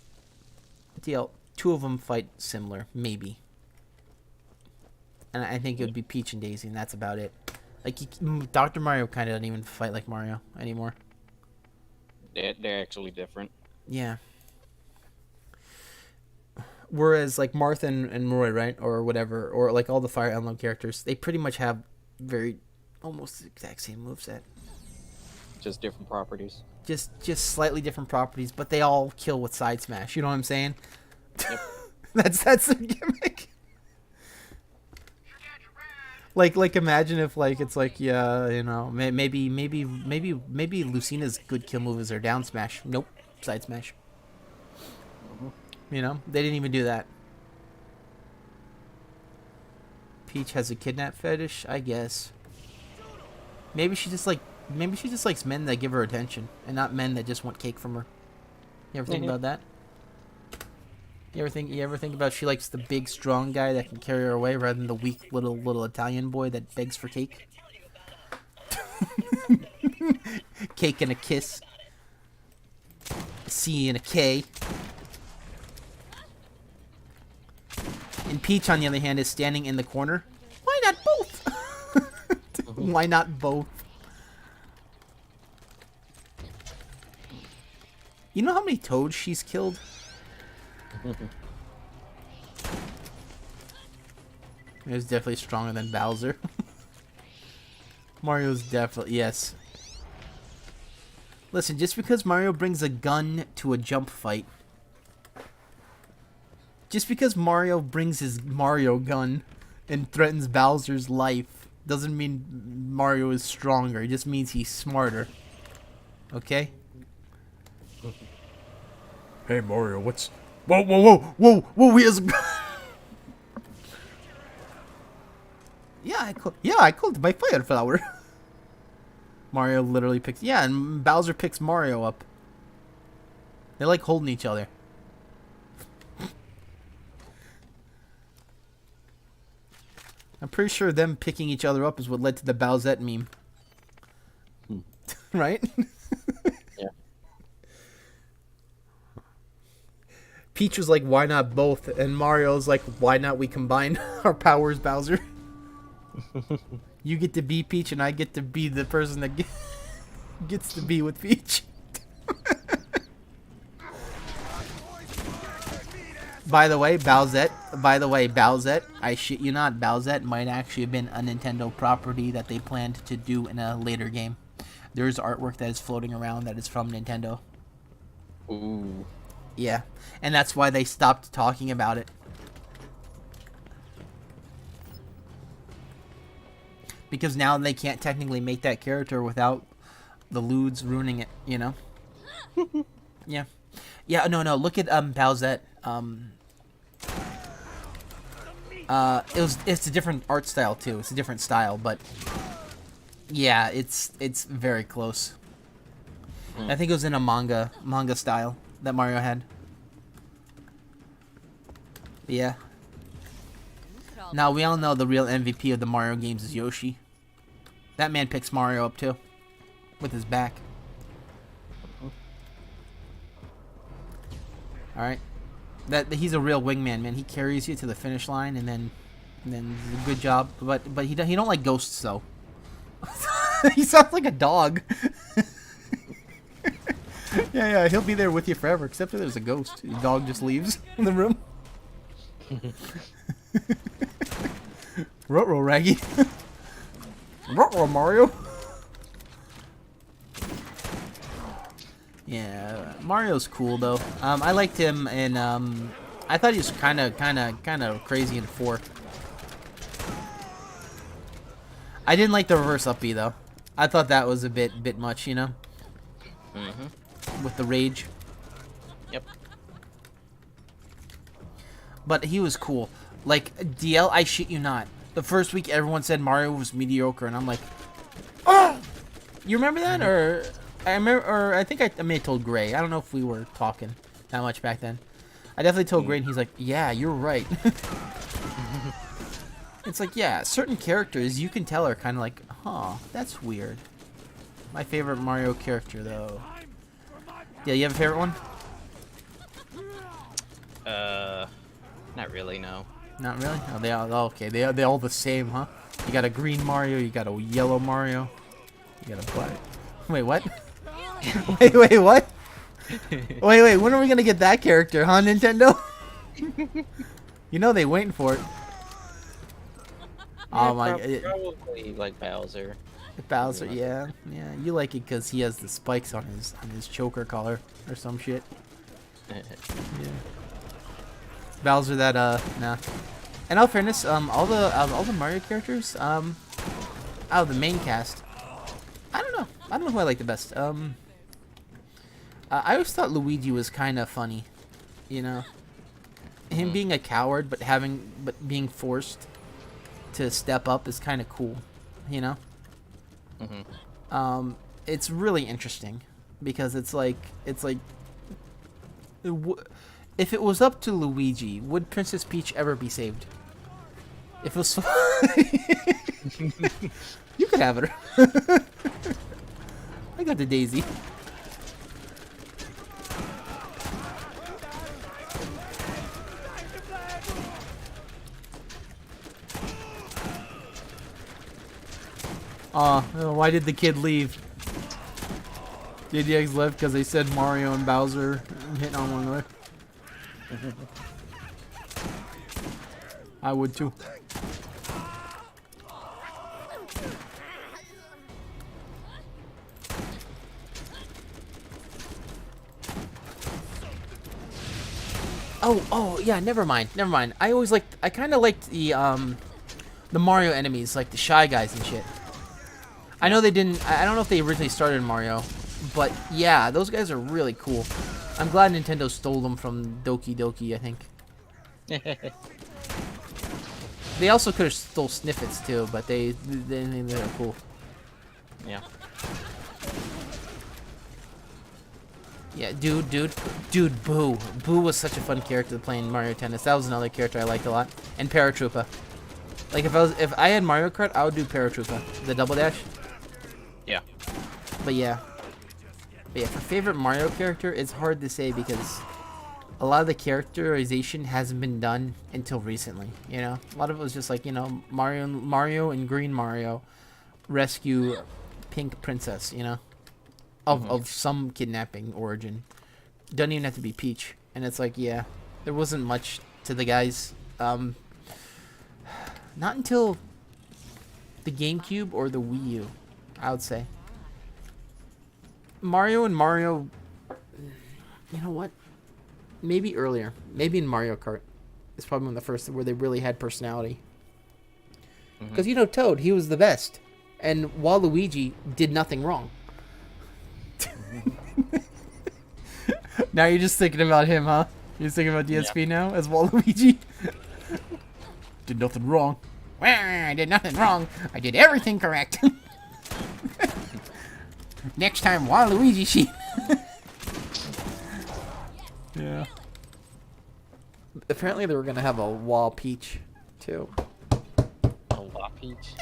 DL, 2 of them fight similar, maybe. And I think it would be Peach and Daisy, and that's about it. Like, Dr. Mario kind of doesn't even fight like Mario anymore. They're actually different. Yeah. Whereas, like, Martha and Roy, right? Or whatever. Or, like, all the Fire Emblem characters. They pretty much have almost the exact same moveset. Just different properties. Just slightly different properties, but they all kill with side smash. You know what I'm saying? Yep. that's the gimmick. Like imagine if like it's like yeah, you know, maybe Lucina's good kill move is her down smash. Nope, side smash. You know, they didn't even do that. Peach has a kidnap fetish, I guess. Maybe she just likes men that give her attention and not men that just want cake from her. You ever think about that? You ever think about she likes the big strong guy that can carry her away rather than the weak little Italian boy that begs for cake? Cake and a kiss. A C and a K. And Peach, on the other hand, is standing in the corner. Why not both? Why not both? You know how many toads she's killed? It's definitely stronger than Bowser. Mario's definitely... Yes. Listen, just because Mario brings a gun to a jump fight... Just because Mario brings his Mario gun and threatens Bowser's life doesn't mean Mario is stronger. It just means he's smarter. Okay? Hey Mario, what's... Whoa, he has a... I called my fire flower. Mario literally picks... Yeah, and Bowser picks Mario up. They like holding each other. I'm pretty sure them picking each other up is what led to the Bowsette meme. Right? Yeah. Peach was like, why not both? And Mario's like, why not we combine our powers, Bowser? You get to be Peach and I get to be the person that gets to be with Peach. By the way, Bowsette, I shit you not, Bowsette might actually have been a Nintendo property that they planned to do in a later game. There's artwork that is floating around that is from Nintendo. Ooh. Yeah, and that's why they stopped talking about it. Because now they can't technically make that character without the lewds ruining it, you know? Yeah. Yeah, no, look at Bowsette. It's a different art style too. It's a different style, but yeah, it's very close. I think it was in a manga style that Mario had. Yeah. Now we all know the real MVP of the Mario games is Yoshi. That man picks Mario up too, with his back. All right. He's a real wingman, man. He carries you to the finish line, and then good job. But he don't like ghosts though. He sounds like a dog. Yeah, he'll be there with you forever, except if there's a ghost. The dog just leaves in the room. Ruh-roh, Raggy. Ruh-roh, Mario. Yeah, Mario's cool though. I liked him in I thought he was kind of crazy in 4. I didn't like the reverse up B though. I thought that was a bit much, you know. With the rage. Yep. But he was cool. Like DL, I shit you not. The first week everyone said Mario was mediocre, and I'm like, oh, you remember that? Or I remember, or I think I may have told Gray. I don't know if we were talking that much back then. I definitely told Gray, and he's like, yeah, you're right. It's like, yeah, certain characters you can tell are kind of like, huh, that's weird. My favorite Mario character, though. Yeah, you have a favorite one? Not really, no. Not really? Oh, they all okay. They all the same, huh? You got a green Mario, you got a yellow Mario, you got a black. Wait, what? wait, what? Wait, when are we gonna get that character, huh, Nintendo? You know they waiting for it. Oh my! Probably like Bowser. Bowser, yeah, you like it because he has the spikes on his choker collar or some shit. Yeah. Bowser, that nah. In all fairness, all the Mario characters, out of the main cast, I don't know who I like the best. I always thought Luigi was kind of funny, you know, him being a coward but being forced to step up is kind of cool, you know. It's really interesting because it's like if it was up to Luigi, would Princess Peach ever be saved? If it was you could have her. I got the daisy. Why did the kid leave? JDX left because they said Mario and Bowser hitting on one another. I would too. Oh, yeah, never mind. I kind of liked the Mario enemies, like the Shy Guys and shit. I know they didn't, I don't know if they originally started in Mario, but yeah, those guys are really cool. I'm glad Nintendo stole them from Doki Doki, I think. They also could have stole Snippets too, but they're cool. Yeah. Yeah, dude, Boo. Boo was such a fun character to play in Mario Tennis. That was another character I liked a lot. And Paratroopa. Like if I had Mario Kart, I would do Paratroopa, the double dash. Yeah. But yeah, for favorite Mario character, it's hard to say because a lot of the characterization hasn't been done until recently. You know, a lot of it was just like, you know, Mario and Green Mario rescue Pink Princess. You know, of some kidnapping origin. Doesn't even have to be Peach, and it's like, yeah, there wasn't much to the guys. Not until the GameCube or the Wii U, I would say. Mario, you know what? Maybe earlier. Maybe in Mario Kart. It's probably one of the first where they really had personality. Because, you know, Toad, he was the best. And Waluigi did nothing wrong. Now you're just thinking about him, huh? You're just thinking about DSP now as Waluigi? Did nothing wrong. Well, I did nothing wrong. I did everything correct. Next time, Waluigi sheep. Yeah. Apparently they were gonna have a Wall Peach too. A Wall Peach?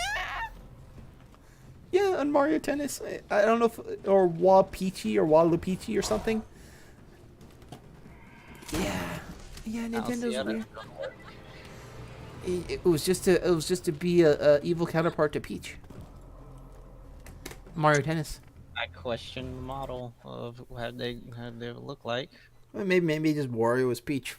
Yeah, on Mario Tennis. I don't know if or Wall Peachy or Waluigi or something. Yeah, Nintendo's weird. It was just to be a evil counterpart to Peach. Mario Tennis. I question the model of how they look like. Well, maybe just Wario was Peach.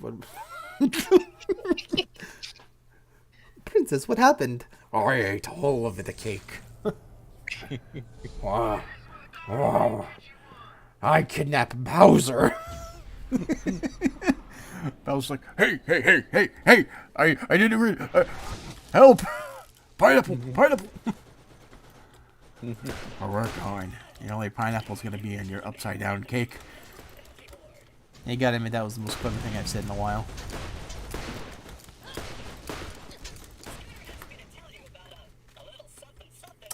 Princess, what happened? Oh, I ate all of the cake. Wow. I kidnapped Bowser. Bowser's like, hey! I didn't read. Help! Pineapple! Oh, we're going. The only pineapple's gonna be in your upside down cake. You gotta admit that was the most clever thing I've said in a while.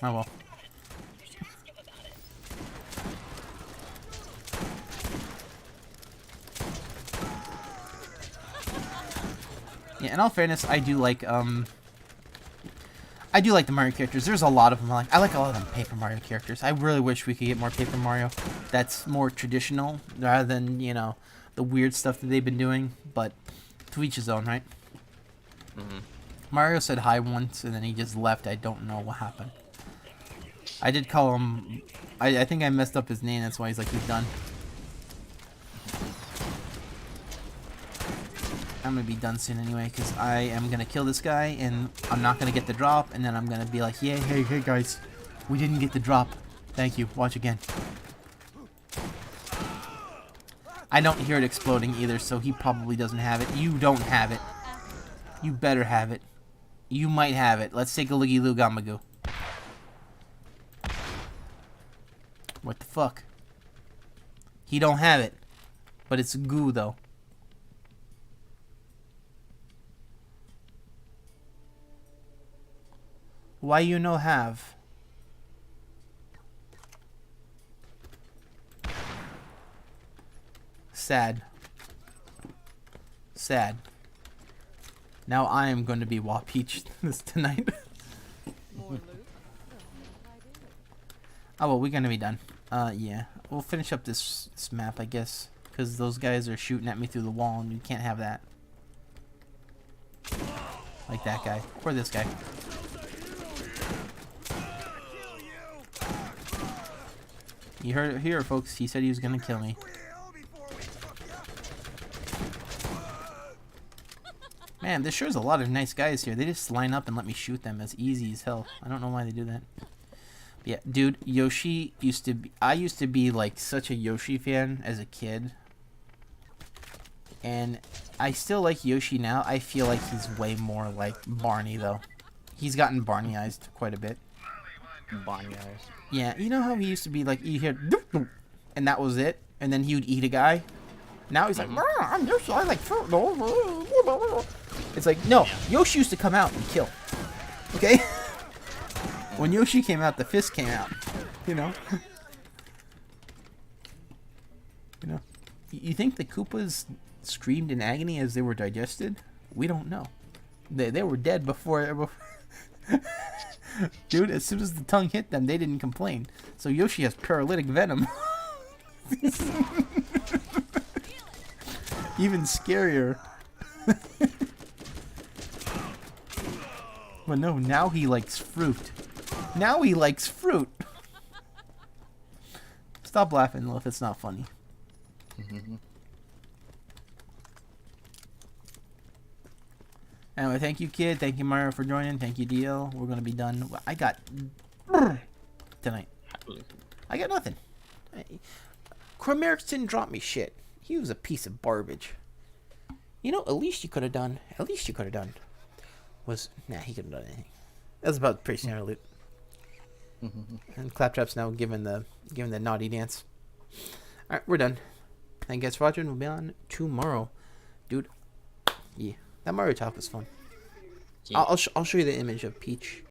Oh well. Yeah, in all fairness, I do like the Mario characters. There's a lot of them. I like a lot of them Paper Mario characters. I really wish we could get more Paper Mario that's more traditional rather than, you know, the weird stuff that they've been doing. But to each his own, right? Mario said hi once and then he just left. I don't know what happened. I did call him. I think I messed up his name. That's why he's like, he's done. I'm gonna be done soon anyway, because I am gonna kill this guy and I'm not gonna get the drop, and then I'm gonna be like, yeah, hey guys, We didn't get the drop. Thank you. Watch again. I don't hear it exploding either, so he probably doesn't have it. You don't have it. You better have it. You might have it. Let's take a looky loo gamagoo. What the fuck? He don't have it. But it's goo though. Why you no have? Sad. Sad. Now I am going to be Wa Peach this tonight. More loot? I did. Oh well, we're gonna be done. Yeah, we'll finish up this map, I guess, because those guys are shooting at me through the wall, and you can't have that. Like that guy, or this guy. You heard it here, folks. He said he was gonna kill me. Man, there sure is a lot of nice guys here. They just line up and let me shoot them as easy as hell. I don't know why they do that. Yeah, dude, Yoshi used to be... I used to be, like, such a Yoshi fan as a kid. And I still like Yoshi now. I feel like he's way more like Barney, though. He's gotten Barneyized quite a bit. Barnyards. Yeah, you know how he used to be, like, you hear... "Doop, doop," and that was it? And then he would eat a guy? Now he's like... I'm Yoshi, I like fruit. It's like, no, Yoshi used to come out and kill. Okay? When Yoshi came out, the fist came out. You know? You know? You think the Koopas screamed in agony as they were digested? We don't know. They were dead before... Dude, as soon as the tongue hit them, they didn't complain. So Yoshi has paralytic venom. Even scarier. But no, now he likes fruit. Now he likes fruit. Stop laughing, Lilith. It's not funny. Anyway, thank you, kid. Thank you, Mario, for joining. Thank you, DL. We're gonna be done. I got tonight. I got nothing. Chromerix didn't drop me shit. He was a piece of garbage. You know, at least you could have done. At least you could have done. Was he couldn't have done anything. That was about pretty standard loot. And Claptrap's now giving the naughty dance. All right, we're done. Thank you guys for watching. We'll be on tomorrow, dude. Yeah, that Mario talk was fun. Yeah. I'll show you the image of Peach.